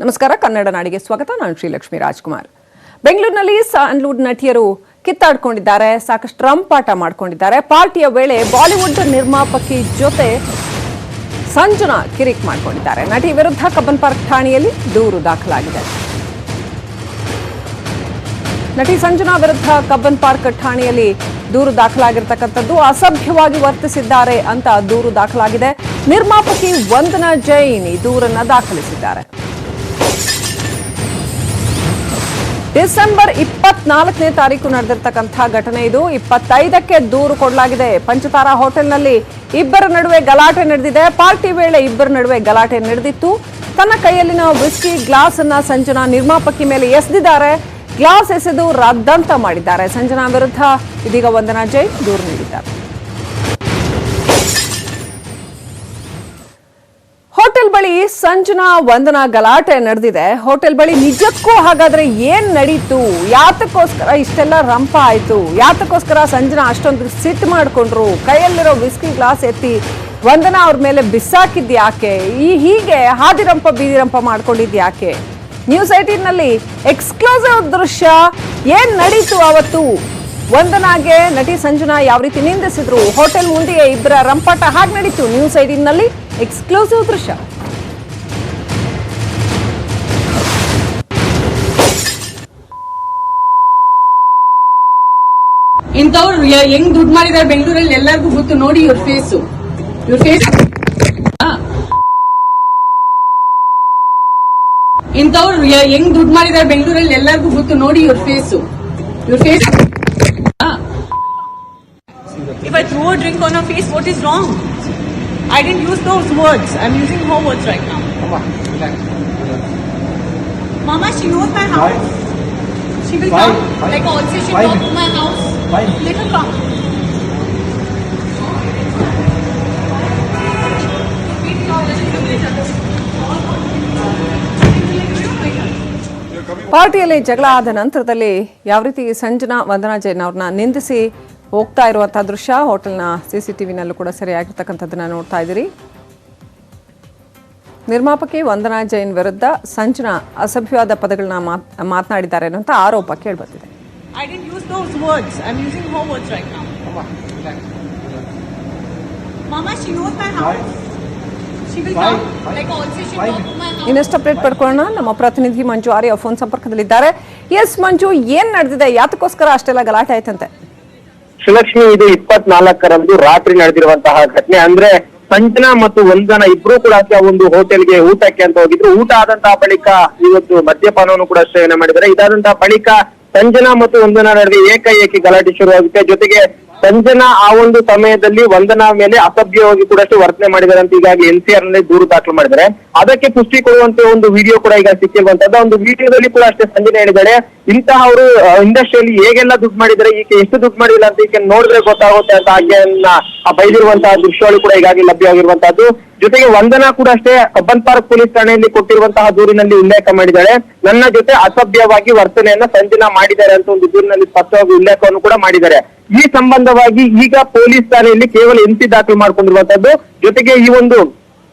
ನಮಸ್ಕಾರ, ಕನ್ನಡ ನಾಡಿಗೆ ಸ್ವಾಗತ. ನಾನು ಶ್ರೀಲಕ್ಷ್ಮಿ ರಾಜ್ಕುಮಾರ್. ಬೆಂಗಳೂರಿನಲ್ಲಿ ಸ್ಯಾಂಡ್ಲ್ವುಡ್ ನಟಿಯರು ಕಿತ್ತಾಡ್ಕೊಂಡಿದ್ದಾರೆ, ಸಾಕಷ್ಟು ರಂಪಾಟ ಮಾಡ್ಕೊಂಡಿದ್ದಾರೆ. ಪಾರ್ಟಿಯ ವೇಳೆ ಬಾಲಿವುಡ್ ನಿರ್ಮಾಪಕಿ ಜೊತೆ ಸಂಜನಾ ಕಿರಿಕ್ ಮಾಡ್ಕೊಂಡಿದ್ದಾರೆ. ನಟಿ ವಿರುದ್ಧ ಕಬ್ಬನ್ ಪಾರ್ಕ್ ಠಾಣೆಯಲ್ಲಿ ದೂರು ದಾಖಲಾಗಿದೆ. ನಟಿ ಸಂಜನಾ ವಿರುದ್ಧ ಕಬ್ಬನ್ ಪಾರ್ಕ್ ಠಾಣೆಯಲ್ಲಿ ದೂರು ದಾಖಲಾಗಿರ್ತಕ್ಕಂಥದ್ದು. ಅಸಭ್ಯವಾಗಿ ವರ್ತಿಸಿದ್ದಾರೆ ಅಂತ ದೂರು ದಾಖಲಾಗಿದೆ. ನಿರ್ಮಾಪಕಿ ವಂದನಾ ಜೈನ್ ಈ ದೂರನ್ನ ದಾಖಲಿಸಿದ್ದಾರೆ. ಡಿಸೆಂಬರ್ 24ನೇ ತಾರೀಕು ನಡೆದಿರ್ತಕ್ಕಂಥ ಘಟನೆ ಇದು. 25ಕ್ಕೆ ದೂರು ಕೊಡಲಾಗಿದೆ. ಪಂಚತಾರಾ ಹೋಟೆಲ್ನಲ್ಲಿ ಇಬ್ಬರ ನಡುವೆ ಗಲಾಟೆ ನಡೆದಿದೆ. ಪಾರ್ಟಿ ವೇಳೆ ಇಬ್ಬರ ನಡುವೆ ಗಲಾಟೆ ನಡೆದಿತ್ತು. ತನ್ನ ಕೈಯಲ್ಲಿನ ವಿಸ್ಕಿ ಗ್ಲಾಸ್ ಅನ್ನ ಸಂಜನಾ ನಿರ್ಮಾಪಕಿ ಮೇಲೆ ಎಸೆದಿದ್ದಾರೆ. ಗ್ಲಾಸ್ ಎಸೆದು ರದ್ದಂತ ಮಾಡಿದ್ದಾರೆ. ಸಂಜನಾ ವಿರುದ್ಧ ಇದೀಗ ವಂದನಾ ಜೈನ್ ದೂರು ನೀಡಿದ್ದಾರೆ. ಹೋಟೆಲ್ ಬಳಿ ಸಂಜನಾ ವಂದನಾ ಗಲಾಟೆ ನಡೆದಿದೆ. ಹೋಟೆಲ್ ಬಳಿ ನಿಜಕ್ಕೂ ಹಾಗಾದ್ರೆ ಏನ್ ನಡೀತು? ಯಾತಕ್ಕೋಸ್ಕರ ಇಷ್ಟೆಲ್ಲ ರಂಪ ಆಯ್ತು? ಯಾತಕ್ಕೋಸ್ಕರ ಸಂಜನಾ ಅಷ್ಟೊಂದು ಸಿಟ್ಟು ಮಾಡ್ಕೊಂಡ್ರು? ಕೈಯಲ್ಲಿರೋ ವಿಸ್ಕಿ ಗ್ಲಾಸ್ ಎತ್ತಿ ವಂದನಾ ಅವ್ರ ಮೇಲೆ ಬಿಸಾಕಿದ್ ಯಾಕೆ? ಹೀಗೆ ಹಾದಿರಂಪ ಬೀದಿರಂಪ ಮಾಡ್ಕೊಂಡಿದ್ ಯಾಕೆ? ನ್ಯೂಸ್ 18 ನಲ್ಲಿ ಎಕ್ಸ್ಕ್ಲೂಸಿವ್ ದೃಶ್ಯ. ಏನ್ ನಡೀತು ಅವತ್ತು? ವಂದನಾಗೆ ನಟಿ ಸಂಜನಾ ಯಾವ ರೀತಿ ನಿಂದಿಸಿದ್ರು? ಹೋಟೆಲ್ ಮುಂದೆಯೇ ಇಬ್ಬರ ರಂಪಾಟ ಹಾಗೆ ನಡೀತು. ನ್ಯೂಸ್ 18 ನಲ್ಲಿ ಎಕ್ಸ್ಕ್ಲೂಸಿವ್ ದೃಶ್ಯ. ಇಂಥವ್ರು ಹೆಂಗ್ ದುಡ್ಡು ಮಾಡಿದಾರೆ ಬೆಂಗಳೂರಲ್ಲಿ ಎಲ್ಲರಿಗೂ ಗೊತ್ತು. ನೋಡಿ ಇವ್ರ ಫೇಸ್ ಇಂಥವ್ರು ಹೆಂಗ್ ದುಡ್ಡು ಮಾಡಿದಾರೆ ಬೆಂಗಳೂರಲ್ಲಿ ಎಲ್ಲರಿಗೂ ಗೊತ್ತು. ನೋಡಿ ಇವ್ರ face If I throw a drink on her face, what is wrong? I didn't use those words. I'm using her words right now. Mama, she knows my house. She will come. Like also she will come to my house. Let her come. ಪಾರ್ಟಿಯಲ್ಲಿ ಜಗಳ ಆದ ನಂತರದಲ್ಲಿ ಯಾವ ರೀತಿ ಸಂಜನಾ ವಂದನಾ ಜೈನ್ ಅವ್ರನ್ನ ನಿಂದಿಸಿ ಹೋಗ್ತಾ ಇರುವಂತಹ ದೃಶ್ಯ ಹೋಟೆಲ್ನ CCTVನಲ್ಲೂ ಕೂಡ ಸರಿಯಾಗಿರ್ತಕ್ಕಂಥದ್ದನ್ನ ನೋಡ್ತಾ ಇದ್ದೀರಿ. ನಿರ್ಮಾಪಕಿ ವಂದನಾ ಜೈನ್ ವಿರುದ್ಧ ಸಂಜನಾ ಅಸಭ್ಯವಾದ ಪದಗಳನ್ನ ಮಾತನಾಡಿದ್ದಾರೆ ಅನ್ನುವಂಥ ಆರೋಪ ಕೇಳಿಬಂದಿದೆ. I didn't use those words. I'm using her words right now. Mama, she knows my house. She will come. Like also she will come to my house. ಇನ್ನಷ್ಟು ಅಪ್ಡೇಟ್ ಪಡ್ಕೊಳ್ಳೋಣ. ನಮ್ಮ ಪ್ರತಿನಿಧಿ ಮಂಜು ಆರ್ಯ ಫೋನ್ ಸಂಪರ್ಕದಲ್ಲಿದ್ದಾರೆ. ಎಸ್ ಮಂಜು, ಏನ್ ನಡೆದಿದೆ? ಯಾತಕ್ಕೋಸ್ಕರ ಅಷ್ಟೆಲ್ಲ ಗಲಾಟೆ ಆಯ್ತಂತೆ? ಶ್ರೀಲಕ್ಷ್ಮಿ, ಇದು 24ರಂದು ರಾತ್ರಿ ನಡೆದಿರುವಂತಹ ಘಟನೆ. ಅಂದ್ರೆ ಸಂಜನಾ ಮತ್ತು ವಂದನಾ ಇಬ್ರು ಕೂಡ ಒಂದು ಹೋಟೆಲ್ಗೆ ಊಟಕ್ಕೆ ಅಂತ ಹೋಗಿದ್ರು. ಊಟ ಆದಂತಹ ಬಳಿಕ ಇವತ್ತು ಮದ್ಯಪಾನವನ್ನು ಕೂಡ ಸೇವನೆ ಮಾಡಿದ್ದಾರೆ. ಇದಾದಂತಹ ಬಳಿಕ ಸಂಜನಾ ಮತ್ತು ವಂದನಾ ನಡುವೆ ಏಕಾಏಕಿ ಗಲಾಟೆ ಶುರುವಾಗುತ್ತೆ. ಜೊತೆಗೆ ಸಂಜನಾ ಆ ಒಂದು ಸಮಯದಲ್ಲಿ ವಂದನಾ ಮೇಲೆ ಅಸಭ್ಯವಾಗಿ ಕೂಡ ವರ್ತನೆ ಮಾಡಿದ್ದಾರೆ ಅಂತ ಈಗಾಗಲೇ NCR ನಲ್ಲಿ ದೂರು ದಾಖಲು ಮಾಡಿದ್ದಾರೆ. ಅದಕ್ಕೆ ಪುಷ್ಟಿ ಕೊಡುವಂತೆ ಒಂದು ವಿಡಿಯೋ ಕೂಡ ಈಗ ಸಿಕ್ಕಿರುವಂತದ್ದು. ಒಂದು ವಿಡಿಯೋದಲ್ಲಿ ಕೂಡ ಅಷ್ಟೇ ಸಂಜನಾ ಹೇಳಿದ್ದಾರೆ, ಇಂತಹ ಅವರು ಇಂಡಸ್ಟ್ರಿಯಲ್ಲಿ ಹೇಗೆಲ್ಲ ದುಡ್ಡು ಮಾಡಿದ್ದಾರೆ, ಈಕೆ ಎಷ್ಟು ದುಡ್ಡು ಮಾಡಿಲ್ಲ ಅಂತ ಈಕೆ ನೋಡಿದ್ರೆ ಗೊತ್ತಾಗುತ್ತೆ ಅಂತ ಆಕೆಯನ್ನ ಬೈದಿರುವಂತಹ ದೃಶ್ಯಗಳು ಕೂಡ ಈಗಾಗಲೇ ಲಭ್ಯವಾಗಿರುವಂತಹದ್ದು. ಜೊತೆಗೆ ವಂದನಾ ಕೂಡ ಅಷ್ಟೇ ಕಬ್ಬನ್ ಪಾರ್ಕ್ ಪೊಲೀಸ್ ಠಾಣೆಯಲ್ಲಿ ಕೊಟ್ಟಿರುವಂತಹ ದೂರಿನಲ್ಲಿ ಉಲ್ಲೇಖ ಮಾಡಿದ್ದಾಳೆ. ನನ್ನ ಜೊತೆ ಅಸಭ್ಯವಾಗಿ ವರ್ತನೆಯನ್ನ ಸಂಜನಾ ಮಾಡಿದ್ದಾರೆ ಅಂತ ಒಂದು ದೂರಿನಲ್ಲಿ ಸ್ಪಷ್ಟವಾಗಿ ಉಲ್ಲೇಖವನ್ನು ಕೂಡ ಮಾಡಿದ್ದಾರೆ. ಈ ಸಂಬಂಧವಾಗಿ ಈಗ ಪೊಲೀಸ್ ಠಾಣೆಯಲ್ಲಿ ಕೇವಲ NC ದಾಖಲು ಮಾಡಿಕೊಂಡಿರುವಂತದ್ದು. ಜೊತೆಗೆ ಈ ಒಂದು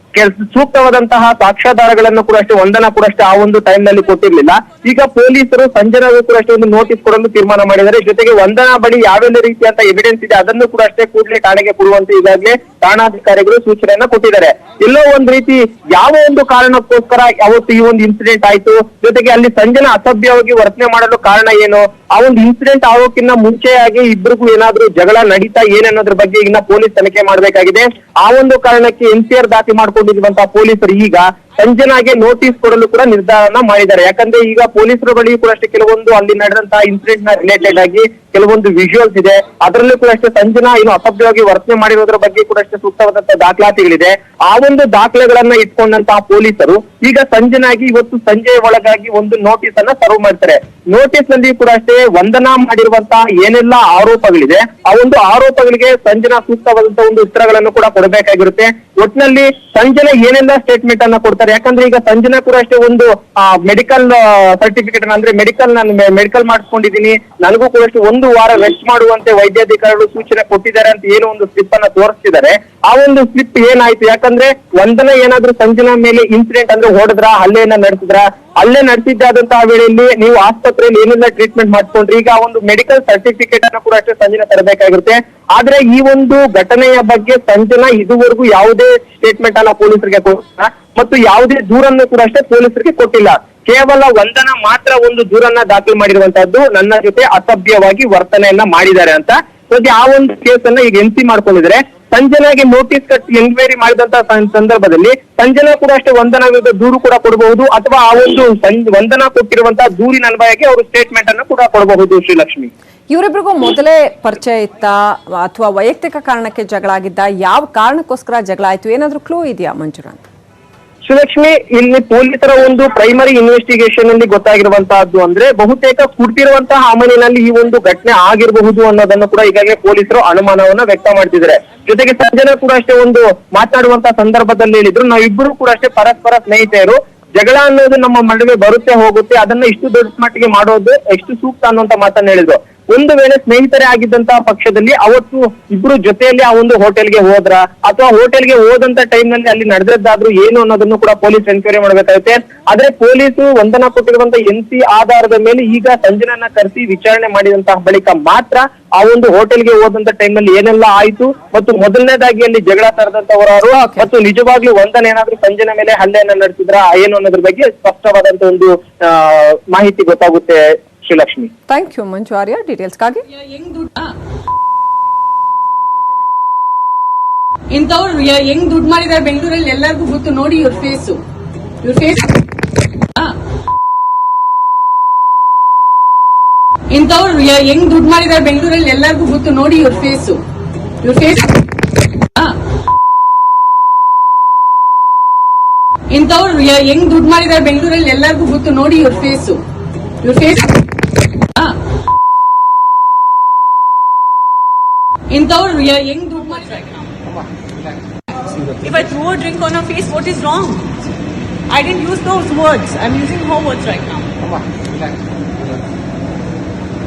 ಸೂಕ್ತವಾದಂತಹ ಸಾಕ್ಷ್ಯಾಧಾರಗಳನ್ನು ಕೂಡ ಅಷ್ಟೇ ವಂದನಾ ಕೂಡ ಅಷ್ಟೇ ಆ ಒಂದು ಟೈಮ್ ನಲ್ಲಿ ಕೊಟ್ಟಿರ್ಲಿಲ್ಲ. ಈಗ ಪೊಲೀಸರು ಸಂಜನಾಗೂ ಕೂಡ ಅಷ್ಟೇ ಒಂದು ನೋಟಿಸ್ ಕೊಡಲು ತೀರ್ಮಾನ ಮಾಡಿದ್ದಾರೆ. ಜೊತೆಗೆ ವಂದನಾ ಬಳಿ ಯಾವೆಲ್ಲ ರೀತಿಯಂತ ಎವಿಡೆನ್ಸ್ ಇದೆ ಅದನ್ನು ಕೂಡ ಅಷ್ಟೇ ಕೂಡಲೇ ಠಾಣೆಗೆ ಕೊಡುವಂತೆ ಈಗಾಗಲೇ ಠಾಣಾಧಿಕಾರಿಗಳು ಸೂಚನೆಯನ್ನ ಕೊಟ್ಟಿದ್ದಾರೆ. ಎಲ್ಲೋ ಒಂದ್ ರೀತಿ ಯಾವ ಒಂದು ಕಾರಣಕ್ಕೋಸ್ಕರ ಅವತ್ತು ಈ ಒಂದು ಇನ್ಸಿಡೆಂಟ್ ಆಯ್ತು, ಜೊತೆಗೆ ಅಲ್ಲಿ ಸಂಜನಾ ಅಸಭ್ಯವಾಗಿ ವರ್ತನೆ ಮಾಡಲು ಕಾರಣ ಏನು, ಆ ಒಂದು ಇನ್ಸಿಡೆಂಟ್ ಆಗೋಕ್ಕಿಂತ ಮುಂಚೆಯಾಗಿ ಇಬ್ಬರಿಗೂ ಏನಾದ್ರೂ ಜಗಳ ನಡೀತಾ ಏನನ್ನೋದ್ರ ಬಗ್ಗೆ ಇನ್ನ ಪೊಲೀಸ್ ತನಿಖೆ ಮಾಡಬೇಕಾಗಿದೆ. ಆ ಒಂದು ಕಾರಣಕ್ಕೆ NCR ದಾಖಲು ಮಾಡ್ಕೊಂಡಿರುವಂತಹ ಪೊಲೀಸರು ಈಗ ಸಂಜನಾಗೆ ನೋಟಿಸ್ ಕೊಡಲು ಕೂಡ ನಿರ್ಧಾರನ ಮಾಡಿದ್ದಾರೆ. ಯಾಕಂದ್ರೆ ಈಗ ಪೊಲೀಸರ ಬಳಿ ಕೂಡ ಅಷ್ಟೇ ಕೆಲವೊಂದು ಅಲ್ಲಿ ನಡೆದಂತಹ ಇನ್ಸಿಡೆಂಟ್ ನ ರಿಲೇಟೆಡ್ ಆಗಿ ಕೆಲವೊಂದು ವಿಜುವಲ್ಸ್ ಇದೆ. ಅದರಲ್ಲೂ ಕೂಡ ಅಷ್ಟೇ ಸಂಜನಾ ಏನು ಅಸಭ್ಯವಾಗಿ ವರ್ತನೆ ಮಾಡಿರೋದ್ರ ಬಗ್ಗೆ ಕೂಡ ಅಷ್ಟೇ ಸೂಕ್ತವಾದಂತಹ ದಾಖಲಾತಿಗಳಿದೆ. ಆ ಒಂದು ದಾಖಲೆಗಳನ್ನ ಇಟ್ಕೊಂಡಂತಹ ಪೊಲೀಸರು ಈಗ ಸಂಜನಾಗಿ ಇವತ್ತು ಸಂಜೆ ಒಳಗಾಗಿ ಒಂದು ನೋಟಿಸ್ ಅನ್ನ ಸರ್ವ್ ಮಾಡ್ತಾರೆ. ನೋಟಿಸ್ ನಲ್ಲಿ ಕೂಡ ಅಷ್ಟೇ ವಂದನಾ ಮಾಡಿರುವಂತಹ ಏನೆಲ್ಲ ಆರೋಪಗಳಿದೆ ಆ ಒಂದು ಆರೋಪಗಳಿಗೆ ಸಂಜನಾ ಸೂಕ್ತವಾದಂತಹ ಒಂದು ಉತ್ತರಗಳನ್ನು ಕೂಡ ಕೊಡಬೇಕಾಗಿರುತ್ತೆ. ಒಟ್ಟಿನಲ್ಲಿ ಸಂಜನಾ ಏನೆಲ್ಲ ಸ್ಟೇಟ್ಮೆಂಟ್ ಅನ್ನ ಕೊಡ್ತಾರೆ. ಯಾಕಂದ್ರೆ ಈಗ ಸಂಜನಾ ಕೂಡ ಅಷ್ಟೇ ಒಂದು ಮೆಡಿಕಲ್ ಸರ್ಟಿಫಿಕೇಟ್ ಅಂದ್ರೆ ಮೆಡಿಕಲ್ ಮಾಡಿಸ್ಕೊಂಡಿದ್ದೀನಿ, ನನಗೂ ಕೂಡ ಅಷ್ಟೇ 1 ವಾರ ರೆಸ್ಟ್ ಮಾಡುವಂತೆ ವೈದ್ಯಾಧಿಕಾರಿಗಳು ಸೂಚನೆ ಕೊಟ್ಟಿದ್ದಾರೆ ಅಂತ ಏನೋ ಒಂದು ಸ್ಲಿಪ್ ಅನ್ನ ತೋರಿಸ್ತಿದ್ದಾರೆ. ಆ ಒಂದು ಸ್ಲಿಪ್ ಏನಾಯ್ತು, ಯಾಕಂದ್ರೆ ವಂದನ ಏನಾದ್ರೂ ಸಂಜನಾ ಮೇಲೆ ಇನ್ಸಿಡೆಂಟ್ ಅಂದ್ರೆ ಹೊಡೆದ್ರ, ಹಲ್ಲೆಯನ್ನ ನಡೆಸಿದ್ರ, ಹಲ್ಲೆ ನಡೆಸಿದ್ದಾದಂತಹ ವೇಳೆಯಲ್ಲಿ ನೀವು ಆಸ್ಪತ್ರೆಯಲ್ಲಿ ಏನೆಲ್ಲ ಟ್ರೀಟ್ಮೆಂಟ್ ಮಾಡ್ಕೊಂಡ್ರಿ, ಈಗ ಒಂದು ಮೆಡಿಕಲ್ ಸರ್ಟಿಫಿಕೇಟ್ ಅನ್ನು ಕೂಡ ಅಷ್ಟೇ ಸಂಜನಾ ತರಬೇಕಾಗಿರುತ್ತೆ. ಆದ್ರೆ ಈ ಒಂದು ಘಟನೆಯ ಬಗ್ಗೆ ಸಂಜನಾ ಇದುವರೆಗೂ ಯಾವುದೇ ಸ್ಟೇಟ್ಮೆಂಟ್ ಅನ್ನ ಪೊಲೀಸರಿಗೆ ಕೊಟ್ಟಿಲ್ಲ ಮತ್ತು ಯಾವುದೇ ದೂರನ್ನು ಕೂಡ ಅಷ್ಟೇ ಪೊಲೀಸರಿಗೆ ಕೊಟ್ಟಿಲ್ಲ. ಕೇವಲ ವಂದನ ಮಾತ್ರ ಒಂದು ದೂರನ್ನ ದಾಖಲು ಮಾಡಿರುವಂತಹದ್ದು, ನನ್ನ ಜೊತೆ ಅಸಭ್ಯವಾಗಿ ವರ್ತನೆಯನ್ನ ಮಾಡಿದ್ದಾರೆ ಅಂತ. ಸದ್ಯ ಆ ಒಂದು ಕೇಸನ್ನ ಈಗ ಎನ್ಸಿ ಮಾಡ್ಕೊಂಡಿದ್ರೆ, ಸಂಜನಾಗೆ ನೋಟಿಸ್ ಕಟ್ಟಿ ಎನ್ಕ್ವೈರಿ ಮಾಡಿದಂತಹ ಸಂದರ್ಭದಲ್ಲಿ ಸಂಜನಾ ಕೂಡ ಅಷ್ಟೇ ವಂದನಾ ವಿರುದ್ಧ ದೂರು ಕೂಡ ಕೊಡಬಹುದು, ಅಥವಾ ಆ ಒಂದು ವಂದನಾ ಕೊಟ್ಟಿರುವಂತಹ ದೂರಿನ ಅನ್ವಯಕ್ಕೆ ಅವರು ಸ್ಟೇಟ್ಮೆಂಟ್ ಅನ್ನು ಕೂಡ ಕೊಡಬಹುದು. ಶ್ರೀಲಕ್ಷ್ಮಿ, ಇವರಿಬ್ರಿಗೂ ಮೊದಲೇ ಪರಿಚಯ ಇತ್ತಾ ಅಥವಾ ವೈಯಕ್ತಿಕ ಕಾರಣಕ್ಕೆ ಜಗಳ ಆಗಿದ್ದ? ಯಾವ ಕಾರಣಕ್ಕೋಸ್ಕರ ಜಗಳ ಆಯ್ತು? ಏನಾದ್ರೂ ಕ್ಲೂ ಇದೆಯಾ ಮಂಜುನಾಥ್? ಶ್ರೀಲಕ್ಷ್ಮಿ, ಇಲ್ಲಿ ಪೊಲೀಸರ ಒಂದು ಪ್ರೈಮರಿ ಇನ್ವೆಸ್ಟಿಗೇಷನ್ ಅಲ್ಲಿ ಗೊತ್ತಾಗಿರುವಂತಹದ್ದು ಅಂದ್ರೆ ಬಹುತೇಕ ಕುಡ್ತಿರುವಂತಹ ಅಮನಿನಲ್ಲಿ ಈ ಒಂದು ಘಟನೆ ಆಗಿರಬಹುದು ಅನ್ನೋದನ್ನು ಕೂಡ ಈಗಾಗಲೇ ಪೊಲೀಸರು ಅನುಮಾನವನ್ನ ವ್ಯಕ್ತ ಮಾಡ್ತಿದ್ದಾರೆ. ಜೊತೆಗೆ ಸಂಜನಾ ಕೂಡ ಅಷ್ಟೇ ಒಂದು ಮಾತನಾಡುವಂತಹ ಸಂದರ್ಭದಲ್ಲಿ ಹೇಳಿದ್ರು, ನಾವಿಬ್ಬರು ಕೂಡ ಅಷ್ಟೇ ಪರಸ್ಪರ ಸ್ನೇಹಿತರು, ಜಗಳ ಅನ್ನೋದು ನಮ್ಮ ನಡುವೆ ಬರುತ್ತೆ ಹೋಗುತ್ತೆ, ಅದನ್ನ ಇಷ್ಟು ದೊಡ್ಡ ಮಟ್ಟಿಗೆ ಮಾಡೋದು ಎಷ್ಟು ಸೂಕ್ತ ಅನ್ನುವಂತ ಮಾತನ್ನ ಹೇಳಿದ್ರು. ಒಂದು ವೇಳೆ ಸ್ನೇಹಿತರೇ ಆಗಿದ್ದಂತಹ ಪಕ್ಷದಲ್ಲಿ ಅವತ್ತು ಇಬ್ರು ಜೊತೆಯಲ್ಲಿ ಆ ಒಂದು ಹೋಟೆಲ್ಗೆ ಹೋದ್ರ, ಅಥವಾ ಹೋಟೆಲ್ಗೆ ಹೋದಂತ ಟೈಮ್ ನಲ್ಲಿ ಅಲ್ಲಿ ನಡೆದದ್ದಾದ್ರೂ ಏನು ಅನ್ನೋದನ್ನು ಕೂಡ ಪೊಲೀಸ್ ಎನ್ಕ್ವೈರಿ ಮಾಡಬೇಕಾಗುತ್ತೆ. ಆದ್ರೆ ಪೊಲೀಸರು ವಂದನಾ ಕೊಟ್ಟಿರುವಂತಹ ಎನ್ಸಿ ಆಧಾರದ ಮೇಲೆ ಈಗ ಸಂಜನನ್ನ ಕರೆಸಿ ವಿಚಾರಣೆ ಮಾಡಿದಂತಹ ಬಳಿಕ ಮಾತ್ರ ಆ ಒಂದು ಹೋಟೆಲ್ಗೆ ಹೋದಂತ ಟೈಮ್ ನಲ್ಲಿ ಏನೆಲ್ಲ ಆಯ್ತು ಮತ್ತು ಮೊದಲನೇದಾಗಿ ಅಲ್ಲಿ ಜಗಳ ತರದಂತವರು ಮತ್ತು ನಿಜವಾಗ್ಲೂ ವಂದನ ಏನಾದ್ರೂ ಸಂಜನ ಮೇಲೆ ಹಲ್ಲೆಯನ್ನ ನಡೆಸಿದ್ರ ಏನು ಅನ್ನೋದ್ರ ಬಗ್ಗೆ ಸ್ಪಷ್ಟವಾದಂತ ಒಂದು ಮಾಹಿತಿ ಗೊತ್ತಾಗುತ್ತೆ. ಶ್ರೀಲಕ್ಷ್ಮಿ, ಥ್ಯಾಂಕ್ ಯು ಮಂಜು ಆರ್ಯ ಡೀಟೇಲ್ಸ್ಗಾಗಿ. ಇಂಥವ್ರು ಹೆಂಗ್ ದುಡ್ಡು ಮಾಡಿದಾರೆ ಬೆಂಗಳೂರಲ್ಲಿ ಎಲ್ಲರಿಗೂ ಗೊತ್ತು. ನೋಡಿ ಇವ್ರ ಫೇಸ್ ಇಂಥವ್ರು ಹೆಂಗ್ ದುಡ್ಡು ಮಾಡಿದಾರೆ ಬೆಂಗಳೂರಲ್ಲಿ ಎಲ್ಲರಿಗೂ ಗೊತ್ತು. ನೋಡಿ ಇವ್ರ ಫೇಸ್ ಇಂಥವ್ರು ಹೆಂಗ್ ದುಡ್ಡು ಮಾಡಿದಾರೆ ಬೆಂಗಳೂರಲ್ಲಿ ಎಲ್ಲರಿಗೂ ಗೊತ್ತು. ನೋಡಿ ಇವ್ರ ಫೇಸ್ ಇಂಥವ್ರು ಹೆಂಗ್ ದುಡ್ಡು ಮಾಡಿದಾರೆ. If I throw a drink on her face, what is wrong? I didn't use those words. I'm using her words right now.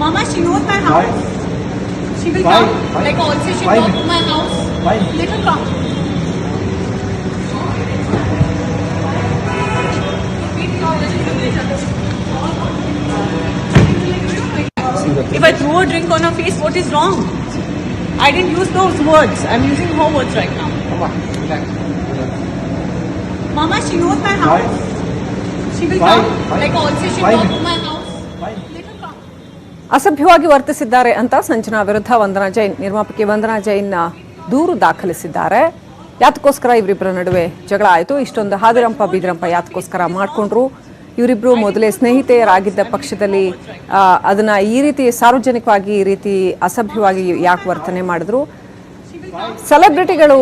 Mama, she knows my house. She will come. Like also she come to my house. Let her come. If I throw a drink on her face, what is wrong? I didn't use those words. I'm using her words right now. Mama, she knows my house. She will come. Like also she come to my house. Let her come. ಅಸಭ್ಯವಾಗಿ ವರ್ತಿಸಿದ್ದಾರೆ ಅಂತ ಸಂಜನಾ ವಿರುದ್ಧ ವಂದನಾ ಜೈನ್, ನಿರ್ಮಾಪಕಿ ವಂದನಾ ಜೈನ್ ದೂರು ದಾಖಲಿಸಿದ್ದಾರೆ. ಯಾತಕ್ಕೋಸ್ಕರ ಇವರಿಬ್ಬರ ನಡುವೆ ಜಗಳ ಆಯಿತು, ಇಷ್ಟೊಂದು ಹಾದಿರಂಪ ಬೀದಿರಂಪ ಯಾತಕ್ಕೋಸ್ಕರ ಮಾಡಿಕೊಂಡ್ರು? ಇವರಿಬ್ರು ಮೊದಲೇ ಸ್ನೇಹಿತೆಯರಾಗಿದ್ದ ಪಕ್ಷದಲ್ಲಿ ಅದನ್ನ ಈ ರೀತಿ ಸಾರ್ವಜನಿಕವಾಗಿ ಈ ರೀತಿ ಅಸಭ್ಯವಾಗಿ ಯಾಕೆ ವರ್ತನೆ ಮಾಡಿದ್ರು? ಸೆಲೆಬ್ರಿಟಿಗಳು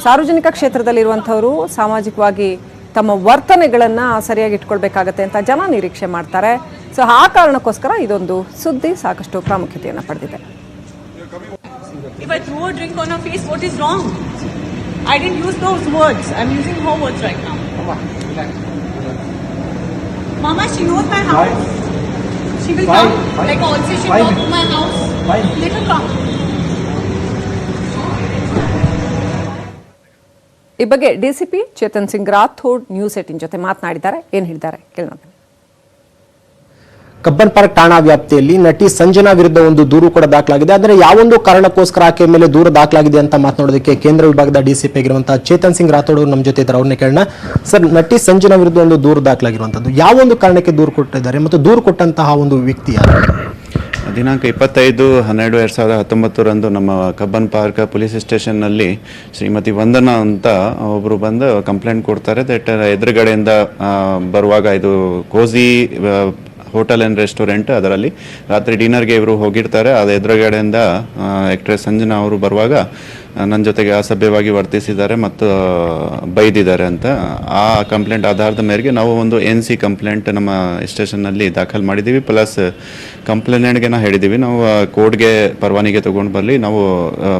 ಸಾರ್ವಜನಿಕ ಕ್ಷೇತ್ರದಲ್ಲಿರುವಂಥವರು ಸಾಮಾಜಿಕವಾಗಿ ತಮ್ಮ ವರ್ತನೆಗಳನ್ನ ಸರಿಯಾಗಿ ಇಟ್ಕೊಳ್ಬೇಕಾಗತ್ತೆ ಅಂತ ಜನ ನಿರೀಕ್ಷೆ ಮಾಡ್ತಾರೆ. ಸೊ ಆ ಕಾರಣಕ್ಕೋಸ್ಕರ ಇದೊಂದು ಸುದ್ದಿ ಸಾಕಷ್ಟು ಪ್ರಾಮುಖ್ಯತೆಯನ್ನು ಪಡೆದಿದೆ. If I throw a drink on her face, what is wrong? I didn't use those words. I'm using her words right now. Mama, she knows my house. She will come. Like also she come to my house. Let her come. ಈ ಬಗ್ಗೆ DCP Chetan Singh Rathore news 18 ಜೊತೆ ಮಾತನಾಡಿದ್ದಾರೆ. ಏನು ಹೇಳಿದ್ದಾರೆ ಕೇಳೋಣ. Cubbon park ಠಾಣಾ ವ್ಯಾಪ್ತಿಯಲ್ಲಿ ನಟಿ ಸಂಜನಾ ವಿರುದ್ಧ ಒಂದು ದೂರು ಕೂಡ ದಾಖಲಾಗಿದೆ. ಆದರೆ ಯಾವೊಂದು ಕಾರಣಕ್ಕೋಸ್ಕರ ಆಕೆ ಮೇಲೆ ದೂರು ದಾಖಲಾಗಿದೆ ಅಂತ ಮಾತನಾಡೋದಕ್ಕೆ ಕೇಂದ್ರ ವಿಭಾಗದ ಡಿಸಿಪಿ ಆಗಿರುವಂತಹ ಚೇತನ್ ಸಿಂಗ್ ರಾಥೋಡ್ ನಮ್ಮ ಜೊತೆ ಇದ್ದಾರೆ. ಅವ್ರನ್ನೇ ಕೇಳೋಣ. ಸರ್, ನಟಿ ಸಂಜನಾ ವಿರುದ್ಧ ಒಂದು ದೂರು ದಾಖಲಾಗಿರುವಂತದ್ದು ಯಾವೊಂದು ಕಾರಣಕ್ಕೆ ದೂರು ಕೊಟ್ಟಿದ್ದಾರೆ ಮತ್ತು ದೂರು ಕೊಟ್ಟಂತಹ ಒಂದು ವ್ಯಕ್ತಿ ಯಾರು? ದಿನಾಂಕ 25/12/2019 ನಮ್ಮ ಕಬ್ಬನ್ ಪಾರ್ಕ್ ಪೊಲೀಸ್ ಸ್ಟೇಷನ್ನಲ್ಲಿ ಶ್ರೀಮತಿ ವಂದನಾ ಅಂತ ಒಬ್ಬರು ಬಂದು ಕಂಪ್ಲೇಂಟ್ ಕೊಡ್ತಾರೆ. ದಟ್ ಎದುರುಗಡೆಯಿಂದ ಬರುವಾಗ ಇದು ಕೋಜಿ ಹೋಟೆಲ್ ಆ್ಯಂಡ್ ರೆಸ್ಟೋರೆಂಟ್, ಅದರಲ್ಲಿ ರಾತ್ರಿ ಡಿನ್ನರ್ಗೆ ಇವರು ಹೋಗಿರ್ತಾರೆ. ಅದು ಎದುರುಗಡೆಯಿಂದ ಆ್ಯಕ್ಟ್ರೆಸ್ ಸಂಜನಾ ಅವರು ಬರುವಾಗ ನನ್ನ ಜೊತೆಗೆ ಅಸಭ್ಯವಾಗಿ ವರ್ತಿಸಿದ್ದಾರೆ ಮತ್ತು ಬೈದಿದ್ದಾರೆ ಅಂತ ಆ ಕಂಪ್ಲೇಂಟ್ ಆಧಾರದ ಮೇರೆಗೆ ನಾವು ಒಂದು NC ಕಂಪ್ಲೇಂಟ್ ನಮ್ಮ ಸ್ಟೇಷನ್ನಲ್ಲಿ ದಾಖಲು ಮಾಡಿದ್ದೀವಿ. ಪ್ಲಸ್ ಕಂಪ್ಲೇಂಟ್ಗೆ ನಾವು ಹೇಳಿದ್ದೀವಿ ನಾವು ಕೋರ್ಟ್ಗೆ ಪರವಾನಿಗೆ ತೊಗೊಂಡು ಬರಲಿ, ನಾವು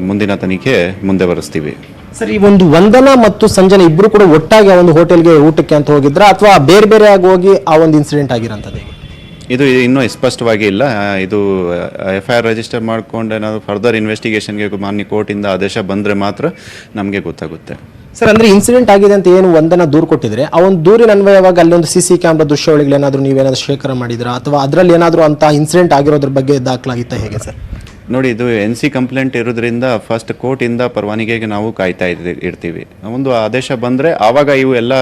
ಮುಂದಿನ ತನಿಖೆ ಮುಂದೆ ಬರೆಸ್ತೀವಿ. ಸರ್, ಈ ಒಂದು ವಂದನಾ ಮತ್ತು ಸಂಜನಾ ಇಬ್ಬರು ಕೂಡ ಒಟ್ಟಾಗಿ ಆ ಒಂದು ಹೋಟೆಲ್ಗೆ ಊಟಕ್ಕೆ ಅಂತ ಹೋಗಿದ್ರ ಅಥವಾ ಬೇರೆ ಬೇರೆ ಆಗಿ ಹೋಗಿ ಆ ಒಂದು ಇನ್ಸಿಡೆಂಟ್ ಆಗಿರೋಂಥದ್ದು? ಇದು ಇನ್ನೂ ಸ್ಪಷ್ಟವಾಗಿ ಇಲ್ಲ. ಇದು FIR ರಿಜಿಸ್ಟರ್ ಮಾಡ್ಕೊಂಡು ಏನಾದರೂ ಫರ್ದರ್ ಇನ್ವೆಸ್ಟಿಗೇಷನ್ಗೆ ಮಾನ್ಯ ಕೋರ್ಟಿಂದ ಆದೇಶ ಬಂದರೆ ಮಾತ್ರ ನಮಗೆ ಗೊತ್ತಾಗುತ್ತೆ. ಸರ್, ಅಂದ್ರೆ ಇನ್ಸಿಡೆಂಟ್ ಆಗಿದೆ ಅಂತ ಏನು ಒಂದನ್ನ ದೂರು ಕೊಟ್ಟಿದ್ರೆ ಆ ಒಂದು ದೂರಿನ ಅನ್ವಯವಾಗಿ ಅಲ್ಲೊಂದು CC ಕ್ಯಾಮ್ರಾ ದೃಶ್ಯಾವಳಿಗಳೇನಾದರೂ ನೀವೇನಾದರೂ ಶೇಖರ ಮಾಡಿದ್ರಾ ಅಥವಾ ಅದರಲ್ಲಿ ಏನಾದರೂ ಅಂತ ಇನ್ಸಿಡೆಂಟ್ ಆಗಿರೋದ್ರ ಬಗ್ಗೆ ದಾಖಲಾಗಿತ್ತಾ, ಹೇಗೆ ಸರ್? ನೋಡಿ, ಇದು NC ಕಂಪ್ಲೇಂಟ್ ಇರೋದ್ರಿಂದ ಫಸ್ಟ್ ಕೋರ್ಟಿಂದ ಪರವಾನಗಿಗೆ ನಾವು ಕಾಯ್ತಾ ಇರ್ತೀವಿ. ಒಂದು ಆದೇಶ ಬಂದರೆ ಆವಾಗ ಇವು ಎಲ್ಲ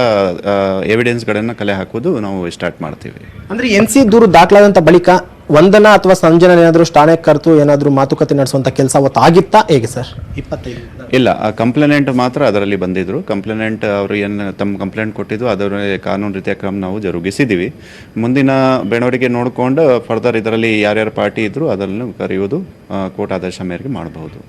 ಎವಿಡೆನ್ಸ್ಗಳನ್ನು ಕಲೆ ಹಾಕೋದು ನಾವು ಸ್ಟಾರ್ಟ್ ಮಾಡ್ತೀವಿ. ಅಂದ್ರೆ NC ದೂರು ದಾಖಲಾದಂಥ ಬಳಿಕ ವಂದನಾ ಅಥವಾ ಸಂಜನಾ ಏನಾದರೂ ಠಾಣೆಗೆ ಕರೆತು ಏನಾದರೂ ಮಾತುಕತೆ ನಡೆಸುವಂಥ ಕೆಲಸ ಅವತ್ತು ಆಗಿತ್ತಾ, ಹೇಗೆ ಸರ್? 25 ಇಲ್ಲ, ಆ ಕಂಪ್ಲೇನೆಂಟ್ ಮಾತ್ರ ಅದರಲ್ಲಿ ಬಂದಿದ್ರು. ಕಂಪ್ಲೇನೆಂಟ್ ಅವರು ಏನು ತಮ್ಮ ಕಂಪ್ಲೇಂಟ್ ಕೊಟ್ಟಿದ್ದು ಅದರ ಕಾನೂನು ರೀತಿಯ ಕ್ರಮ ನಾವು ಜರುಗಿಸಿದ್ದೀವಿ. ಮುಂದಿನ ಬೆಳವಣಿಗೆ ನೋಡಿಕೊಂಡು ಫರ್ದರ್ ಇದರಲ್ಲಿ ಯಾರ್ಯಾರು ಪಾರ್ಟಿ ಇದ್ರು ಅದನ್ನು ಕರೆಯುವುದು ಕೋರ್ಟ್ ಆದೇಶ ಮೇರೆಗೆ ಮಾಡಬಹುದು.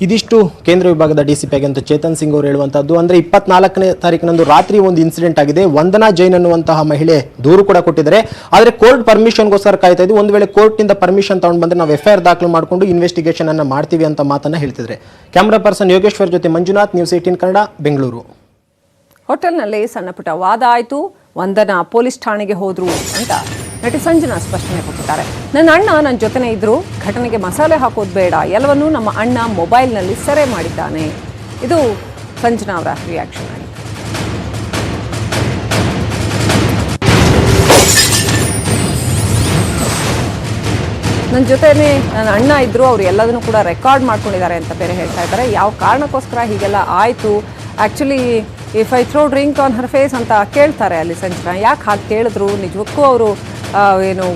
ಇದಿಷ್ಟು ಕೇಂದ್ರ ವಿಭಾಗದ DCP ಆಗಿರುವಂಥ ಚೇತನ್ ಸಿಂಗ್ ಅವರು ಹೇಳುವಂಥದ್ದು. ಅಂದರೆ 24ನೇ ತಾರೀಕಿನಂದು ರಾತ್ರಿ ಒಂದು ಇನ್ಸಿಡೆಂಟ್ ಆಗಿದೆ. ವಂದನಾ ಜೈನ್ ಅನ್ನುವಂತಹ ಮಹಿಳೆ ದೂರು ಕೂಡ ಕೊಟ್ಟಿದ್ದಾರೆ. ಆದರೆ ಕೋರ್ಟ್ ಪರ್ಮಿಷನ್ಗೋಸ್ಕರ ಕಾಯ್ತಾ ಇದ್ವಿ. ಒಂದು ವೇಳೆ ಕೋರ್ಟ್ನಿಂದ ಪರ್ಮಿಷನ್ ತಗೊಂಡು ಬಂದರೆ ನಾವು FIR ದಾಖಲು ಮಾಡಿಕೊಂಡು ಇನ್ವೆಸ್ಟಿಗೇಷನ್ ಅನ್ನು ಮಾಡ್ತೀವಿ ಅಂತ ಮಾತನ್ನು ಹೇಳ್ತಿದ್ದಾರೆ. ಕ್ಯಾಮ್ರಾ ಪರ್ಸನ್ ಯೋಗೇಶ್ವರ್ ಜೊತೆ ಮಂಜುನಾಥ್, ನ್ಯೂಸ್ 18 ಕನ್ನಡ, ಬೆಂಗಳೂರು. ಹೋಟೆಲ್ನಲ್ಲಿ ಸಣ್ಣ ಪುಟ್ಟ ವಾದ ಆಯಿತು, ವಂದನಾ ಪೊಲೀಸ್ ಠಾಣೆಗೆ ಹೋದ್ರು ಅಂತ ನಟಿ ಸಂಜನಾ ಸ್ಪಷ್ಟನೆ ಕೊಟ್ಟಿದ್ದಾರೆ. ನನ್ನ ಅಣ್ಣ ನನ್ನ ಜೊತೆನೇ ಇದ್ರು, ಘಟನೆಗೆ ಮಸಾಲೆ ಹಾಕೋದು ಬೇಡ, ಎಲ್ಲವನ್ನೂ ನಮ್ಮ ಅಣ್ಣ ಮೊಬೈಲ್ನಲ್ಲಿ ಸೆರೆ ಮಾಡಿದ್ದಾನೆ. ಇದು ಸಂಜನಾ ಅವರ ರಿಯಾಕ್ಷನ್ ಆಗಿದೆ. ನನ್ನ ಜೊತೆನೇ ನನ್ನ ಅಣ್ಣ ಇದ್ರು, ಅವ್ರು ಎಲ್ಲದನ್ನು ಕೂಡ ರೆಕಾರ್ಡ್ ಮಾಡ್ಕೊಂಡಿದ್ದಾರೆ ಅಂತ ಬೇರೆ ಹೇಳ್ತಾ ಇದ್ದಾರೆ. ಯಾವ ಕಾರಣಕ್ಕೋಸ್ಕರ ಹೀಗೆಲ್ಲ ಆಯಿತು, actually if I throw drink on her face ಅಂತ ಕೇಳ್ತಾರೆ ಅಲ್ಲಿ ಸಂಜನಾ. ಯಾಕೆ ಹಾಗೆ ಕೇಳಿದ್ರು, ನಿಜಕ್ಕೂ ಅವರು ಏನು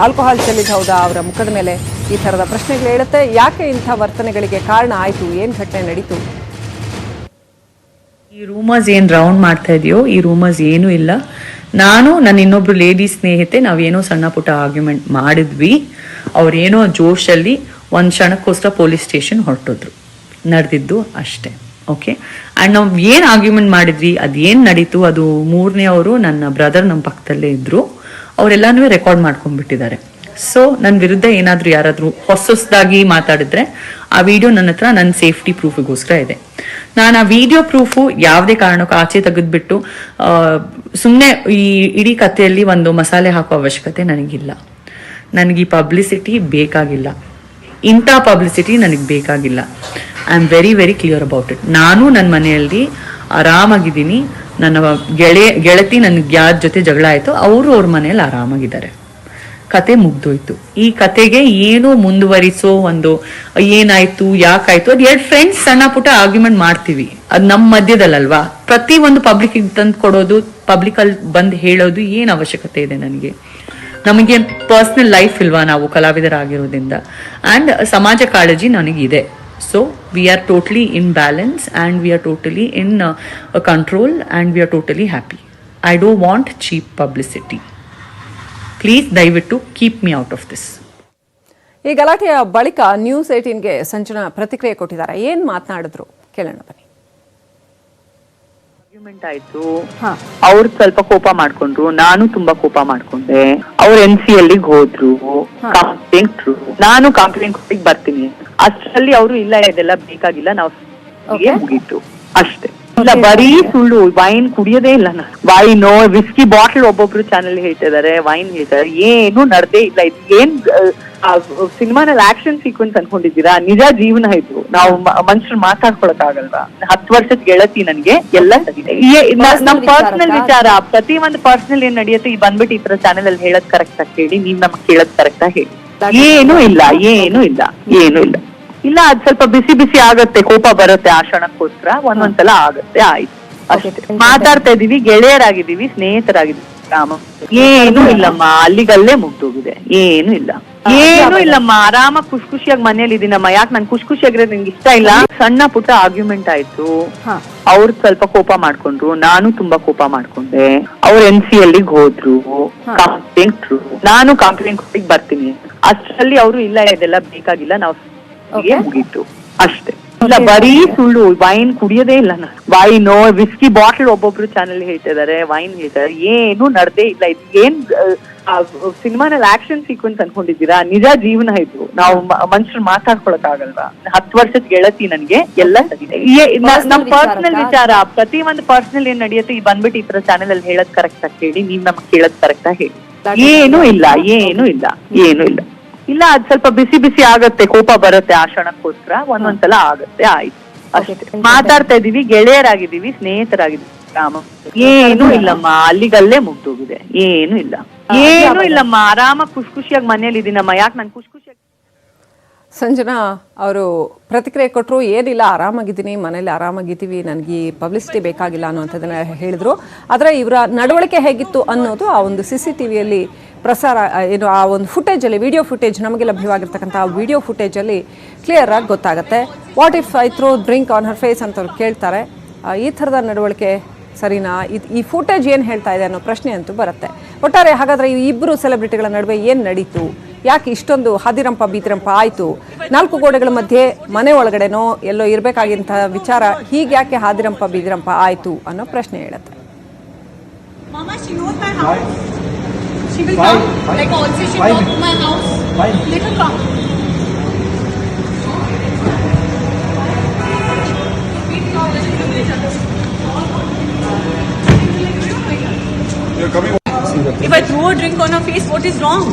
ಆಲ್ಕೋಹಾಲ್ ಚೆಲ್ಲಿದ್ದು ಹೌದಾ ಅವರ ಮುಖದ ಮೇಲೆ, ಈ ಥರದ ಪ್ರಶ್ನೆಗಳು ಹೇಳುತ್ತೆ. ಯಾಕೆ ಇಂಥ ವರ್ತನೆಗಳಿಗೆ ಕಾರಣ ಆಯಿತು, ಏನು ಘಟನೆ ನಡೀತು? ಈ ರೂಮರ್ಸ್ ಏನು ರೌಂಡ್ ಮಾಡ್ತಾ ಇದೆಯೋ ಈ ರೂಮರ್ಸ್ ಏನೂ ಇಲ್ಲ. ನಾನು ನನ್ನ ಇನ್ನೊಬ್ರು ಲೇಡಿ ಸ್ನೇಹಿತೆ ನಾವೇನೋ ಸಣ್ಣ ಪುಟ್ಟ ಆರ್ಗ್ಯುಮೆಂಟ್ ಮಾಡಿದ್ವಿ. ಅವ್ರೇನೋ ಜೋಶಲ್ಲಿ ಒಂದು ಕ್ಷಣಕ್ಕೋಸ್ಕರ ಪೊಲೀಸ್ ಸ್ಟೇಷನ್ ಹೊರಟಿದ್ರು, ನಡೆದಿದ್ದು ಅಷ್ಟೇ. ಓಕೆ, ಆ್ಯಂಡ್ ನಾವು ಏನು ಆರ್ಗ್ಯುಮೆಂಟ್ ಮಾಡಿದ್ವಿ, ಅದೇನು ನಡೀತು, ಅದು ಮೂರನೇ ಅವರು ನನ್ನ ಬ್ರದರ್ ನಮ್ಮ ಪಕ್ಕದಲ್ಲೇ ಇದ್ದರು, ಅವರೆಲ್ಲನೂ ರೆಕಾರ್ಡ್ ಮಾಡ್ಕೊಂಡ್ಬಿಟ್ಟಿದ್ದಾರೆ. ಸೊ ನನ್ನ ವಿರುದ್ಧ ಏನಾದರೂ ಯಾರಾದರೂ ಹೊಸದಾಗಿ ಮಾತಾಡಿದ್ರೆ ಆ ವಿಡಿಯೋ ನನ್ನ ಹತ್ರ ನನ್ನ ಸೇಫ್ಟಿ ಪ್ರೂಫಿಗೋಸ್ಕರ ಇದೆ. ನಾನು ಆ ವಿಡಿಯೋ ಪ್ರೂಫು ಯಾವುದೇ ಕಾರಣಕ್ಕೂ ಆಚೆ ತೆಗೆದುಬಿಟ್ಟು ಸುಮ್ಮನೆ ಈ ಇಡೀ ಕಥೆಯಲ್ಲಿ ಒಂದು ಮಸಾಲೆ ಹಾಕೋ ಅವಶ್ಯಕತೆ ನನಗಿಲ್ಲ. ನನಗೆ ಈ ಪಬ್ಲಿಸಿಟಿ ಬೇಕಾಗಿಲ್ಲ, ಇಂಥ ಪಬ್ಲಿಸಿಟಿ ನನಗೆ ಬೇಕಾಗಿಲ್ಲ. I am very very clear about it. ನಾನು ನನ್ನ ಮನೆಯಲ್ಲಿ ಆರಾಮಾಗಿದ್ದೀನಿ. ನನ್ನ ಗೆಳತಿ ನನಗೆ ಯಾರ ಜೊತೆ ಜಗಳ ಆಯಿತು ಅವರು ಅವ್ರ ಮನೆಯಲ್ಲಿ ಆರಾಮಾಗಿದ್ದಾರೆ. ಕತೆ ಮುಗ್ದೋಯ್ತು. ಈ ಕತೆಗೆ ಏನು ಮುಂದುವರಿಸೋ ಒಂದು ಏನಾಯ್ತು ಯಾಕಾಯ್ತು, ಅದು ಎರಡು ಫ್ರೆಂಡ್ಸ್ ಸಣ್ಣ ಪುಟ್ಟ ಆರ್ಗ್ಯುಮೆಂಟ್ ಮಾಡ್ತೀವಿ, ಅದು ನಮ್ಮ ಮಧ್ಯದಲ್ಲಲ್ವಾ. ಪ್ರತಿ ಒಂದು ಪಬ್ಲಿಕ್ ತಂದು ಕೊಡೋದು, ಪಬ್ಲಿಕಲ್ಲಿ ಬಂದು ಹೇಳೋದು ಏನು ಅವಶ್ಯಕತೆ ಇದೆ ನನಗೆ? ನಮಗೆ ಪರ್ಸ್ನಲ್ ಲೈಫ್ ಇಲ್ವಾ ನಾವು ಕಲಾವಿದರಾಗಿರೋದ್ರಿಂದ? ಆ್ಯಂಡ್ ಸಮಾಜ ಕಾಳಜಿ ನನಗಿದೆ. So we are totally in balance and we are totally in control and we are totally happy. I don't want cheap publicity. Please ದಯವಿಟ್ಟು keep me out of this. ಈ ಗಲಾಟೆಯ ಬಳಿಕ news 18ಗೆ Sanjana ಪ್ರತಿಕ್ರಿಯೆ ಕೊಟ್ಟಿದ್ದಾರೆ. ಏನು ಮಾತನಾಡಿದ್ರು ಕೇಳೋಣ ಬನ್ನಿ. ಆರ್ಗ್ಯುಮೆಂಟ್ ಆಯ್ತು, ಅವ್ರು ಸ್ವಲ್ಪ ಕೋಪ ಮಾಡ್ಕೊಂಡ್ರು, ನಾನು ತುಂಬಾ ಕೋಪ ಮಾಡ್ಕೊಂಡೆ. ಅವ್ರು NCLಗೆ ಹೋದ್ರು, ಕಂಪ್ಲೇಂಟ್, ನಾನು ಕಂಪ್ಲೇಂಟ್ ಕೊಟ್ಟಿಗೆ ಬರ್ತೀನಿ. ಅಷ್ಟರಲ್ಲಿ ಅವರು ಇಲ್ಲ ಇದೆಲ್ಲ ಬೇಕಾಗಿಲ್ಲ, ನಾವು ಮುಗೀತು ಅಷ್ಟೇ. ಇಲ್ಲ, ಬರೀ ಸುಳ್ಳು. ವೈನ್ ಕುಡಿಯೋದೇ ಇಲ್ಲ ನಾನು. ವೈನು ವಿಸ್ಕಿ ಬಾಟಲ್ ಒಬ್ಬೊಬ್ರು ಚಾನೆಲ್ ಹೇಳ್ತಿದ್ದಾರೆ, ವೈನ್ ಹೇಳ್ತಾರೆ, ಏನು ನಡೆದೇ ಇಲ್ಲ. ಇದು ಏನ್ ಸಿನಿಮಾನಲ್ಲಿ ಆಕ್ಷನ್ ಸೀಕ್ವೆನ್ಸ್ ಅನ್ಕೊಂಡಿದ್ದೀರಾ? ನಿಜ ಜೀವನ ಇದು. ನಾವು ಮನುಷ್ಯರು ಮಾತಾಡ್ಕೊಳಕ್ ಆಗಲ್ವಾ? 10 ವರ್ಷದ ಗೆಳತಿ ನನ್ಗೆ ಎಲ್ಲ ನಮ್ ಪರ್ಸನಲ್ ವಿಚಾರ, ಪ್ರತಿ ಒಂದು ಪರ್ಸನಲ್ ಏನ್ ನಡೆಯುತ್ತೆ ಈ ಬಂದ್ಬಿಟ್ಟು ಈ ತರ ಚಾನೆಲ್ ಅಲ್ಲಿ ಹೇಳದ್ ಕರೆಕ್ಟ್ ಆಗಿ ಹೇಳಿ, ನೀವ್ ನಮಗ್ ಕೇಳದ್ ಕರೆಕ್ಟ್ ಆಗಿ ಹೇಳಿ. ಏನು ಇಲ್ಲ, ಏನು ಇಲ್ಲ, ಏನು ಇಲ್ಲ. ಇಲ್ಲ, ಅದ್ ಸ್ವಲ್ಪ ಬಿಸಿ ಬಿಸಿ ಆಗತ್ತೆ, ಕೋಪ ಬರುತ್ತೆ ಆ ಕ್ಷಣಕ್ಕೋಸ್ಕರ, ಒಂದೊಂದ್ಸಲ ಆಗತ್ತೆ, ಆಯ್ತು ಅಷ್ಟೇ. ಮಾತಾಡ್ತಾ ಇದೀವಿ, ಗೆಳೆಯರಾಗಿದ್ದೀವಿ, ಸ್ನೇಹಿತರಾಗಿದ್ದೀವಿ, ಏನು ಇಲ್ಲಮ್ಮ, ಅಲ್ಲಿಗಲ್ಲೇ ಮುಗ್ದೋಗಿದೆ. ಏನು ಇಲ್ಲ, ಏನು ಇಲ್ಲಮ್ಮ, ಆರಾಮಾಗಿ ಖುಷಿಯಾಗಿ ಮನೇಲಿ ಇದೀನಮ್ಮ. ಯಾಕೆ ನನ್ ಖುಷಿಯಾಗಿರೋದು ನಿಮ್ಗೆ ಇಷ್ಟ ಇಲ್ಲ? ಸಣ್ಣ ಪುಟ್ಟ ಆರ್ಗ್ಯುಮೆಂಟ್ ಆಯ್ತು, ಅವ್ರು ಸ್ವಲ್ಪ ಕೋಪ ಮಾಡ್ಕೊಂಡ್ರು, ನಾನು ತುಂಬಾ ಕೋಪ ಮಾಡ್ಕೊಂಡೆ. ಅವ್ರು NCLಗೆ ಹೋದ್ರು, ಕಂಪ್ಲೇಂಟ್, ನಾನು ಕಂಪ್ಲೇಂಟ್ ಕೊಟ್ಟಿಗೆ ಬರ್ತೀನಿ. ಅಷ್ಟರಲ್ಲಿ ಅವರು ಇಲ್ಲ ಇದೆಲ್ಲ ಬೇಕಾಗಿಲ್ಲ, ನಾವು ಮುಗೀತು ಅಷ್ಟೇ. ಇಲ್ಲ, ಬರೀ ಸುಳ್ಳು. ವೈನ್ ಕುಡಿಯೋದೇ ಇಲ್ಲ ನಾನು. ವೈನು ವಿಸ್ಕಿ ಬಾಟಲ್ ಒಬ್ಬೊಬ್ರು ಚಾನೆಲ್ ಹೇಳ್ತಿದ್ದಾರೆ, ವೈನ್ ಹೇಳ್ತಾರೆ, ಏನು ನಡೆದೇ ಇಲ್ಲ. ಇದು ಏನ್ ಸಿನಿಮಾನಲ್ಲಿ ಆಕ್ಷನ್ ಸೀಕ್ವೆನ್ಸ್ ಅನ್ಕೊಂಡಿದ್ದೀರಾ? ನಿಜ ಜೀವನ ಇದು. ನಾವು ಮನುಷ್ಯರು ಮಾತಾಡ್ಕೊಳಕ್ ಆಗಲ್ವಾ? 10 ವರ್ಷದ ಗೆಳತಿ ನನ್ಗೆ ಎಲ್ಲ ನಮ್ ಪರ್ಸನಲ್ ವಿಚಾರ, ಪ್ರತಿ ಒಂದು ಪರ್ಸನಲ್ ಏನ್ ನಡೆಯುತ್ತೆ ಈ ಬಂದ್ಬಿಟ್ಟು ಈ ತರ ಚಾನೆಲ್ ಅಲ್ಲಿ ಹೇಳದ್ ಕರೆಕ್ಟ್ ಆಗಿ ಹೇಳಿ, ನೀವ್ ನಮಗ್ ಕೇಳದ್ ಕರೆಕ್ಟ್ ಆಗಿ ಹೇಳಿ. ಏನು ಇಲ್ಲ ಇಲ್ಲ ಅದ್ ಸ್ವಲ್ಪ ಬಿಸಿ ಬಿಸಿ ಆಗತ್ತೆ, ಕೋಪ ಬರುತ್ತೆ ಆ ಕ್ಷಣಕ್ಕೋಸ್ಕರ ಒಂದೊಂದ್ಸಲ ಆಗತ್ತೆ, ಆಯ್ತು ಅಷ್ಟೇ. ಮಾತಾಡ್ತಾ ಇದೀವಿ, ಗೆಳೆಯರಾಗಿದ್ದೀವಿ, ಸ್ನೇಹಿತರಾಗಿದ್ದೀವಿ, ಏನು ಇಲ್ಲಮ್ಮ, ಅಲ್ಲಿಗಲ್ಲೇ ಮುಗ್ದೋಗಿದೆ. ಏನು ಇಲ್ಲಮ್ಮ, ಆರಾಮಾಗಿ ಖುಷಿಯಾಗಿ ಮನೇಲಿ ಇದೀನಮ್ಮ. ಯಾಕೆ ನಾನು ಖುಷಿಯಾಗಿ ಸಂಜನಾ ಅವರು ಪ್ರತಿಕ್ರಿಯೆ ಕೊಟ್ಟರು, ಏನಿಲ್ಲ ಆರಾಮಾಗಿದ್ದೀನಿ, ಮನೇಲಿ ಆರಾಮಾಗಿದ್ದೀವಿ, ನನಗೆ ಪಬ್ಲಿಸಿಟಿ ಬೇಕಾಗಿಲ್ಲ ಅನ್ನುವಂಥದ್ದನ್ನ ಹೇಳಿದ್ರು. ಆದರೆ ಇವರ ನಡವಳಿಕೆ ಹೇಗಿತ್ತು ಅನ್ನೋದು ಆ ಒಂದು CCTVಯಲ್ಲಿ ಪ್ರಸಾರ ಏನು ಆ ಒಂದು ಫುಟೇಜಲ್ಲಿ, ವಿಡಿಯೋ ಫುಟೇಜ್ ನಮಗೆ ಲಭ್ಯವಾಗಿರ್ತಕ್ಕಂಥ ವಿಡಿಯೋ ಫುಟೇಜಲ್ಲಿ ಕ್ಲಿಯರ್ ಆಗಿ ಗೊತ್ತಾಗುತ್ತೆ. What if I throw drink on her face ಅಂತ ಅವ್ರು ಕೇಳ್ತಾರೆ. ಈ ಥರದ ನಡವಳಿಕೆ ಸರಿನಾ, ಈ ಫುಟೇಜ್ ಏನು ಹೇಳ್ತಾ ಇದೆ ಅನ್ನೋ ಪ್ರಶ್ನೆ ಅಂತೂ ಬರುತ್ತೆ. ಒಟ್ಟಾರೆ ಹಾಗಾದರೆ ಈ ಇಬ್ಬರು ಸೆಲೆಬ್ರಿಟಿಗಳ ನಡುವೆ ಏನು ನಡೀತು, ಯಾಕೆ ಇಷ್ಟೊಂದು ಹಾದಿರಂಪ ಬೀದಿರಂಪ ಆಯಿತು, 4 ಗೋಡೆಗಳ ಮಧ್ಯೆ ಮನೆ ಒಳಗಡೆನೋ ಎಲ್ಲೋ ಇರಬೇಕಾಗಿಂಥ ವಿಚಾರ ಹೀಗೆ ಯಾಕೆ ಹಾದಿರಂಪ ಬೀದಿರಂಪ ಆಯಿತು ಅನ್ನೋ ಪ್ರಶ್ನೆ ಹೇಳುತ್ತೆ. Mama, she knows my house. She will come. Like also she will come to my house. Little come. If I throw a drink on her face, what is wrong?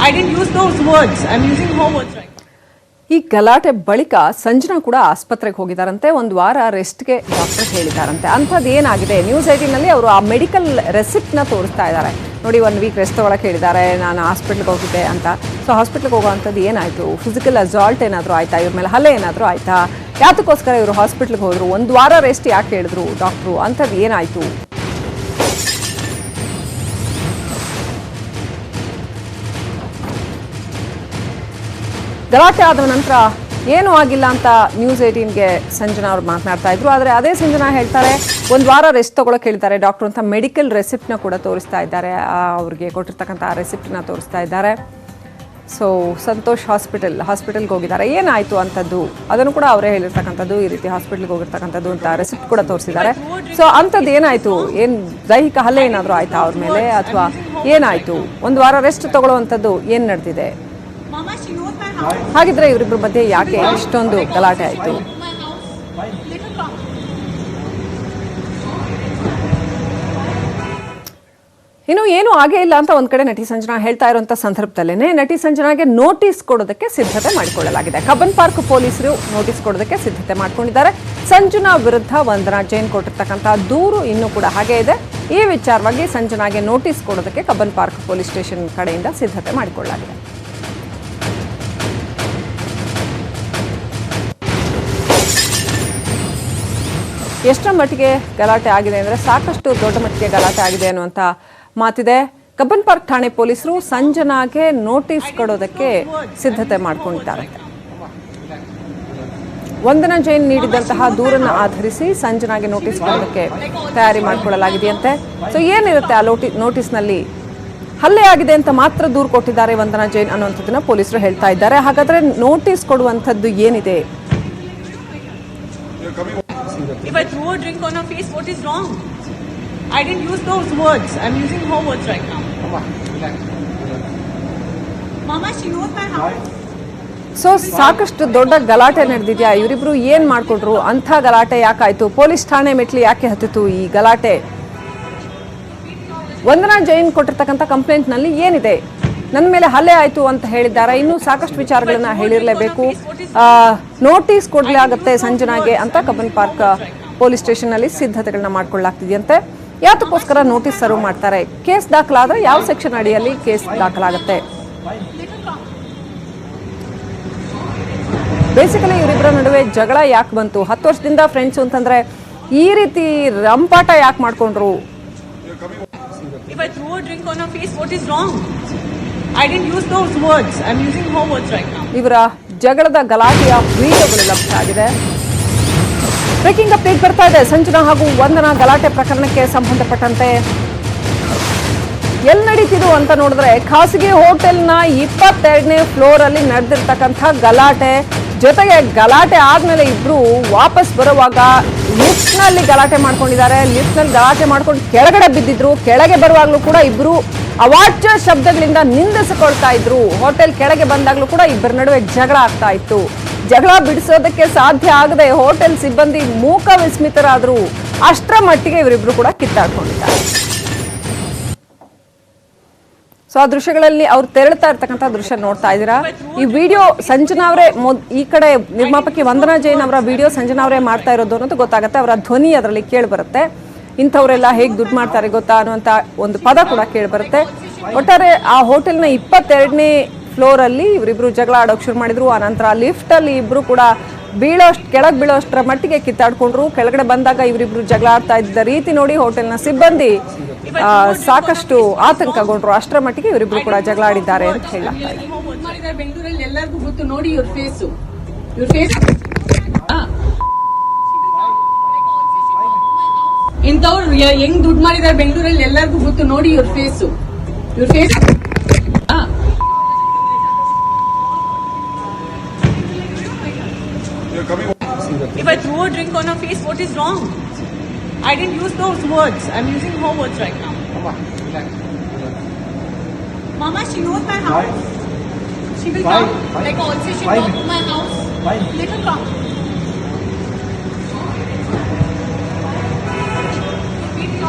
I didn't use those words. I'm using her words right now. ಈ ಗಲಾಟೆ ಬಳಿಕ ಸಂಜನಾ ಕೂಡ ಆಸ್ಪತ್ರೆಗೆ ಹೋಗಿದ್ದಾರಂತೆ. 1 ವಾರ ರೆಸ್ಟ್ಗೆ doctor ಹೇಳಿದಾರಂತೆ. ಅಂಥದ್ದು ಏನಾಗಿದೆ, news 18ನಲ್ಲಿ ಅವರು ಆ ಮೆಡಿಕಲ್ ರೆಸಿಪ್ಟ್ನ ತೋರಿಸ್ತಾ ಇದ್ದಾರೆ. ನೋಡಿ 1 ವೀಕ್ ರೆಸ್ಟ್ ತೊಗೊಳಕ್ಕೆ ಹೇಳಿದ್ದಾರೆ, ನಾನು ಹಾಸ್ಪಿಟ್ಲಿಗೆ ಹೋಗಿದ್ದೆ ಅಂತ. ಸೊ ಹಾಸ್ಪಿಟ್ಲಿಗೆ ಹೋಗೋವಂಥದ್ದು ಏನಾಯಿತು, ಫಿಸಿಕಲ್ ಅಸಾಲ್ಟ್ ಏನಾದರೂ ಆಯಿತಾ, ಇವ್ರ ಮೇಲೆ ಹಲ್ಲೆ ಏನಾದರೂ ಆಯಿತಾ, ಯಾತಕ್ಕೋಸ್ಕರ ಇವರು ಹಾಸ್ಪಿಟ್ಲಿಗೆ ಹೋದರು, 1 ವಾರ ರೆಸ್ಟ್ ಯಾಕೆ ಹೇಳಿದ್ರು ಡಾಕ್ಟ್ರು, ಅಂಥದ್ದು ಏನಾಯಿತು. ಗಲಾಟೆ ಆದ ನಂತರ ಏನೂ ಆಗಿಲ್ಲ ಅಂತ ನ್ಯೂಸ್ 18ಗೆ ಸಂಜನಾ ಅವ್ರು ಮಾತನಾಡ್ತಾ ಇದ್ರು. ಆದರೆ ಅದೇ ಸಂಜನಾ ಹೇಳ್ತಾರೆ, 1 ವಾರ ರೆಸ್ಟ್ ತೊಗೊಳಕ್ಕೆ ಹೇಳ್ತಾರೆ ಡಾಕ್ಟ್ರು ಅಂತ ಮೆಡಿಕಲ್ ರೆಸಿಪ್ಟ್ನ ಕೂಡ ತೋರಿಸ್ತಾ ಇದ್ದಾರೆ. ಅವ್ರಿಗೆ ಕೊಟ್ಟಿರ್ತಕ್ಕಂಥ ಆ ರೆಸಿಪ್ಟ್ನ ತೋರಿಸ್ತಾ ಇದ್ದಾರೆ. ಸೊ ಸಂತೋಷ್ ಹಾಸ್ಪಿಟಲ್ಗೆ ಹೋಗಿದ್ದಾರೆ, ಏನಾಯಿತು ಅಂಥದ್ದು ಅದನ್ನು ಕೂಡ ಅವರೇ ಹೇಳಿರ್ತಕ್ಕಂಥದ್ದು, ಈ ರೀತಿ ಹಾಸ್ಪಿಟ್ಲಿಗೆ ಹೋಗಿರ್ತಕ್ಕಂಥದ್ದು ಅಂತ ರೆಸಿಪ್ಟ್ ಕೂಡ ತೋರಿಸಿದ್ದಾರೆ. ಸೊ ಅಂಥದ್ದು ಏನಾಯಿತು, ಏನು ದೈಹಿಕ ಹಲ್ಲೆ ಏನಾದರೂ ಆಯಿತಾ ಅವ್ರ ಮೇಲೆ, ಅಥವಾ ಏನಾಯಿತು, 1 ವಾರ ರೆಸ್ಟ್ ತೊಗೊಳ್ಳುವಂಥದ್ದು ಏನು ನಡೆದಿದೆ, Mama, she knows my house. ಹಾಗಿದ್ರೆ ಇವರಿಬ್ಬರ ಮಧ್ಯೆ ಯಾಕೆ ಇಷ್ಟೊಂದು ಗಲಾಟೆ ಆಯಿತು. My house. Little come. ಇನ್ನು ಏನೂ ಆಗೇ ಇಲ್ಲ ಅಂತ ಒಂದು ಕಡೆ ನಟಿ ಸಂಜನಾ ಹೇಳ್ತಾ ಇರುವಂಥ ಸಂದರ್ಭದಲ್ಲೇ ನಟಿ ಸಂಜನಾಗೆ ನೋಟಿಸ್ ಕೊಡೋದಕ್ಕೆ ಸಿದ್ಧತೆ ಮಾಡಿಕೊಳ್ಳಲಾಗಿದೆ. ಕಬ್ಬನ್ ಪಾರ್ಕ್ ಪೊಲೀಸರು ನೋಟಿಸ್ ಕೊಡೋದಕ್ಕೆ ಸಿದ್ಧತೆ ಮಾಡ್ಕೊಂಡಿದ್ದಾರೆ. ಸಂಜನಾ ವಿರುದ್ಧ ವಂದನಾ ಜೈನ್ ಕೊಟ್ಟಿರ್ತಕ್ಕಂಥ ದೂರು ಇನ್ನೂ ಕೂಡ ಹಾಗೆ ಇದೆ. ಈ ವಿಚಾರವಾಗಿ ಸಂಜನಾಗೆ ನೋಟಿಸ್ ಕೊಡೋದಕ್ಕೆ ಕಬ್ಬನ್ ಪಾರ್ಕ್ ಪೊಲೀಸ್ ಸ್ಟೇಷನ್ ಕಡೆಯಿಂದ ಸಿದ್ಧತೆ ಮಾಡಿಕೊಳ್ಳಲಾಗಿದೆ. ಎಷ್ಟರ ಮಟ್ಟಿಗೆ ಗಲಾಟೆ ಆಗಿದೆ ಅಂದರೆ ಸಾಕಷ್ಟು ದೊಡ್ಡ ಮಟ್ಟಿಗೆ ಗಲಾಟೆ ಆಗಿದೆ ಅನ್ನುವಂಥ ಮಾತಿದೆ. ಕಬ್ಬನ್ ಪಾರ್ಕ್ ಠಾಣೆ ಪೊಲೀಸರು ಸಂಜನಾಗೆ ನೋಟಿಸ್ ಕೊಡೋದಕ್ಕೆ ಸಿದ್ಧತೆ ಮಾಡ್ಕೊಂಡಿದ್ದಾರೆ. ವಂದನಾ ಜೈನ್ ನೀಡಿದಂತಹ ದೂರನ್ನು ಆಧರಿಸಿ ಸಂಜನಾಗೆ ನೋಟಿಸ್ ಕೊಡೋದಕ್ಕೆ ತಯಾರಿ ಮಾಡಿಕೊಳ್ಳಲಾಗಿದೆಯಂತೆ. ಸೊ ಏನಿರುತ್ತೆ ಆ ನೋಟಿಸ್ನಲ್ಲಿ, ಹಲ್ಲೆ ಆಗಿದೆ ಅಂತ ಮಾತ್ರ ದೂರು ಕೊಟ್ಟಿದ್ದಾರೆ ವಂದನಾ ಜೈನ್ ಅನ್ನುವಂಥದ್ದನ್ನ ಪೊಲೀಸರು ಹೇಳ್ತಾ ಇದ್ದಾರೆ. ಹಾಗಾದ್ರೆ ನೋಟಿಸ್ ಕೊಡುವಂಥದ್ದು ಏನಿದೆ, If I throw a drink on her face, what is wrong? I didn't use those words. I'm using her words right now. Mama, she knows my house. So ಸಾಕಷ್ಟು ದೊಡ್ಡ ಗಲಾಟೆ ನಡೆದಿದ್ಯಾ, ಇವರಿಬ್ರು ಏನ್ ಮಾಡ್ಕೊಂಡ್ರು, ಅಂಥ ಗಲಾಟೆ ಯಾಕಾಯ್ತು, ಪೊಲೀಸ್ ಠಾಣೆ ಮೆಟ್ಲಿ ಯಾಕೆ ಹತ್ತಿತು ಈ ಗಲಾಟೆ, ವಂದನಾ ಜೈನ್ ಕೊಟ್ಟಿರ್ತಕ್ಕಂಥ ಕಂಪ್ಲೇಂಟ್ನಲ್ಲಿ ಏನಿದೆ, ನನ್ನ ಮೇಲೆ ಹಲ್ಲೆ ಆಯಿತು ಅಂತ ಹೇಳಿದ್ದಾರೆ, ಇನ್ನೂ ಸಾಕಷ್ಟು ವಿಚಾರಗಳನ್ನ ಹೇಳಿರಲೇಬೇಕು, ನೋಟಿಸ್ ಕೊಡಲಾಗುತ್ತೆ ಸಂಜನಾಗೆ ಅಂತ ಕಬ್ಬನ್ ಪಾರ್ಕ್ ಪೊಲೀಸ್ ಸ್ಟೇಷನ್ನಲ್ಲಿ ಸಿದ್ಧತೆಗಳನ್ನ ಮಾಡ್ಕೊಳ್ಳಲಾಗ್ತಿದೆಯಂತೆ. ಯಾತಕ್ಕೋಸ್ಕರ ನೋಟಿಸ್ ಸರ್ವ್ ಮಾಡ್ತಾರೆ, ಕೇಸ್ ದಾಖಲಾದರೆ ಯಾವ ಸೆಕ್ಷನ್ ಅಡಿಯಲ್ಲಿ ಕೇಸ್ ದಾಖಲಾಗುತ್ತೆ, ಬೇಸಿಕಲಿ ಇವರಿಬ್ಬರ ನಡುವೆ ಜಗಳ ಯಾಕೆ ಬಂತು, 10 ವರ್ಷದಿಂದ ಫ್ರೆಂಡ್ಸ್ ಅಂತಂದ್ರೆ ಈ ರೀತಿ ರಂಪಾಟ ಯಾಕೆ ಮಾಡ್ಕೊಂಡ್ರು. If I throw a drink on her face, what is wrong? I didn't use those words. I'm using her words right now. ಇವರ ಜಗಳದ ಗಲಾಟೆಯ ವಿಡಿಯೋಗಳು ಲಭ್ಯ ಆಗಿದೆ. ಬ್ರೇಕಿಂಗ್ ಅಪ್ಡೇಟ್ ಬರ್ತಾ ಇದೆ. ಸಂಜನಾ ಹಾಗೂ ವಂದನಾ ಗಲಾಟೆ ಪ್ರಕರಣಕ್ಕೆ ಸಂಬಂಧಪಟ್ಟಂತೆ ಎಲ್ಲಿ ನಡೀತಿದ್ದು ಅಂತ ನೋಡಿದ್ರೆ ಖಾಸಗಿ ಹೋಟೆಲ್ನ 22ನೇ ಫ್ಲೋರ್ ಅಲ್ಲಿ ನಡೆದಿರ್ತಕ್ಕಂಥ ಗಲಾಟೆ, ಜೊತೆಗೆ ಗಲಾಟೆ ಆದ್ಮೇಲೆ ಇಬ್ರು ವಾಪಸ್ ಬರುವಾಗ ಲಿಫ್ಟ್ ನಲ್ಲಿ ಗಲಾಟೆ ಮಾಡ್ಕೊಂಡಿದ್ದಾರೆ. ಲಿಫ್ಟ್ ನಲ್ಲಿ ಗಲಾಟೆ ಮಾಡ್ಕೊಂಡು ಕೆಳಗಡೆ ಬಿದ್ದಿದ್ರು. ಕೆಳಗೆ ಬರುವಾಗ್ಲೂ ಕೂಡ ಇಬ್ರು ಅವಾಚ್ಯ ಶಬ್ದಗಳಿಂದ ನಿಂದಿಸಿಕೊಳ್ತಾ ಇದ್ರು. ಹೋಟೆಲ್ ಕೆಳಗೆ ಬಂದಾಗ್ಲೂ ಕೂಡ ಇಬ್ಬರ ನಡುವೆ ಜಗಳ ಆಗ್ತಾ ಇತ್ತು. ಜಗಳ ಬಿಡಿಸೋದಕ್ಕೆ ಸಾಧ್ಯ ಆಗದೆ ಹೋಟೆಲ್ ಸಿಬ್ಬಂದಿ ಮೂಕ ವಿಸ್ಮಿತರಾದ್ರು. ಅಷ್ಟರ ಮಟ್ಟಿಗೆ ಇವರಿಬ್ರು ಕೂಡ ಕಿತ್ತಾಡ್ಕೊಂಡಿದ್ದಾರೆ. ಸೊ ಆ ದೃಶ್ಯಗಳಲ್ಲಿ ಅವ್ರು ತೆರಳ್ತಾ ಇರ್ತಕ್ಕಂಥ ದೃಶ್ಯ ನೋಡ್ತಾ ಇದ್ದೀರಾ. ಈ ವಿಡಿಯೋ ಸಂಜನಾ ಅವರೇ ಈ ಕಡೆ ನಿರ್ಮಾಪಕಿ ವಂದನಾ ಜೈನ್ ಅವರ ವಿಡಿಯೋ ಸಂಜನಾ ಅವರೇ ಮಾಡ್ತಾ ಇರೋದು ಅನ್ನೋದು ಗೊತ್ತಾಗುತ್ತೆ. ಅವರ ಧ್ವನಿ ಅದರಲ್ಲಿ ಕೇಳಿ ಬರುತ್ತೆ. ಇಂಥವರೆಲ್ಲ ಹೇಗೆ ದುಡ್ಡು ಮಾಡ್ತಾರೆ ಗೊತ್ತಾ ಅನ್ನುವಂಥ ಒಂದು ಪದ ಕೂಡ ಕೇಳಿ ಬರುತ್ತೆ. ಒಟ್ಟಾರೆ ಆ ಹೋಟೆಲ್ನ 22ನೇ ಫ್ಲೋರ್ ಅಲ್ಲಿ ಇವರಿಬ್ರು ಜಗಳ ಆಡೋಕೆ ಶುರು ಮಾಡಿದ್ರು. ಆನಂತರ ಲಿಫ್ಟ್ ಅಲ್ಲಿ ಇಬ್ರು ಕೂಡ ಕೆಳಗೆ ಬೀಳೋಷ್ಟರ ಮಟ್ಟಿಗೆ ಕಿತ್ತಾಡ್ಕೊಂಡ್ರು. ಕೆಳಗಡೆ ಬಂದಾಗ ಇವರಿಬ್ರು ಜಗಳ ಆಡ್ತಾ ಇದ್ದ ರೀತಿ ನೋಡಿ ಹೋಟೆಲ್ನ ಸಿಬ್ಬಂದಿ ಸಾಕಷ್ಟು ಆತಂಕಗೊಂಡ್ರು. ಅಷ್ಟರ ಮಟ್ಟಿಗೆ ಇವರಿಬ್ರು ಕೂಡ ಜಗಳ ಆಡಿದ್ದಾರೆ ಅಂತ ಹೇಳಲಾಗ್ತಾ ಇದೆ. ಬೆಂಗಳೂರಲ್ಲಿ ಎಲ್ಲರಿಗೂ ಗೊತ್ತು ನೋಡಿ ಇವ್ರ ಫೇಸ್ ಇಂಥವ್ರು ಹೆಂಗ್ ದುಡ್ಡು ಮಾಡಿದಾರೆ ಬೆಂಗಳೂರಲ್ಲಿ ಎಲ್ಲರಿಗೂ ಗೊತ್ತು ನೋಡಿ ಇವ್ರ face If I throw a drink on her face, what is wrong? I didn't use those words. I'm using her words right now. Mama, she knows my house. She will come. Like also she will come to my house. Let her come.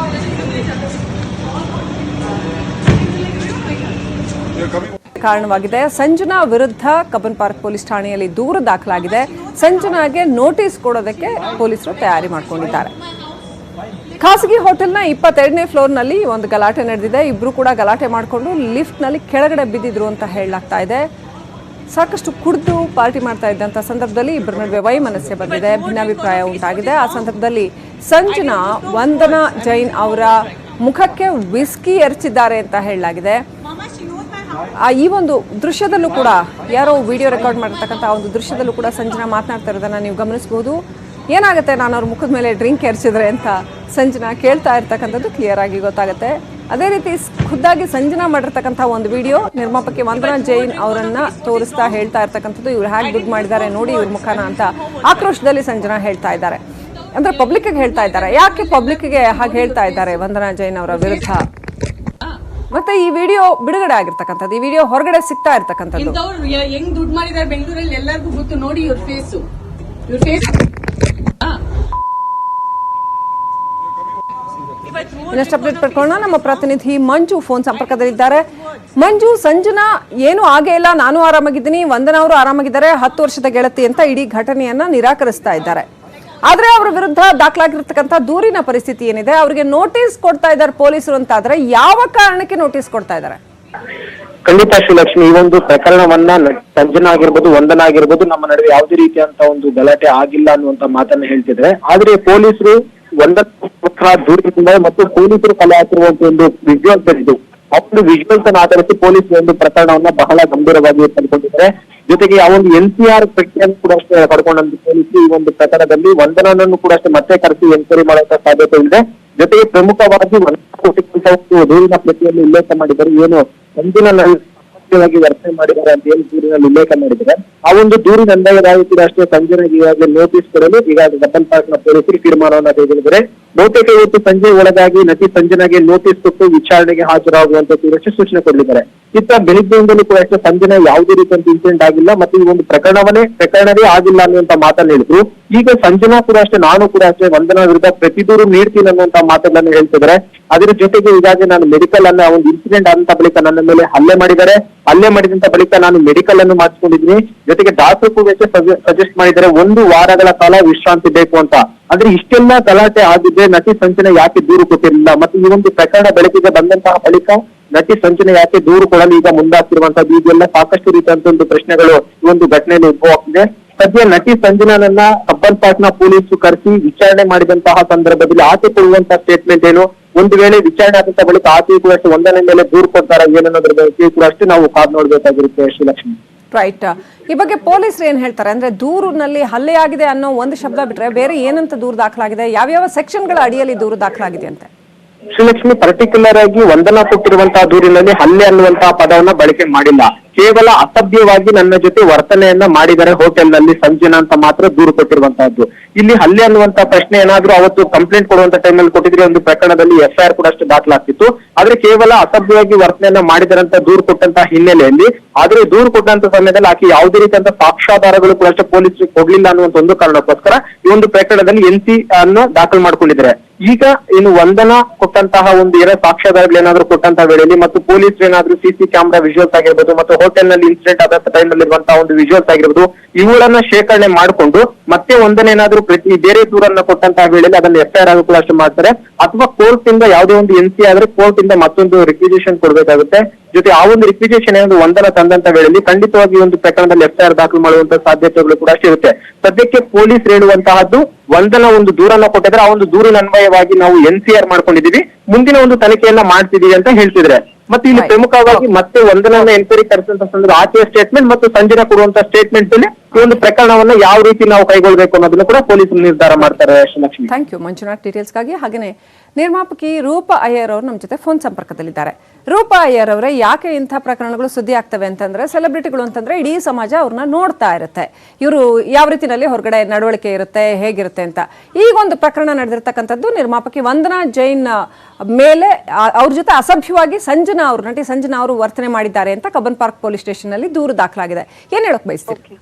ಕಾರಣವಾಗಿದೆ. ಸಂಜನಾ ವಿರುದ್ಧ Cubbon Park police ಠಾಣೆಯಲ್ಲಿ ದೂರು ದಾಖಲಾಗಿದೆ. ಸಂಜನಾಗೆ notice ಕೊಡೋದಕ್ಕೆ ಪೊಲೀಸರು ತಯಾರಿ ಮಾಡಿಕೊಂಡಿದ್ದಾರೆ. ಖಾಸಗಿ ಹೋಟೆಲ್ನ 22ನೇ ಫ್ಲೋರ್ನಲ್ಲಿ ಒಂದು ಗಲಾಟೆ ನಡೆದಿದೆ. ಇಬ್ರು ಕೂಡ ಗಲಾಟೆ ಮಾಡಿಕೊಂಡು ಲಿಫ್ಟ್ನಲ್ಲಿ ಕೆಳಗಡೆ ಬಿದ್ದಿದ್ರು ಅಂತ ಹೇಳಲಾಗ್ತಾ ಇದೆ. ಸಾಕಷ್ಟು ಕುಡಿದು ಪಾರ್ಟಿ ಮಾಡ್ತಾ ಇದ್ದಂಥ ಸಂದರ್ಭದಲ್ಲಿ ಇಬ್ಬರ ನಡುವೆ ವೈಮನಸ್ಸೆ ಬಂದಿದೆ, ಭಿನ್ನಾಭಿಪ್ರಾಯ ಉಂಟಾಗಿದೆ. ಆ ಸಂದರ್ಭದಲ್ಲಿ ಸಂಜನಾ ವಂದನಾ ಜೈನ್ ಅವರ ಮುಖಕ್ಕೆ ವಿಸ್ಕಿ ಎರಚಿದ್ದಾರೆ ಅಂತ ಹೇಳಲಾಗಿದೆ. ಈ ಒಂದು ದೃಶ್ಯದಲ್ಲೂ ಕೂಡ ಯಾರೋ ವಿಡಿಯೋ ರೆಕಾರ್ಡ್ ಮಾಡಿರ್ತಕ್ಕಂಥ ಒಂದು ದೃಶ್ಯದಲ್ಲೂ ಕೂಡ ಸಂಜನಾ ಮಾತನಾಡ್ತಾ ಇರೋದನ್ನ ನೀವು ಗಮನಿಸಬಹುದು. ಏನಾಗುತ್ತೆ ನಾನು ಅವ್ರ ಮುಖದ ಮೇಲೆ ಡ್ರಿಂಕ್ ಎರಚಿದ್ರೆ ಅಂತ ಸಂಜನಾ ಕೇಳ್ತಾ ಇರ್ತಕ್ಕಂಥದ್ದು ಕ್ಲಿಯರ್ ಆಗಿ ಗೊತ್ತಾಗುತ್ತೆ. ಅದೇ ರೀತಿ ಖುದ್ದಾಗಿ ಸಂಜನಾ ಮಾಡಿರ್ತಕ್ಕಂಥ ಒಂದು ವಿಡಿಯೋ ನಿರ್ಮಾಪಕಿ ವಂದನಾ ಜೈನ್ ಅವರನ್ನ ತೋರಿಸ್ತಾ ಹೇಳ್ತಾ ಇರ್ತಕ್ಕಂಥದ್ದು ಇವ್ರು ಹ್ಯಾಕ್ ದುಡ್ಡು ಮಾಡಿದ್ದಾರೆ ನೋಡಿ ಇವ್ರ ಮುಖನ ಅಂತ ಆಕ್ರೋಶದಲ್ಲಿ ಸಂಜನಾ ಹೇಳ್ತಾ ಇದ್ದಾರೆ. ಅಂದ್ರೆ ಪಬ್ಲಿಕ್ಗೆ ಹೇಳ್ತಾ ಇದ್ದಾರೆ. ಯಾಕೆ ಪಬ್ಲಿಕ್ಗೆ ಹಾಗೆ ಹೇಳ್ತಾ ಇದ್ದಾರೆ ವಂದನಾ ಜೈನ್ ಅವರ ವಿರುದ್ಧ? ಮತ್ತೆ ಈ ವಿಡಿಯೋ ಬಿಡುಗಡೆ ಆಗಿರ್ತಕ್ಕಂಥದ್ದು, ಈ ವಿಡಿಯೋ ಹೊರಗಡೆ ಸಿಗ್ತಾ ಇರ್ತಕ್ಕಂಥದ್ದು. ಇಂಥವ್ರು ಹೆಂಗ್ ದುಡ್ಡು ಮಾಡಿದಾರೆ ಬೆಂಗಳೂರಲ್ಲಿ ಎಲ್ಲರಿಗೂ ಗೊತ್ತು ನೋಡಿ ಇವ್ರ ಫೇಸ್ ಇನ್ನಷ್ಟು ಅಪ್ಡೇಟ್ ಪಡ್ಕೊಳ್ಳೋಣ. ನಮ್ಮ ಪ್ರತಿನಿಧಿ ಮಂಜು ಫೋನ್ ಸಂಪರ್ಕದಲ್ಲಿದ್ದಾರೆ. ಮಂಜು, ಸಂಜನಾ ಏನು ಆಗೇ ಇಲ್ಲ, ನಾನು ಆರಾಮಾಗಿದ್ದೀನಿ, ವಂದನಾ ಅವರು ಆರಾಮಾಗಿದ್ದಾರೆ, 10 ವರ್ಷದ ಗೆಳತಿ ಅಂತ ಇಡೀ ಘಟನೆಯನ್ನ ನಿರಾಕರಿಸ್ತಾ ಇದ್ದಾರೆ. ಆದ್ರೆ ಅವರ ವಿರುದ್ಧ ದಾಖಲಾಗಿರ್ತಕ್ಕಂಥ ದೂರಿನ ಪರಿಸ್ಥಿತಿ ಏನಿದೆ, ಅವರಿಗೆ ನೋಟಿಸ್ ಕೊಡ್ತಾ ಇದ್ದಾರೆ ಪೊಲೀಸರು ಅಂತ ಆದ್ರೆ ಯಾವ ಕಾರಣಕ್ಕೆ ನೋಟಿಸ್ ಕೊಡ್ತಾ ಇದ್ದಾರೆ? ಖಂಡಿತ ಶ್ರೀಲಕ್ಷ್ಮಿ, ಈ ಒಂದು ಪ್ರಕರಣವನ್ನ ಸಂಜನಾ ಆಗಿರ್ಬೋದು, ವಂದನಾ ಆಗಿರ್ಬೋದು, ನಮ್ಮ ನಡುವೆ ಯಾವುದೇ ರೀತಿಯಂತ ಒಂದು ಗಲಾಟೆ ಆಗಿಲ್ಲ ಅನ್ನುವಂತ ಮಾತನ್ನ ಹೇಳ್ತಿದ್ರೆ, ಆದ್ರೆ ಪೊಲೀಸರು ವಂದನಾ ದೂರದಿಂದ ಮತ್ತು ಪೊಲೀಸರು ಕಲೆ ಹಾಕಿರುವಂತ ಒಂದು ವಿಜುವಲ್ಸ್ ಇದ್ದು ಆ ಒಂದು ವಿಜುವಲ್ಸ್ ಅನ್ನು ಆಧರಿಸಿ ಪೊಲೀಸರು ಒಂದು ಪ್ರಕರಣವನ್ನ ಬಹಳ ಗಂಭೀರವಾಗಿ ತೆಗೆದುಕೊಂಡಿದ್ದಾರೆ. ಜೊತೆಗೆ ಆ ಒಂದು NCR ಪ್ರಕ್ರಿಯೆಯನ್ನು ಕೂಡ ಅಷ್ಟೇ ಪಡ್ಕೊಂಡಂತ ಪೊಲೀಸರು ಈ ಒಂದು ಪ್ರಕರಣದಲ್ಲಿ ವಂದನನ್ನು ಕೂಡ ಅಷ್ಟೇ ಮತ್ತೆ ಕರೆಸಿ ಎನ್ಕ್ವೈರಿ ಮಾಡುವಂತ ಸಾಧ್ಯತೆ ಇದೆ. ಜೊತೆಗೆ ಪ್ರಮುಖವಾಗಿ ದೂರಿನ ಪ್ರತಿಯನ್ನು ಉಲ್ಲೇಖ ಮಾಡಿದ್ದಾರೆ. ಏನು ಸಂಜನಾ ವರ್ತನೆ ಮಾಡಿದ್ದಾರೆ ಅಂತ ಏನು ದೂರಿನಲ್ಲಿ ಉಲ್ಲೇಖ ಮಾಡಿದ್ದಾರೆ, ಆ ಒಂದು ದೂರಿನ ಅನ್ವಯವಾಗಿ ಕೂಡ ಅಷ್ಟೇ ಸಂಜನಾಗೆ ಈಗಾಗಲೇ ನೋಟಿಸ್ ಕೊಡಲು ಈಗಾಗಲೇ ಕಬ್ಬನ್ ಪಾರ್ಕ್ನ ಪೊಲೀಸರು ತೀರ್ಮಾನವನ್ನ ತೆಗೆದುಕೊಂಡಿದ್ದಾರೆ. ಬಹುತೇಕ ಇವತ್ತು ಸಂಜೆ ಒಳಗಾಗಿ ನಟಿ ಸಂಜನಾಗೆ ನೋಟಿಸ್ ಕೊಟ್ಟು ವಿಚಾರಣೆಗೆ ಹಾಜರಾಗುವಂತ ಸೂಚನೆ ಕೊಡಲಿದ್ದಾರೆ. ಇತ್ತ ಬೆಳಿಗ್ಗೆಯಿಂದಲೂ ಕೂಡ ಅಷ್ಟೇ ಸಂಜನಾ ಯಾವುದೇ ರೀತಿಯಂತ ಇನ್ಸಿಡೆಂಟ್ ಆಗಿಲ್ಲ ಮತ್ತು ಈ ಒಂದು ಪ್ರಕರಣವೇ ಆಗಿಲ್ಲ ಅನ್ನುವಂತ ಮಾತನ್ನು ಹೇಳಿದ್ರು. ಈಗ ಸಂಜನಾ ಕೂಡ ಅಷ್ಟೇ ನಾನು ಕೂಡ ಅಷ್ಟೇ ವಂದನಾ ವಿರುದ್ಧ ಪ್ರತಿ ದೂರು ನೀಡ್ತೀನಿ ಅನ್ನುವಂತ ಮಾತುಗಳನ್ನು ಹೇಳ್ತಿದ್ದಾರೆ. ಅದರ ಜೊತೆಗೆ ಈಗಾಗಲೇ ನಾನು ಮೆಡಿಕಲ್ ಅನ್ನ ಒಂದು ಇನ್ಸಿಡೆಂಟ್ ಆದಂತ ಬಳಿಕ ನನ್ನ ಮೇಲೆ ಹಲ್ಲೆ ಮಾಡಿದಂತ ಬಳಿಕ ನಾನು ಮೆಡಿಕಲ್ ಅನ್ನು ಮಾಡಿಸ್ಕೊಂಡಿದ್ದೀನಿ. ಜೊತೆಗೆ ಡಾಕ್ಟರ್ ಕೂಡ ಸಜೆಸ್ಟ್ ಮಾಡಿದ್ದಾರೆ 1 ವಾರಗಳ ಕಾಲ ವಿಶ್ರಾಂತಿ ಬೇಕು ಅಂತ. ಅಂದ್ರೆ ಇಷ್ಟೆಲ್ಲ ಗಲಾಟೆ ಆಗಿದ್ರೆ ನಟಿ ಸಂಜನಾ ಯಾಕೆ ದೂರು ಕೊಟ್ಟಿರಲಿಲ್ಲ ಮತ್ತು ಈ ಒಂದು ಪ್ರಕರಣ ಬೆಳಕಿಗೆ ಬಂದಂತಹ ಬಳಿಕ ನಟಿ ಸಂಜನಾ ಯಾಕೆ ದೂರು ಕೊಡಲು ಈಗ ಮುಂದಾಗ್ತಿರುವಂತದ್ದು, ಇದೆಲ್ಲ ಸಾಕಷ್ಟು ರೀತಿಯಂತ ಒಂದು ಪ್ರಶ್ನೆಗಳು ಈ ಒಂದು ಘಟನೆಯಲ್ಲಿ ಉದ್ಭವ ಆಗ್ತಿದೆ. ಸದ್ಯ ನಟಿ ಸಂಜನಾನನ್ನ ಕಬ್ಬನ್ ಪಾರ್ಕ್ನ ಪೊಲೀಸರು ಕರೆಸಿ ವಿಚಾರಣೆ ಮಾಡಿದಂತಹ ಸಂದರ್ಭದಲ್ಲಿ ಆಕೆ ಕೊಡುವಂತಹ ಸ್ಟೇಟ್ಮೆಂಟ್ ಏನು, ಒಂದು ವೇಳೆ ವಿಚಾರಣೆ ಆದಂತ ಬಳಿಕ ಆಕೆ ಕೂಡ ಅಷ್ಟು ವಂದನೆ ಮೇಲೆ ದೂರು ಕೊಡ್ತಾರ ಏನನ್ನೋದ್ರ ಬಗ್ಗೆ ಕೂಡ ಅಷ್ಟೇ ನಾವು ಕಾದು ನೋಡ್ಬೇಕಾಗಿರುತ್ತೆ ಶ್ರೀಲಕ್ಷ್ಮಿ. ರೈಟ್. ಈ ಬಗ್ಗೆ ಪೊಲೀಸರು ಏನ್ ಹೇಳ್ತಾರೆ ಅಂದ್ರೆ, ದೂರಿನಲ್ಲಿ ಹಲ್ಲೆ ಆಗಿದೆ ಅನ್ನೋ ಒಂದು ಶಬ್ದ ಬಿಟ್ರೆ ಬೇರೆ ಏನಂತ ದೂರು ದಾಖಲಾಗಿದೆ, ಯಾವ್ಯಾವ ಸೆಕ್ಷನ್ಗಳ ಅಡಿಯಲ್ಲಿ ದೂರು ದಾಖಲಾಗಿದೆ ಅಂತ? ಶ್ರೀಲಕ್ಷ್ಮಿ, ಪರ್ಟಿಕ್ಯುಲರ್ ಆಗಿ ವಂದನಾ ಕೊಟ್ಟಿರುವಂತಹ ದೂರಿನಲ್ಲಿ ಹಲ್ಲೆ ಅನ್ನುವಂತಹ ಪದವನ್ನ ಬಳಕೆ ಮಾಡಿಲ್ಲ. ಕೇವಲ ಅಸಭ್ಯವಾಗಿ ನನ್ನ ಜೊತೆ ವರ್ತನೆಯನ್ನ ಮಾಡಿದರೆ ಹೋಟೆಲ್ ನಲ್ಲಿ ಸಂಜನಾ ಅಂತ ಮಾತ್ರ ದೂರು ಕೊಟ್ಟಿರುವಂತಹದ್ದು. ಇಲ್ಲಿ ಹಲ್ಲೆ ಅನ್ನುವಂತ ಪ್ರಶ್ನೆ ಏನಾದ್ರೂ ಅವತ್ತು ಕಂಪ್ಲೇಂಟ್ ಕೊಡುವಂತ ಟೈಮಲ್ಲಿ ಕೊಟ್ಟಿದ್ರೆ ಒಂದು ಪ್ರಕರಣದಲ್ಲಿ FIR ಕೂಡ ಅಷ್ಟು ದಾಖಲಾಗ್ತಿತ್ತು. ಆದ್ರೆ ಕೇವಲ ಅಸಭ್ಯವಾಗಿ ವರ್ತನೆಯನ್ನ ಮಾಡಿದರಂತ ದೂರು ಕೊಟ್ಟಂತಹ ಹಿನ್ನೆಲೆಯಲ್ಲಿ, ಆದ್ರೆ ದೂರು ಕೊಟ್ಟಂತ ಸಮಯದಲ್ಲಿ ಆಕೆ ಯಾವುದೇ ರೀತಿಯಂತ ಸಾಕ್ಷ್ಯಾಧಾರಗಳು ಕೂಡ ಅಷ್ಟೇ ಪೊಲೀಸರಿಗೆ ಕೊಡ್ಲಿಲ್ಲ ಅನ್ನುವಂತ ಒಂದು ಕಾರಣಕ್ಕೋಸ್ಕರ ಈ ಒಂದು ಪ್ರಕರಣದಲ್ಲಿ NC ಅನ್ನು ದಾಖಲು ಮಾಡ್ಕೊಂಡಿದ್ದಾರೆ. ಈಗ ಇನ್ನು ವಂದನಾ ಕೊಟ್ಟಂತಹ ಒಂದು ಏನೋ ಸಾಕ್ಷ್ಯಾಧಾರಗಳೇನಾದ್ರೂ ಕೊಟ್ಟಂತಹ ವೇಳೆಯಲ್ಲಿ ಮತ್ತು ಪೊಲೀಸರು ಏನಾದ್ರೂ ಸಿಸಿ ಕ್ಯಾಮೆರಾ ವಿಜುವಲ್ಸ್ ಆಗಿರ್ಬೋದು ಮತ್ತು ಹೋಟೆಲ್ ನಲ್ಲಿ ಇನ್ಸಿಡೆಂಟ್ ಆದ ಟೈಮ್ ಅಲ್ಲಿ ಇರುವಂತಹ ಒಂದು ವಿಜುವಲ್ಸ್ ಆಗಿರ್ಬೋದು ಇವುಗಳನ್ನ ಶೇಖರಣೆ ಮಾಡಿಕೊಂಡು ಮತ್ತೆ ಒಂದನೇನಾದ್ರೂ ಬೇರೆ ದೂರನ್ನ ಕೊಟ್ಟಂತಹ ವೇಳೆಯಲ್ಲಿ ಅದನ್ನ FIR ಆಗೋ ಕೂಡ ಅಷ್ಟು ಮಾಡ್ತಾರೆ, ಅಥವಾ ಕೋರ್ಟ್ ಇಂದ ಯಾವುದೇ ಒಂದು NC ಆದ್ರೆ ಕೋರ್ಟ್ ಇಂದ ಮತ್ತೊಂದು ರಿಕ್ವಿಸಿಷನ್ ಕೊಡ್ಬೇಕಾಗುತ್ತೆ. ಜೊತೆ ಆ ಒಂದು ರಿಕ್ವಿಸಿಷನ್ ಏನಾದ್ರು ವಂದನ ತಂದಂತ ವೇಳೆಯಲ್ಲಿ ಖಂಡಿತವಾಗಿ ಒಂದು ಪ್ರಕರಣದಲ್ಲಿ FIR ದಾಖಲು ಮಾಡುವಂತಹ ಸಾಧ್ಯತೆಗಳು ಕೂಡ ಇರುತ್ತೆ. ಸದ್ಯಕ್ಕೆ ಪೊಲೀಸರು ಹೇಳುವಂತಹದ್ದು ವಂದನ ಒಂದು ದೂರನ್ನ ಕೊಟ್ಟಿದ್ರೆ ಆ ಒಂದು ದೂರಿನ ಅನ್ವಯವಾಗಿ ನಾವು NCR ಮಾಡ್ಕೊಂಡಿದೀವಿ, ಮುಂದಿನ ಒಂದು ತನಿಖೆಯನ್ನ ಮಾಡ್ತಿದೀವಿ ಅಂತ ಹೇಳ್ತಿದ್ರೆ. ಮತ್ತೆ ಇಲ್ಲಿ ಪ್ರಮುಖವಾಗಿ ಮತ್ತೆ ಒಂದನ್ನ ಎನ್ಕ್ವೈರಿ ಕರೆಸಿದಂತ ಸಂದರ್ಭ ಆಕೆಯ ಸ್ಟೇಟ್ಮೆಂಟ್ ಮತ್ತು ಸಂಜನಾ ಕೊಡುವಂತ ಸ್ಟೇಟ್ಮೆಂಟ್ ಅಲ್ಲಿ ಈ ಒಂದು ಪ್ರಕರಣವನ್ನ ಯಾವ ರೀತಿ ನಾವು ಕೈಗೊಳ್ಬೇಕು ಅನ್ನೋದನ್ನ ಕೂಡ ಪೊಲೀಸರು ನಿರ್ಧಾರ ಮಾಡ್ತಾರೆ. ಲಕ್ಷ್ಮಿ, ಥ್ಯಾಂಕ್ ಯು ಮಂಜುನಾಥ್ ಡೀಟೇಲ್ಸ್ಗಾಗಿ. ಹಾಗೇನೆ ನಿರ್ಮಾಪಕಿ ರೂಪಾ ಅಯ್ಯರ್ ಅವರು ನಮ್ಮ ಜೊತೆ ಫೋನ್ ಸಂಪರ್ಕದಲ್ಲಿದ್ದಾರೆ. ರೂಪಾ ಅಯ್ಯರ್ ಅವರೇ, ಯಾಕೆ ಇಂಥ ಪ್ರಕರಣಗಳು ಸುದ್ದಿ ಆಗ್ತವೆ ಅಂತಂದ್ರೆ ಸೆಲೆಬ್ರಿಟಿಗಳು ಅಂತಂದ್ರೆ ಇಡೀ ಸಮಾಜ ಅವ್ರನ್ನ ನೋಡ್ತಾ ಇರುತ್ತೆ, ಇವರು ಯಾವ ರೀತಿನಲ್ಲಿ ಹೊರಗಡೆ ನಡವಳಿಕೆ ಇರುತ್ತೆ ಹೇಗಿರುತ್ತೆ ಅಂತ. ಈಗ ಒಂದು ಪ್ರಕರಣ ನಡೆದಿರ್ತಕ್ಕಂಥದ್ದು ನಿರ್ಮಾಪಕಿ ವಂದನಾ ಜೈನ್ ಮೇಲೆ ಅವ್ರ ಜೊತೆ ಅಸಭ್ಯವಾಗಿ ನಟಿ ಸಂಜನಾ ಅವರು ವರ್ತನೆ ಮಾಡಿದ್ದಾರೆ ಅಂತ ಕಬ್ಬನ್ ಪಾರ್ಕ್ ಪೊಲೀಸ್ ಸ್ಟೇಷನ್ ನಲ್ಲಿ ದೂರು ದಾಖಲಾಗಿದೆ. ಏನ್ ಹೇಳಕ್ ಬಯಸ್ತೀರಿ?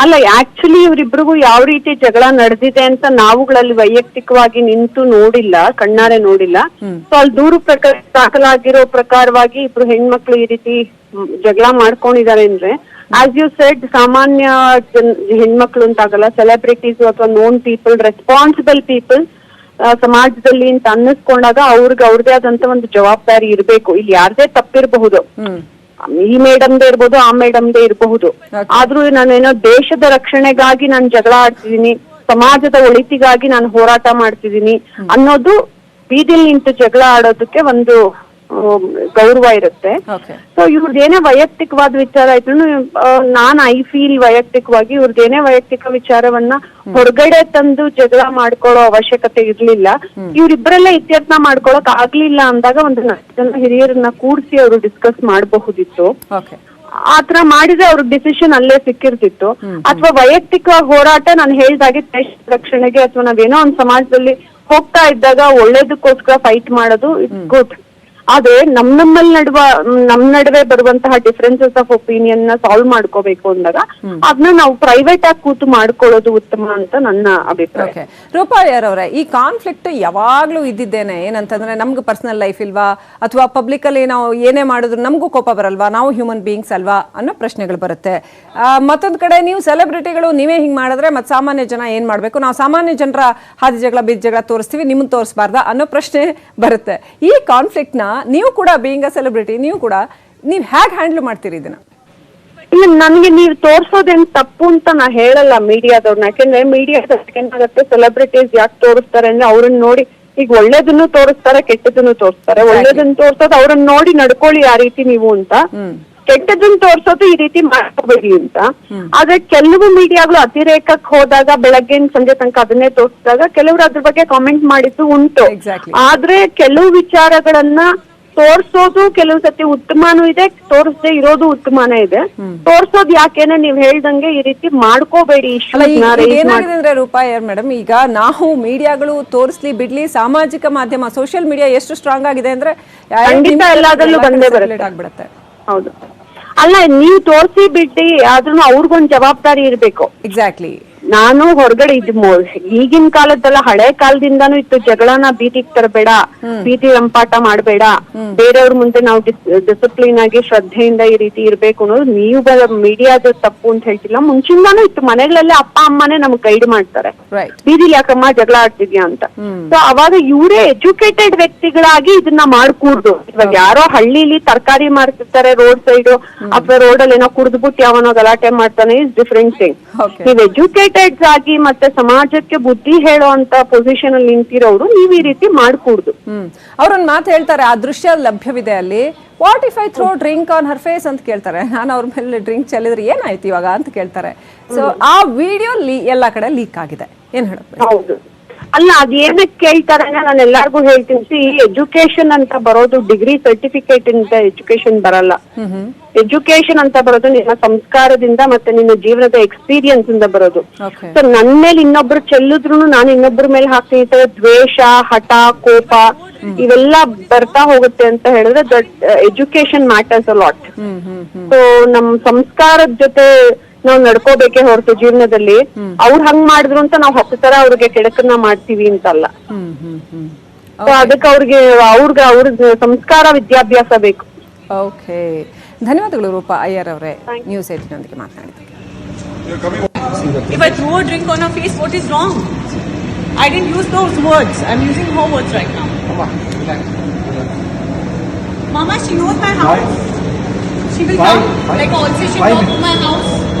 ಅಲ್ಲ, ಆಕ್ಚುಲಿ ಇವರಿಬ್ರಿಗೂ ಯಾವ ರೀತಿ ಜಗಳ ನಡೆದಿದೆ ಅಂತ ನಾವುಗಳಲ್ಲಿ ವೈಯಕ್ತಿಕವಾಗಿ ನಿಂತು ನೋಡಿಲ್ಲ, ಕಣ್ಣಾರೆ ನೋಡಿಲ್ಲ. ಸೊ ಅಲ್ಲಿ ದೂರು ದಾಖಲಾಗಿರೋ ಪ್ರಕಾರವಾಗಿ ಇಬ್ರು ಹೆಣ್ಮಕ್ಳು ಈ ರೀತಿ ಜಗಳ ಮಾಡ್ಕೊಂಡಿದ್ದಾರೆ ಅಂದ್ರೆ, ಆಸ್ ಯು ಸೆಡ್, ಸಾಮಾನ್ಯ ಹೆಣ್ಮಕ್ಳು ಅಂತಾಗಲ್ಲ, ಸೆಲೆಬ್ರಿಟೀಸ್ ಅಥವಾ ನೋನ್ ಪೀಪಲ್, ರೆಸ್ಪಾನ್ಸಿಬಲ್ ಪೀಪಲ್ ಸಮಾಜದಲ್ಲಿ ಅಂತ ಅನ್ನಿಸ್ಕೊಂಡಾಗ ಅವ್ರದೇ ಆದಂತ ಒಂದು ಜವಾಬ್ದಾರಿ ಇರ್ಬೇಕು. ಇಲ್ಲಿ ಯಾರದೇ ತಪ್ಪಿರಬಹುದು, ಈ ಮೇಡಮ್ದೇ ಇರ್ಬೋದು, ಆ ಮೇಡಮ್ದೇ ಇರಬಹುದು. ಆದ್ರೂ ನಾನೇನೋ ದೇಶದ ರಕ್ಷಣೆಗಾಗಿ ನಾನು ಜಗಳ ಆಡ್ತಿದೀನಿ, ಸಮಾಜದ ಒಳಿತಿಗಾಗಿ ನಾನು ಹೋರಾಟ ಮಾಡ್ತಿದೀನಿ ಅನ್ನೋದು ಬೀದಿಲ್ ನಿಂತು ಜಗಳ ಆಡೋದಕ್ಕೆ ಒಂದು ಗೌರವ ಇರುತ್ತೆ. ಸೊ ಇವ್ರದ್ದೇನೇ ವೈಯಕ್ತಿಕವಾದ ವಿಚಾರ ಆಯ್ತು, ಐ ಫೀಲ್ ವೈಯಕ್ತಿಕವಾಗಿ ಇವ್ರದ್ದೇನೇ ವೈಯಕ್ತಿಕ ವಿಚಾರವನ್ನ ಹೊರಗಡೆ ತಂದು ಜಗಳ ಮಾಡ್ಕೊಳ್ಳೋ ಅವಶ್ಯಕತೆ ಇರ್ಲಿಲ್ಲ. ಇವ್ರಿಬ್ರಲ್ಲೇ ಇತ್ಯರ್ಥ ಮಾಡ್ಕೊಳಕ್ ಆಗ್ಲಿಲ್ಲ ಅಂದಾಗ ಒಂದು 4 ಜನ ಹಿರಿಯರನ್ನ ಕೂಡ್ಸಿ ಅವರು ಡಿಸ್ಕಸ್ ಮಾಡಬಹುದಿತ್ತು. ಆತರ ಮಾಡಿದ್ರೆ ಅವ್ರ ಡಿಸಿಷನ್ ಅಲ್ಲೇ ಸಿಕ್ಕಿರ್ತಿತ್ತು. ಅಥವಾ ವೈಯಕ್ತಿಕವಾಗಿ ಹೋರಾಟ, ನಾನು ಹೇಳ್ದಾಗೆ ದೇಶ ರಕ್ಷಣೆಗೆ ಅಥವಾ ನಾವೇನೋ ಒಂದ್ ಸಮಾಜದಲ್ಲಿ ಹೋಗ್ತಾ ಇದ್ದಾಗ ಒಳ್ಳೇದಕ್ಕೋಸ್ಕರ ಫೈಟ್ ಮಾಡೋದು ಇಟ್ಸ್ ಗುಡ್. ಆದ್ರೆ ನಮ್ ನಡುವೆ ಬರುವಂತಹ ಡಿಫರೆನ್ಸಸ್ ಆಫ್ ಒಪಿನಿಯನ್ ನ ಸಾಲ್ವ್ ಮಾಡ್ಕೋಬೇಕು ಅಂದಾಗ ಅದನ್ನ ನಾವು ಪ್ರೈವೇಟ್ ಆಗಿ ಕೂತು ಮಾಡ್ಕೊಳ್ಳೋದು ಉತ್ತಮ ಅಂತ ನನ್ನ ಅಭಿಪ್ರಾಯ. ರೂಪಾ ಅಯ್ಯರ್ ಅವರೇ, ಈ ಕಾನ್ಫ್ಲಿಕ್ಟ್ ಯಾವಾಗ್ಲೂ ಇದ್ದಿದ್ದೇನೆ, ಏನಂತಂದ್ರೆ ನಮ್ಗೆ ಪರ್ಸನಲ್ ಲೈಫ್ ಇಲ್ವಾ, ಅಥವಾ ಪಬ್ಲಿಕ್ ಅಲ್ಲಿ ನಾವು ಏನೇ ಮಾಡಿದ್ರು ನಮಗೂ ಕೋಪ ಬರಲ್ವಾ, ನಾವು ಹ್ಯೂಮನ್ ಬೀಯಿಂಗ್ಸ್ ಅಲ್ವಾ ಅನ್ನೋ ಪ್ರಶ್ನೆಗಳು ಬರುತ್ತೆ. ಮತ್ತೊಂದ್ ಕಡೆ ನೀವು ಸೆಲೆಬ್ರಿಟಿಗಳು ನೀವೇ ಹಿಂಗ್ ಮಾಡಿದ್ರೆ ಮತ್ತೆ ಸಾಮಾನ್ಯ ಜನ ಏನ್ ಮಾಡ್ಬೇಕು, ನಾವು ಸಾಮಾನ್ಯ ಜನರ ಹಾದಿ ಜಗಳ ಬೀದ್ ಜಗಳ ತೋರಿಸ್ತೀವಿ, ನಿಮ್ಮನ್ನ ತೋರಿಸಬಾರ್ದಾ ಅನ್ನೋ ಪ್ರಶ್ನೆ ಬರುತ್ತೆ. ಈ ಕಾನ್ಫ್ಲಿಕ್ಟ್ ನ ನೀವು ಕೂಡ ಬೀಯಿಂಗ್ ಅ ಸೆಲೆಬ್ರಿಟಿ ನೀವು ಹೇಗೆ ಹ್ಯಾಂಡಲ್ ಮಾಡ್ತೀರಿ ಇದನ್ನ? ಇಲ್ಲ, ನನ್ಗೆ ನೀವು ತೋರ್ಸೋದೇನ್ ತಪ್ಪು ಅಂತ ನಾ ಹೇಳಲ್ಲ ಮೀಡಿಯಾದವ್ರನ್ನ. ಯಾಕೆಂದ್ರೆ ಮೀಡಿಯಾದವ್ರಿಗೆ ಏನಾಗುತ್ತೆ, ಸೆಲೆಬ್ರಿಟೀಸ್ ಯಾಕೆ ತೋರಿಸ್ತಾರೆ ಅಂದ್ರೆ ಅವ್ರನ್ನ ನೋಡಿ, ಈಗ ಒಳ್ಳೇದನ್ನು ತೋರಿಸ್ತಾರೆ, ಕೆಟ್ಟದನ್ನು ತೋರಿಸ್ತಾರೆ. ಒಳ್ಳೇದನ್ನ ತೋರ್ಸೋದು ಅವ್ರನ್ನ ನೋಡಿ ನಡ್ಕೊಳ್ಳಿ ಆ ರೀತಿ ನೀವು ಅಂತ, ಕೆಟ್ಟದನ್ನ ತೋರ್ಸೋದು ಈ ರೀತಿ ಮಾಡ್ಕೋಬೇಡಿ ಅಂತ. ಆದ್ರೆ ಕೆಲವು ಮೀಡಿಯಾಗಳು ಅತಿರೇಕಕ್ಕೆ ಹೋದಾಗ ಬೆಳಗ್ಗೆ ಸಂಜೆ ತನಕ ಅದನ್ನೇ ತೋರಿಸಿದಾಗ ಕೆಲವರು ಅದ್ರ ಬಗ್ಗೆ ಕಾಮೆಂಟ್ ಮಾಡಿದ್ದು ಉಂಟು. ಆದ್ರೆ ಕೆಲವು ವಿಚಾರಗಳನ್ನ ತೋರ್ಸೋದು ಕೆಲವು ಸತಿ ಉತ್ತಮನೂ ಇದೆ, ತೋರಿಸದೆ ಇರೋದು ಉತ್ತಮನೇ ಇದೆ. ತೋರ್ಸೋದು ಯಾಕೆಂದ್ರೆ ನೀವ್ ಹೇಳ್ದಂಗೆ ಈ ರೀತಿ ಮಾಡ್ಕೋಬೇಡಿ. ಏನಾಗಿದೆ ಅಂದ್ರೆ ರೂಪಾ ಅಯ್ಯರ್ ಮೇಡಮ್, ಈಗ ನಾವು ಮೀಡಿಯಾಗಳು ತೋರಿಸ್ಲಿ ಬಿಡ್ಲಿ, ಸಾಮಾಜಿಕ ಮಾಧ್ಯಮ ಸೋಷಿಯಲ್ ಮೀಡಿಯಾ ಎಷ್ಟು ಸ್ಟ್ರಾಂಗ್ ಆಗಿದೆ ಅಂದ್ರೆ ಖಂಡಿತ ಎಲ್ಲದರಲ್ಲೂ ಬಂದೇ ಬರುತ್ತೆ. ಹೌದು, ಅಲ್ಲ ನೀವ್ ತೋರ್ಸಿ ಬಿಟ್ಟಿ ಆದ್ರೂ ಅವ್ರಿಗೊಂದ್ ಜವಾಬ್ದಾರಿ ಇರ್ಬೇಕು. ಎಕ್ಸಾಕ್ಟ್ಲಿ. ನಾನು ಹೊರಗಡೆ ಈಗಿನ ಕಾಲದ್ದಲ್ಲ, ಹಳೆ ಕಾಲದಿಂದಾನು ಇತ್ತು, ಜಗಳನ ಬೀದಿಗೆ ತರಬೇಡ, ಬೀದಿ ರಂಪಾಟ ಮಾಡ್ಬೇಡ, ಬೇರೆಯವ್ರ ಮುಂದೆ ನಾವು ಡಿಸಿಪ್ಲಿನ್ ಆಗಿ ಶ್ರದ್ಧೆಯಿಂದ ಈ ರೀತಿ ಇರ್ಬೇಕು ಅನ್ನೋದು ನೀವು ಮೀಡಿಯಾದ ತಪ್ಪು ಅಂತ ಹೇಳ್ತಿಲ್ಲ, ಮುಂಚಿಂದಾನು ಇತ್ತು. ಮನೆಗಳಲ್ಲಿ ಅಪ್ಪ ಅಮ್ಮನೇ ನಮ್ಗೆ ಗೈಡ್ ಮಾಡ್ತಾರೆ, ಬೀದಿಲಿ ಯಾಕಮ್ಮ ಜಗಳ ಆಡ್ತಿದ್ಯಾ ಅಂತ. ಸೊ ಅವಾಗ ಇವರೇ ಎಜುಕೇಟೆಡ್ ವ್ಯಕ್ತಿಗಳಾಗಿ ಇದನ್ನ ಮಾಡ್ಕೂಡ್ದು. ಇವಾಗ ಯಾರೋ ಹಳ್ಳಿಲಿ ತರಕಾರಿ ಮಾರ್ತಿರ್ತಾರೆ ರೋಡ್ ಸೈಡ್, ಅಥವಾ ರೋಡಲ್ಲಿ ಏನೋ ಕುಡ್ದ್ಬಿಟ್ಟು ಯಾವನೋ ಗಲಾಟೆ ಮಾಡ್ತಾನೆ, ಇಸ್ ಡಿಫ್ರೆಂಟ್ ಥಿಂಗ್. ನೀವು ಎಜುಕೇಟೆಡ್ ಆಗಿ ಮತ್ತೆ ಸಮಾಜಕ್ಕೆ ಬುದ್ಧಿ ಹೇಳೋ ಅಂತ ಪೊಸಿಷನ್ ಅಲ್ಲಿ ನಿಂತಿರೋರು ನೀವ್ ಈ ರೀತಿ ಮಾಡ್ಕೂಡ್ದು. ಅವ್ರೊಂದ್ ಮಾತು ಹೇಳ್ತಾರೆ, ಆ ದೃಶ್ಯ ಲಭ್ಯವಿದೆ ಅಲ್ಲಿ, what if I throw drink on her face ಅಂತ ಕೇಳ್ತಾರೆ. ನಾನು ಅವ್ರ ಮೇಲೆ ಡ್ರಿಂಕ್ ಚೆಲ್ಲಿದ್ರೆ ಏನಾಯ್ತು ಇವಾಗ ಅಂತ ಕೇಳ್ತಾರೆ. ಸೊ ಆ ವಿಡಿಯೋ ಎಲ್ಲಾ ಕಡೆ ಲೀಕ್ ಆಗಿದೆ. ಏನ್ ಹೇಳಬೇಕು? ಹೌದು, ಅಲ್ಲ ಅದೇನಕ್ಕೆ ಕೇಳ್ತಾರೆ ನಾನು ಎಲ್ಲಾರ್ಗು ಹೇಳ್ತೀನಿ, ಎಜುಕೇಶನ್ ಅಂತ ಬರೋದು ಡಿಗ್ರಿ ಸರ್ಟಿಫಿಕೇಟ್ ಇಂದ ಎಜುಕೇಶನ್ ಬರಲ್ಲ. ಎಜುಕೇಶನ್ ಅಂತ ಬರೋದು ನಿನ್ನ ಸಂಸ್ಕಾರದಿಂದ ಮತ್ತೆ ನಿನ್ನ ಜೀವನದ ಎಕ್ಸ್ಪೀರಿಯನ್ಸ್ ಇಂದ ಬರೋದು. ಸೊ ನನ್ ಮೇಲೆ ಇನ್ನೊಬ್ರು ಚೆಲ್ಲಿದ್ರು ನಾನು ಇನ್ನೊಬ್ರ ಮೇಲೆ ಹಾಕ್ತೀನಿ. ಈ ತರ ದ್ವೇಷ, ಹಠ, ಕೋಪ ಇವೆಲ್ಲ ಬರ್ತಾ ಹೋಗುತ್ತೆ ಅಂತ ಹೇಳಿದ್ರೆ that education matters a lot. So ನಮ್ ಸಂಸ್ಕಾರದ ಜೊತೆ ನಾವ್ ನಡ್ಕೋಬೇಕೇ ಹೊರತು ಜೀವನದಲ್ಲಿ ಅವ್ರು ಹಂಗ್ ಮಾಡಿದ್ರು ಅಂತ ನಾವ್ 10 ತರ ಅವ್ರಿಗೆ ಕೆಡಕನ್ನ ಮಾಡ್ತೀವಿ ಅಂತಲ್ಲ. So ಅದಕ್ಕೆ ಅವ್ರಿಗೆ ಸಂಸ್ಕಾರ ವಿದ್ಯಾಭ್ಯಾಸ ಬೇಕು. ಓಕೆ, ಧನ್ಯವಾದಗಳು ರೂಪಾ ಅಯ್ಯರ್ ಅವರೇ ನ್ಯೂಸ್ 18 ನೊಂದಿಗೆ ಮಾತನಾಡಿದ್ದಕ್ಕೆ. If I throw a drink on her face, what is wrong? I didn't use those words. I'm using her words right now. Mama, she knows my house. She will come. Like also she will come to my house.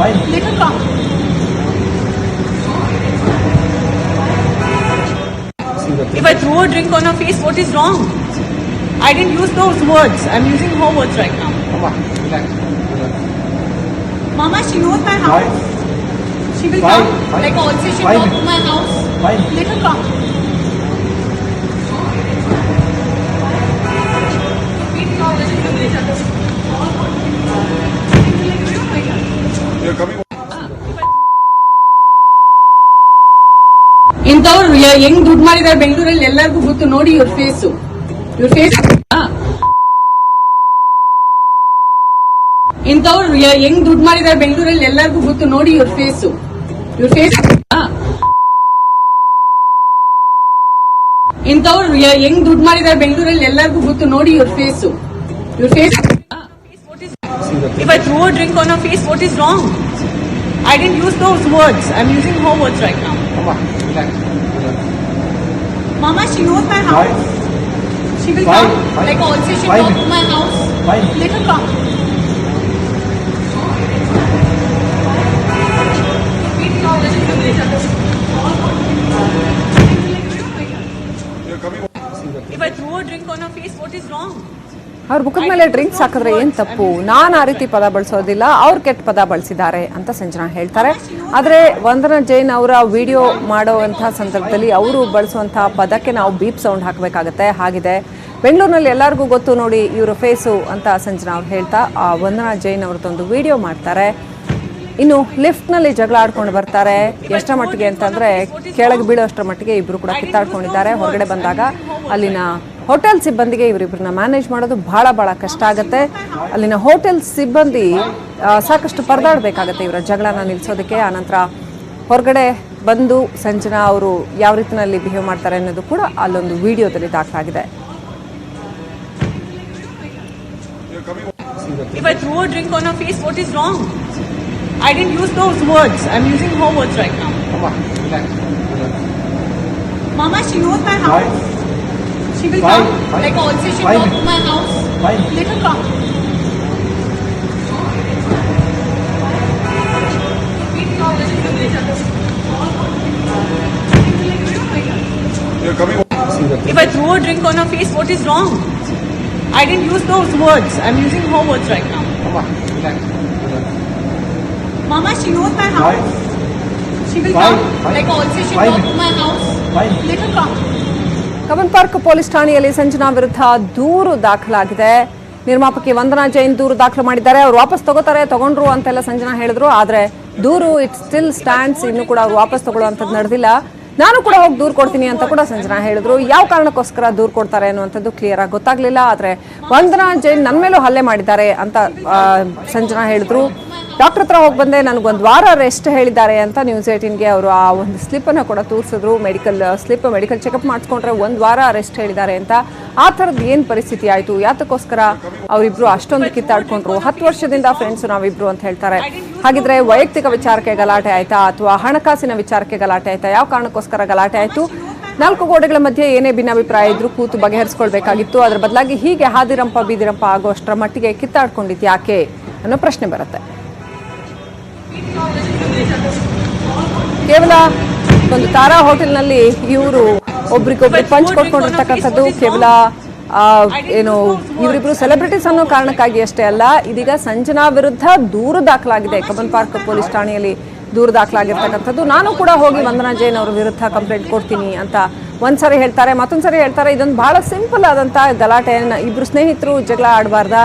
Let her come. If I throw a drink on her face, what is wrong? I didn't use those words. I'm using her words right now. Mama, she knows my house. She will come. Like also she will come to my house. Let her come. ಇಂಥವ್ರು ಹೆಂಗ್ ದುಡ್ಡು ಮಾಡಿದಾರೆ ಬೆಂಗಳೂರಲ್ಲಿ ಎಲ್ಲರಿಗೂ ಗೊತ್ತು. ನೋಡಿ ಇವ್ರ face, ಇವ್ರ ಫೇಸ್ ಇಂಥವ್ರು ಹೆಂಗ್ ದುಡ್ಡು ಮಾಡಿದಾರೆ ಬೆಂಗಳೂರಲ್ಲಿ ಎಲ್ಲರಿಗೂ ಗೊತ್ತು. ನೋಡಿ ಇವ್ರ ಫೇಸು, ಇವ್ರ ಫೇಸ್ ಇಂಥವ್ರು ಹೆಂಗ್ ದುಡ್ಡು ಮಾಡಿದಾರೆ ಬೆಂಗಳೂರಲ್ಲಿ ಎಲ್ಲರಿಗೂ ಗೊತ್ತು. ನೋಡಿ ಇವ್ರ ಫೇಸು, ಇವ್ರ face If I throw a drink on her face, what is wrong? I didn't use those words. I'm using her words right now. Mama, she knows my house. She will come. Like also she will come to my house. Let her come. If I throw a drink on her face, what is wrong? ಅವ್ರ ಮುಖದ ಮೇಲೆ drinks ಹಾಕಿದ್ರೆ ಏನ್ ತಪ್ಪು? ನಾನು ಆ ರೀತಿ ಪದ ಬಳಸೋದಿಲ್ಲ, ಅವ್ರು ಕೆಟ್ಟ ಪದ ಬಳಸಿದ್ದಾರೆ ಅಂತ ಸಂಜನಾ ಹೇಳ್ತಾರೆ. ಆದ್ರೆ ವಂದನಾ ಜೈನ್ ಅವರ ವಿಡಿಯೋ ಮಾಡುವಂತಹ ಸಂದರ್ಭದಲ್ಲಿ ಅವರು ಬಳಸುವಂತಹ ಪದಕ್ಕೆ ನಾವು ಬೀಪ್ ಸೌಂಡ್ ಹಾಕಬೇಕಾಗತ್ತೆ. ಹಾಗಿದೆ ಬೆಂಗಳೂರಿನಲ್ಲಿ ಎಲ್ಲರಿಗೂ ಗೊತ್ತು ನೋಡಿ ಇವ್ರ ಫೇಸು ಅಂತ ಸಂಜನಾ ಅವ್ರು ಹೇಳ್ತಾ ಆ ವಂದನಾ ಜೈನ್ ಅವ್ರದ್ದೊಂದು ವಿಡಿಯೋ ಮಾಡ್ತಾರೆ. ಇನ್ನು ಲಿಫ್ಟ್ನಲ್ಲಿ ಜಗಳ ಆಡ್ಕೊಂಡು ಬರ್ತಾರೆ. ಎಷ್ಟರ ಮಟ್ಟಿಗೆ ಅಂತಂದ್ರೆ ಕೆಳಗೆ ಬೀಳೋಷ್ಟರ ಮಟ್ಟಿಗೆ ಇಬ್ರು ಕೂಡ ಕಿತ್ತಾಡ್ಕೊಂಡಿದ್ದಾರೆ. ಹೊರಗಡೆ ಬಂದಾಗ ಅಲ್ಲಿನ ಹೋಟೆಲ್ ಸಿಬ್ಬಂದಿಗೆ ಇವರಿಬ್ಬರನ್ನ ಮ್ಯಾನೇಜ್ ಮಾಡೋದು ಬಹಳ ಕಷ್ಟ ಆಗುತ್ತೆ. ಅಲ್ಲಿನ ಹೋಟೆಲ್ ಸಿಬ್ಬಂದಿ ಸಾಕಷ್ಟು ಪರದಾಡಬೇಕಾಗತ್ತೆ ಇವರ ಜಗಳನ ನಿಲ್ಲಿಸೋದಕ್ಕೆ. ಆನಂತರ ಹೊರಗಡೆ ಬಂದು ಸಂಜನಾ ಅವರು ಯಾವ ರೀತಿಯಲ್ಲಿ ಬಿಹೇವ್ ಮಾಡ್ತಾರೆ ಅನ್ನೋದು ಕೂಡ ಅಲ್ಲೊಂದು ವಿಡಿಯೋದಲ್ಲಿ ದಾಖಲಾಗಿದೆ. If I throw a drink on her face, what is wrong? I didn't use those words. I'm using her words right now. Mama, she knows my house. She will come. Like also she will come to my house. Let her come. If I throw a drink on her face, what is wrong? I didn't use those words. I'm using her words right now. Mama, she knows my house. She will come. Like also she will come to my house. Let her come. Cubbon Park police ಠಾಣೆಯಲ್ಲಿ ಸಂಜನಾ ವಿರುದ್ಧ ದೂರು ದಾಖಲಾಗಿದೆ. ನಿರ್ಮಾಪಕಿ ವಂದನಾ ಜೈನ್ ದೂರು ದಾಖಲು ಮಾಡಿದ್ದಾರೆ. ಅವ್ರು ವಾಪಸ್ ತಗೊಂಡ್ರು ಅಂತೆಲ್ಲ ಸಂಜನಾ ಹೇಳಿದ್ರು. ಆದ್ರೆ ದೂರು ಇಟ್ ಸ್ಟಿಲ್ ಸ್ಟ್ಯಾಂಡ್ಸ್. ಇನ್ನು ಕೂಡ ಅವ್ರು ವಾಪಸ್ ತಗೊಳ್ಳುವಂಥದ್ದು ನಡೆದಿಲ್ಲ. ನಾನು ಕೂಡ ಹೋಗಿ ದೂರು ಕೊಡ್ತೀನಿ ಅಂತ ಕೂಡ ಸಂಜನಾ ಹೇಳಿದ್ರು. ಯಾವ ಕಾರಣಕ್ಕೋಸ್ಕರ ದೂರು ಕೊಡ್ತಾರೆ ಅನ್ನುವಂಥದ್ದು ಕ್ಲಿಯರ್ ಆಗಿ ಗೊತ್ತಾಗ್ಲಿಲ್ಲ. ಆದ್ರೆ ವಂದನಾ ಜೈನ್ ನನ್ನ ಮೇಲೂ ಹಲ್ಲೆ ಮಾಡಿದ್ದಾರೆ ಅಂತ ಸಂಜನಾ ಹೇಳಿದ್ರು. ಡಾಕ್ಟರ್ ಹತ್ರ ಹೋಗಿ ಬಂದೆ, ನನಗೊಂದು ವಾರ ರೆಸ್ಟ್ ಹೇಳಿದ್ದಾರೆ ಅಂತ ನ್ಯೂಸ್ 18ಗೆ ಅವರು ಆ ಒಂದು ಸ್ಲಿಪ್ಪನ್ನು ಕೂಡ ತೋರಿಸಿದ್ರು. ಮೆಡಿಕಲ್ ಚೆಕಪ್ ಮಾಡಿಸ್ಕೊಂಡ್ರೆ 1 ವಾರ ರೆಸ್ಟ್ ಹೇಳಿದ್ದಾರೆ ಅಂತ. ಆ ಥರದ್ದು ಏನು ಪರಿಸ್ಥಿತಿ ಆಯಿತು? ಯಾತಕ್ಕೋಸ್ಕರ ಅವರಿಬ್ರು ಅಷ್ಟೊಂದು ಕಿತ್ತಾಡ್ಕೊಂಡ್ರು? 10 ವರ್ಷದಿಂದ ಫ್ರೆಂಡ್ಸು ನಾವಿಬ್ರು ಅಂತ ಹೇಳ್ತಾರೆ. ಹಾಗಿದ್ರೆ ವೈಯಕ್ತಿಕ ವಿಚಾರಕ್ಕೆ ಗಲಾಟೆ ಆಯ್ತಾ ಅಥವಾ ಹಣಕಾಸಿನ ವಿಚಾರಕ್ಕೆ ಗಲಾಟೆ ಆಯ್ತಾ? ಯಾವ ಕಾರಣಕ್ಕೋಸ್ಕರ ಗಲಾಟೆ ಆಯಿತು? 4 ಗೋಡೆಗಳ ಮಧ್ಯೆ ಏನೇ ಭಿನ್ನಾಭಿಪ್ರಾಯ ಇದ್ರೂ ಕೂತು ಬಗೆಹರಿಸ್ಕೊಳ್ಬೇಕಾಗಿತ್ತು. ಅದರ ಬದಲಾಗಿ ಹೀಗೆ ಹಾದಿರಂಪ ಬೀದಿರಂಪ ಆಗೋಷ್ಟರ ಮಟ್ಟಿಗೆ ಕಿತ್ತಾಡ್ಕೊಂಡಿದ್ದು ಯಾಕೆ ಅನ್ನೋ ಪ್ರಶ್ನೆ ಬರುತ್ತೆ. ಕೇವಲ ಒಂದು ತಾರಾ ಹೋಟೆಲ್ನಲ್ಲಿ ಇವರು ಒಬ್ರಿಗೊಬ್ರು ಪಂಚ್ ಕೊಟ್ಕೊಂಡಿರ್ತಕ್ಕಂಥದ್ದು ಕೇವಲ ಏನು ಇವರಿಬ್ರು ಸೆಲೆಬ್ರಿಟೀಸ್ ಅನ್ನೋ ಕಾರಣಕ್ಕಾಗಿ ಅಷ್ಟೇ ಅಲ್ಲ. ಇದೀಗ ಸಂಜನಾ ವಿರುದ್ಧ ದೂರು ದಾಖಲಾಗಿದೆ. ಕಬ್ಬನ್ ಪಾರ್ಕ್ ಪೊಲೀಸ್ ಠಾಣೆಯಲ್ಲಿ ದೂರು ದಾಖಲಾಗಿರ್ತಕ್ಕಂಥದ್ದು. ನಾನು ಕೂಡ ಹೋಗಿ ವಂದನಾ ಜೈನ್ ಅವ್ರ ವಿರುದ್ಧ ಕಂಪ್ಲೇಂಟ್ ಕೊಡ್ತೀನಿ ಅಂತ ಒಂದ್ಸರಿ ಹೇಳ್ತಾರೆ, ಮತ್ತೊಂದ್ಸರಿ ಹೇಳ್ತಾರೆ ಇದೊಂದು ಬಹಳ ಸಿಂಪಲ್ ಆದಂತ ಗಲಾಟೆಯನ್ನ. ಇಬ್ರು ಸ್ನೇಹಿತರು ಜಗಳ ಆಡಬಾರ್ದ,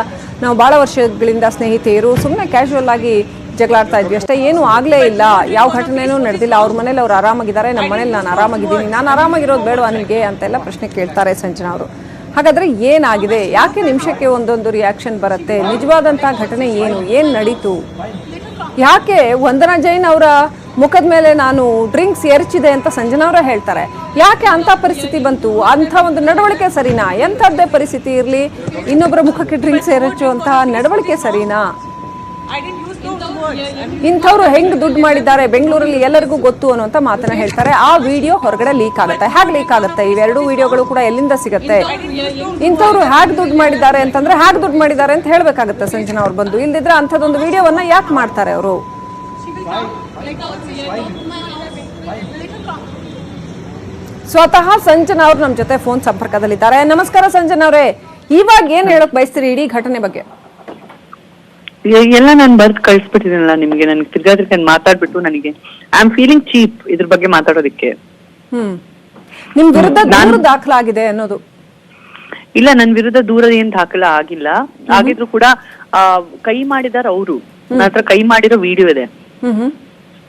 ನಾವು ಬಹಳ ವರ್ಷಗಳಿಂದ ಸ್ನೇಹಿತೆಯರು, ಸುಮ್ಮನೆ ಕ್ಯಾಶುವಲ್ ಆಗಿ ಜಗಳ ಆಡ್ತಾ ಇದ್ವಿ ಅಷ್ಟೇ, ಏನು ಆಗ್ಲೇ ಇಲ್ಲ, ಯಾವ ಘಟನೆನೂ ನಡೆದಿಲ್ಲ, ಅವ್ರ ಮನೇಲಿ ಅವ್ರು ಆರಾಮಾಗಿದ್ದಾರೆ, ನಮ್ಮ ಮನೇಲಿ ನಾನು ಆರಾಮಾಗಿದ್ದೀನಿ, ನಾನು ಆರಾಮಾಗಿರೋದು ಬೇಡವಾ ನಿಮಗೆ ಅಂತೆಲ್ಲ ಪ್ರಶ್ನೆ ಕೇಳ್ತಾರೆ ಸಂಜನಾ ಅವರು. ಹಾಗಾದ್ರೆ ಏನಾಗಿದೆ? ಯಾಕೆ ನಿಮಿಷಕ್ಕೆ ಒಂದೊಂದು ರಿಯಾಕ್ಷನ್ ಬರುತ್ತೆ? ನಿಜವಾದಂತಹ ಘಟನೆ ಏನು ನಡೀತು? ಯಾಕೆ ವಂದನಾ ಜೈನ್ ಅವರ ಮುಖದ ಮೇಲೆ ನಾನು ಡ್ರಿಂಕ್ಸ್ ಎರಚಿದೆ ಅಂತ ಸಂಜನಾ ಅವರೇ ಹೇಳ್ತಾರೆ. ಯಾಕೆ ಅಂತ ಪರಿಸ್ಥಿತಿ ಬಂತು? ಅಂತ ಒಂದು ನಡವಳಿಕೆ ಸರಿನಾ? ಎಂಥದ್ದೇ ಪರಿಸ್ಥಿತಿ ಇರಲಿ, ಇನ್ನೊಬ್ಬರ ಮುಖಕ್ಕೆ ಡ್ರಿಂಕ್ಸ್ ಎರಚುವಂತಹ ನಡವಳಿಕೆ ಸರಿನಾ? I didn't use those words. ಇಂಥವ್ರು ಹೆಂಗ್ ದುಡ್ಡು ಮಾಡಿದ್ದಾರೆ ಬೆಂಗಳೂರಲ್ಲಿ ಎಲ್ಲರಿಗೂ ಗೊತ್ತು ಅನ್ನುವಂತ ಮಾತನ್ನ ಹೇಳ್ತಾರೆ. ಆ ವಿಡಿಯೋ ಹೊರಗಡೆ ಲೀಕ್ ಆಗುತ್ತೆ. ಹೇಗೆ ಲೀಕ್ ಆಗುತ್ತೆ? ಇವೆರಡು ವಿಡಿಯೋಗಳು ಕೂಡ ಎಲ್ಲಿಂದ ಸಿಗುತ್ತೆ? ಇಂಥವ್ರು ಹೇಗೆ ದುಡ್ಡು ಮಾಡಿದ್ದಾರೆ ಅಂತಂದ್ರೆ ಹೇಗೆ ದುಡ್ಡು ಮಾಡಿದ್ದಾರೆ ಅಂತ ಹೇಳ್ಬೇಕಾಗುತ್ತೆ ಸಂಜನಾ ಅವ್ರು ಬಂದು. ಇಲ್ದಿದ್ರೆ ಅಂಥದ್ದೊಂದು ವಿಡಿಯೋವನ್ನ ಯಾಕೆ ಮಾಡ್ತಾರೆ ಅವರು? ಸ್ವತಃ ಸಂಜನಾ ಅವ್ರು ನಮ್ಮ ಜೊತೆ ಫೋನ್ ಸಂಪರ್ಕದಲ್ಲಿದ್ದಾರೆ. ನಮಸ್ಕಾರ ಸಂಜನಾ ಅವರೇ, ಇವಾಗ ಏನ್ ಹೇಳಕ್ ಬಯಸ್ತೀರಿ ಇಡೀ ಘಟನೆ ಬಗ್ಗೆ? ಎಲ್ಲ ನಾನು ಬರ್ದ್ ಕಳ್ಸ್ಬಿಟ್ಟಿದ್ದೀನಲ್ಲ ನಿಮ್ಗೆ. ನನ್ಗೆ ತಿರ್ಗಾದ್ರಿಗೆ ಮಾತಾಡ್ಬಿಟ್ಟು ನನಗೆ ಐ ಆಮ್ ಫೀಲಿಂಗ್ ಚೀಪ್ ಇದ್ರ ಬಗ್ಗೆ ಮಾತಾಡೋದಕ್ಕೆ. ನಿಮ್ ವಿರುದ್ಧ ದೂರು ದಾಖಲಾಗಿದೆ ಅನ್ನೋದು? ಇಲ್ಲ, ನನ್ ವಿರುದ್ಧ ದೂರ ಏನ್ ದಾಖಲ ಆಗಿಲ್ಲ. ಆಗಿದ್ರು ಕೂಡ ಕೈ ಮಾಡಿದಾರ ಅವರು. ನನ್ನ ಹತ್ರ ಕೈ ಮಾಡಿರೋ ವಿಡಿಯೋ ಇದೆ.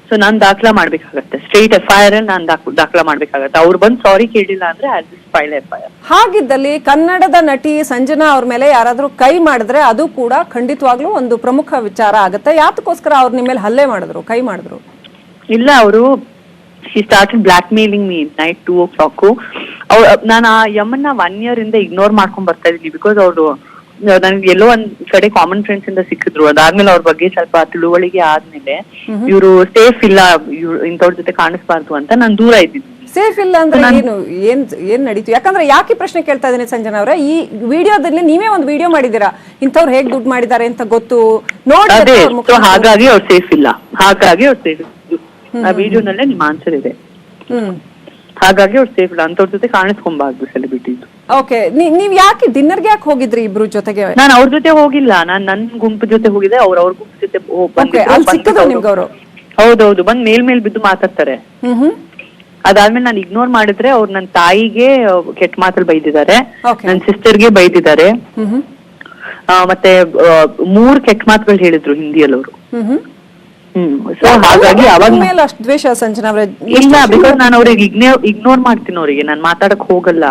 ಸೊ ನಾನ್ ದಾಖಲಾ ಮಾಡ್ಬೇಕಾಗತ್ತೆ. ಸ್ಟ್ರೈಟ್ FIR ನಾನ್ ದಾಖಲಾ ಮಾಡ್ಬೇಕಾಗತ್ತೆ. ಅವ್ರು ಬಂದ್ ಸಾರಿ ಕೇಳಿಲ್ಲ ಅಂದ್ರೆ ಐ ವಿಲ್ ಫೈಲ್ FIR. ಹಾಗಿದ್ದಲ್ಲಿ ಕನ್ನಡದ ನಟಿ ಸಂಜನಾ ಅವ್ರ ಮೇಲೆ ಯಾರಾದ್ರೂ ಕೈ ಮಾಡಿದ್ರೆ ಅದು ಕೂಡ ಖಂಡಿತವಾಗ್ಲೂ ಒಂದು ಪ್ರಮುಖ ವಿಚಾರ ಆಗುತ್ತೆ. ಯಾತಕ್ಕೋಸ್ಕರ ಅವ್ರ ನಿಮ್ಮ ಮೇಲೆ ಹಲ್ಲೆ ಮಾಡಿದ್ರು, ಕೈ ಮಾಡಿದ್ರು? ಇಲ್ಲ, ಅವರು she started blackmailing me night 2 o'clock. ನಾನು ಆ ಯಮ್ಮನ್ನ 1 year ಇಂದ ಇಗ್ನೋರ್ ಮಾಡ್ಕೊಂಡ್ ಬರ್ತಾ ಇದೀನಿ. ಬಿಕಾಸ್ ಅವರು ನನ್ಗೆ ಎಲ್ಲೋ ಒಂದ್ ಕಡೆ ಕಾಮನ್ ಫ್ರೆಂಡ್ಸ್ ಇಂದ ಸಿಕ್ಕಿದ್ರು. ಅದಾದ್ಮೇಲೆ ಅವ್ರ ಬಗ್ಗೆ ಸ್ವಲ್ಪ ತಿಳುವಳಿಕೆ ಆದ್ಮೇಲೆ ಇವ್ರು ಸೇಫ್ ಇಲ್ಲ, ಇಂಥವ್ರ ಜೊತೆ ಕಾಣಿಸ್ಬಾರ್ದು ಅಂತ ನಾನು ದೂರ ಇದ್ದೀನಿ. ಸೇಫ್ ಇಲ್ಲ ಅಂದ್ರೆ ಏನು ಏನ್ ನಡೀತು? ಯಾಕಂದ್ರೆ ಯಾಕೆ ಪ್ರಶ್ನೆ ಕೇಳ್ತಾ ಇದೀನಿ ಸಂಜನಾ ಅವರೇ, ಈ ವಿಡಿಯೋದಲ್ಲಿ ನೀವೇ ಒಂದು ವಿಡಿಯೋ ಮಾಡಿದೀರಾ, ಇಂಥವ್ರು ಹೇಗ್ ದುಡ್ಡು ಮಾಡಿದ್ದಾರೆ ಅಂತ ಗೊತ್ತು ನೋಡಿ. ಹಾಗಾಗಿ ಅವ್ರು ಸೇಫ್ ಇಲ್ಲ. ಹಾಗಾಗಿ ಅವ್ರು ಸೇಫ್ ಆ ವಿಡಿಯೋನಲ್ಲೇ ನಿಮ್ ಆನ್ಸರ್ ಇದೆ. ಹಾಗಾಗಿ ಅವ್ರು ಸೇಫ್ ಇಲ್ಲ. ಅಂತವ್ರ ಜೊತೆ ಕಾಣಿಸ್ಕೊಂಬಾರ್ದು ಸೆಲೆಬ್ರಿಟೀಸ್. ಓಕೆ, ನೀವ್ ಯಾಕೆ ಡಿನ್ನರ್ಗೆ ಯಾಕೆ ಹೋಗಿದ್ರಿ ಇಬ್ರು ಜೊತೆಗೆ? ನಾನು ಅವ್ರ ಜೊತೆ ಹೋಗಿಲ್ಲ, ನಾನ್ ನನ್ ಗುಂಪು ಜೊತೆ ಹೋಗಿದ್ದೆ. ಅವ್ರ ಗುಂಪು ಜೊತೆ ನಿಮ್ಗೆ ಅವರು? ಹೌದೌದು, ಬಂದ್ ಮೇಲ್ ಬಿದ್ದು ಮಾತಾಡ್ತಾರೆ. ಅದಾದ್ಮೇಲೆ ನಾನು ಇಗ್ನೋರ್ ಮಾಡಿದ್ರೆ ಅವ್ರು ನನ್ನ ತಾಯಿಗೆ ಕೆಟ್ಟ ಮಾತಲ್ಲಿ ಬೈದಿದ್ದಾರೆ, ನನ್ನ ಸಿಸ್ಟರ್ಗೆ ಬೈದಿದ್ದಾರೆ, ಮತ್ತೆ 3 ಕೆಟ್ಟ ಮಾತುಗಳು ಹೇಳಿದ್ರು ಹಿಂದಿಯಲ್ಲಿ ಅವರು. ಸೊ ಹಾಗಾಗಿ ಅವಾಗ ಅಷ್ಟು ದ್ವೇಷ ಸಂಜನಾ ಅವರೇ? ಇಲ್ಲ, ಬಿಕಾಸ್ ನಾನು ಅವ್ರಿಗೆ ಇಗ್ನೋರ್ ಮಾಡ್ತೀನಿ. ಅವರಿಗೆ ನಾನು ಮಾತಾಡಕ್ ಹೋಗಲ್ಲ.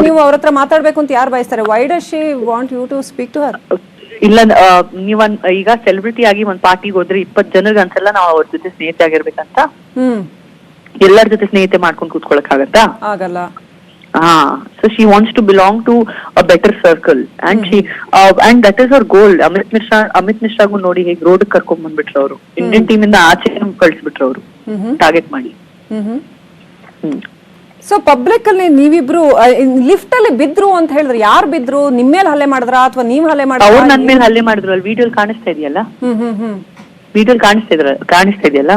ನೀವು ಅವ್ರ ಹತ್ರ ಮಾತಾಡ್ಬೇಕು ಅಂತ ಯಾರು ಬಯಸ್ತಾರೆ? Why does she want you to speak to her? ಇಲ್ಲ, ನೀವ್ ಈಗ ಸೆಲೆಬ್ರಿಟಿ ಆಗಿ ಒಂದ್ ಪಾರ್ಟಿಗೆ ಹೋದ್ರೆ 20 ಜನರಿಗೆ ಅನ್ಸಲ್ಲ ನಾವು ಅವ್ರ ಜೊತೆ ಸ್ನೇಹಿತೆ ಆಗಿರ್ಬೇಕಂತ. ಎಲ್ಲರ ಜೊತೆ ಸ್ನೇಹಿತೆ ಮಾಡ್ಕೊಂಡು ಕೂತ್ಕೊಳಕ್ ಆಗತ್ತಾ? ಆಗಲ್ಲ. So she wants to belong to a better circle and and that is her goal. Amit ಮಿಶ್ರಾಗೂ ನೋಡಿ ಹೇಗೆ ರೋಡ್ ಕರ್ಕೊಂಡ್ ಬಂದ್ಬಿಟ್ರು ಅವರು. ಇಂಡಿಯನ್ ಟೀಮ್ ಇಂದ ಆಚೆ ಕಳ್ಸಿಬಿಟ್ರು ಅವರು ಟಾರ್ಗೆಟ್ ಮಾಡಿ. ಸೊ ಪಬ್ಲಿಕ್ ಅಲ್ಲಿ ನೀವಿಬ್ರು ಲಿಫ್ಟ್ ಅಲ್ಲಿ ಬಿದ್ರು ಅಂತ ಹೇಳಿದ್ರೆ ಯಾರು ಬಿದ್ರು? ನಿಮ್ ಮೇಲೆ ಹಲ್ಲೆ ಮಾಡಿದ್ರ ಅಥವಾ ನೀವ್ ಹಲ್ಲೆ ಮಾಡಿದ್ರ? ಅವ್ರು ನನ್ ಮೇಲೆ ಹಲ್ಲೆ ಮಾಡಿದ್ರು. ಅಲ್ಲಿ ವಿಡಿಯೋ ಕಾಣಿಸ್ತಾ ಇದೆಯಲ್ಲ, ವಿಡಿಯೋ ಕಾಣಿಸ್ತಾ ಇದೆಯಲ್ಲ,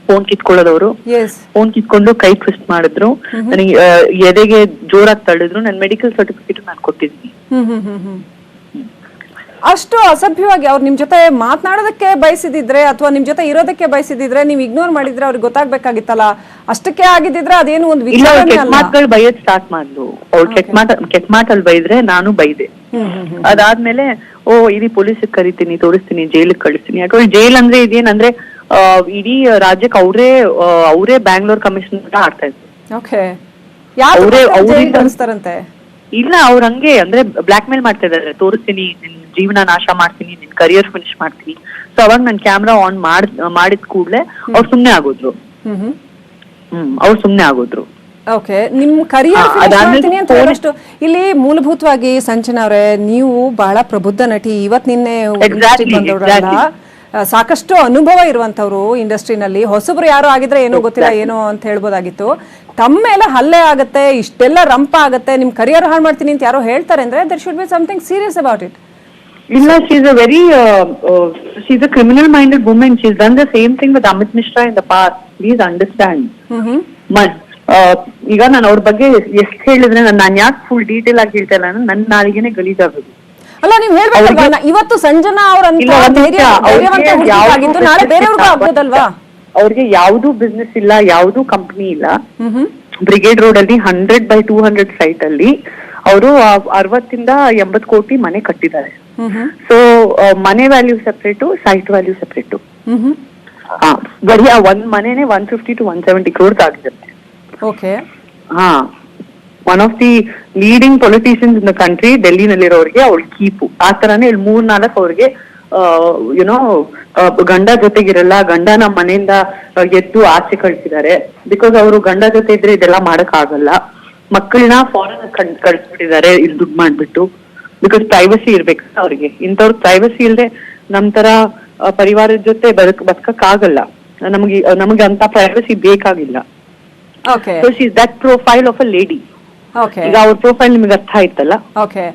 ಫೋನ್ ಕಿತ್ಕೊಳ್ಳೋದವ್ರು. ಫೋನ್ ಕಿತ್ಕೊಂಡು ಕೈ ಟ್ವಿಸ್ಟ್ ಮಾಡಿದ್ರು, ನನಗೆ ಎದೆಗೆ ಜೋರಾಗಿ ತಳ್ಳಿದ್ರು. ನನ್ ಮೆಡಿಕಲ್ ಸರ್ಟಿಫಿಕೇಟ್ ನಾನು ಕೊಟ್ಟಿದ್ದೀನಿ. ಅಷ್ಟು ಅಸಭ್ಯವಾಗಿ ಅವ್ರು ನಿಮ್ ಜೊತೆ ಮಾತನಾಡೋದಕ್ಕೆ ಬಯಸಿದ್ರೆ ಅಥವಾ ನಿಮ್ ಜೊತೆ ಇರೋದಕ್ಕೆ ಬಯಸಿದ್ರೆ ನೀವು ಇಗ್ನೋರ್ ಮಾಡಿದ್ರೆ ಅವ್ರಿಗೆ ಗೊತ್ತಾಗ್ಬೇಕಾಗಿತ್ತಲ್ಲ. ಅಷ್ಟಕ್ಕೆ ಆಗಿದ್ರೆ ಅದೇನು ಒಂದು ಮಾತುಗಳು ಬೈಯದ್ ಸ್ಟಾರ್ಟ್ ಮಾಡ್ಲು. ಅವ್ರು ಕೆಟ್ಟ ಮಾತಲ್ಲಿ ಬೈದ್ರೆ ನಾನು ಬೈದೆ. ಅದಾದ್ಮೇಲೆ ಇಡೀ ಪೊಲೀಸಿಗೆ ಕರಿತೀನಿ, ತೋರಿಸ್ತೀನಿ, ಜೈಲಿಗೆ ಕಳಿಸ್ತೀನಿ. ಯಾಕಂದ್ರೆ ಜೈಲ್ ಅಂದ್ರೆ ಇದೇನಂದ್ರೆ ಇಡೀ ರಾಜ್ಯಕ್ಕೆ ಅವರೇ ಬ್ಯಾಂಗ್ಳೂರ್ ಕಮಿಷನರ್ ಆಡ್ತಾ ಇದ್ರು. ಇಲ್ಲ, ಅವ್ರ ಹಂಗೆ ಅಂದ್ರೆ ಬ್ಲಾಕ್ ಮೇಲ್ ಮಾಡ್ತಾ ಇದಾರೆ. ತೋರಿಸ್ತೀನಿ, ನಿನ್ ಜೀವನ ನಾಶ ಮಾಡ್ತೀನಿ, ನಿನ್ ಕರಿಯರ್ ಫಿನಿಶ್ ಮಾಡ್ತೀನಿ. ಸೊ ಅವಾಗ ನನ್ ಕ್ಯಾಮ್ರಾ ಆನ್ ಮಾಡಿದ ಕೂಡ್ಲೆ ಅವ್ರು ಸುಮ್ನೆ ಆಗೋದ್ರು. ಅವ್ರು ಸುಮ್ನೆ ಆಗೋದ್ರು. ಓಕೆ, ನಿಮ್ ಕರಿಯರ್ ಮಾಡ್ತೀನಿ ಅಂತ ಹೇಳಷ್ಟು ಇಲ್ಲಿ ಮೂಲಭೂತವಾಗಿ ಸಂಜನಾ ಅವರೇ, ನೀವು ಬಹಳ ಪ್ರಬುದ್ಧ ನಟಿ. ಇವತ್ ನಿನ್ನೆ ಬಂದವರಲ್ಲ, ಸಾಕಷ್ಟು ಅನುಭವ ಇರುವಂತವ್ರು ಇಂಡಸ್ಟ್ರಿನಲ್ಲಿ. ಹೊಸಬ್ರು ಯಾರು ಆಗಿದ್ರೆ ಏನೋ ಗೊತ್ತಿಲ್ಲ ಏನೋ ಅಂತ ಹೇಳ್ಬೋದಾಗಿತ್ತು. ತಮ್ಮ ಮೇಲೆ ಹಲ್ಲೆ ಆಗತ್ತೆ, ಇಷ್ಟೆಲ್ಲ ರಂಪ ಆಗತ್ತೆ, ನಿಮ್ ಕರಿಯರ್ ಹಾಳು ಮಾಡ್ತೀನಿ ಅಂತ ಯಾರೋ ಹೇಳ್ತಾರೆ ಅಂದ್ರೆ there should be something serious about it. ಇಲ್ಲ, she's a criminal minded woman. She's done the same thing with Amit Mishra in the past. Please understand. ಈಗ ನಾನು ಅವ್ರ ಬಗ್ಗೆ ಎಷ್ಟು ಹೇಳಿದ್ರೆ ನಾನು ಯಾಕೆ ಫುಲ್ ಡೀಟೇಲ್ ಆಗಿ ಹೇಳ್ತಾ ಇಲ್ಲ, ನನ್ನ ನಾಳಿಗೆನೆ ಗಲೀಜಾಗೋದು. ಅಲ್ಲ, ನೀವ್ ಹೇಳ್ಬೇಕಲ್ವಾ, ಇವತ್ತು ಸಂಜನಾ ಅವ್ರಿಗೆ ಯಾವ್ದು ಬಿಸ್ನೆಸ್ ಇಲ್ಲ, ಯಾವ್ದು ಕಂಪನಿ ಇಲ್ಲ. ಬ್ರಿಗೇಡ್ ರೋಡ್ ಅಲ್ಲಿ 100/200 ಸೈಟ್ ಅಲ್ಲಿ ಅವರು 60-80 ಕೋಟಿ ಮನೆ ಕಟ್ಟಿದ್ದಾರೆ. ಸೊ ಮನೆ value separate, site value separate. ಬರೀ ಆ ಒಂದ್ ಮನೆನೆ 150 to 170 crores ಆಗಿದೆ. Okay, one of the leading politicians in the country ಡೆಲ್ಲಿನಲ್ಲಿರೋರಿಗೆ ಅವ್ಳು ಕೀಪು. ಆ ತರಾನೇ ಇಲ್ಲಿ 3-4 ಅವ್ರಿಗೆ ಯುನೋ ಗಂಡ ಜೊತೆಗಿರಲ್ಲ, ಗಂಡ ನಮ್ಮ ಮನೆಯಿಂದ ಎದ್ದು ಆಚೆ ಕಳ್ಸಿದ್ದಾರೆ. ಬಿಕಾಸ್ ಅವರು ಗಂಡ ಜೊತೆ ಇದ್ರೆ ಇದೆಲ್ಲ ಮಾಡಕ್ ಆಗಲ್ಲ. ಮಕ್ಕಳನ್ನ ಫಾರಿನ್ ಕಳ್ಸ್ಬಿಟ್ಟಿದ್ದಾರೆ ಇಲ್ಲಿ ದುಡ್ಡು ಮಾಡ್ಬಿಟ್ಟು. ಬಿಕಾಸ್ ಪ್ರೈವಸಿ ಇರ್ಬೇಕು ಅವ್ರಿಗೆ. ಇಂಥವ್ರ ಪ್ರೈವಸಿ ಇಲ್ದೆ ನಮ್ ತರ ಪರಿವಾರದ ಜೊತೆ ಬದುಕಕ್ ಆಗಲ್ಲ. ನಮಗೆ ಅಂತ ಪ್ರೈವಸಿ ಬೇಕಾಗಿಲ್ಲ. Okay so she is that profile of a lady. Okay ಈಗ ಅವ್ರ ಪ್ರೊಫೈಲ್ ನಿಮ್ಗೆ ಅರ್ಥ ಆಯ್ತಲ್ಲ. Okay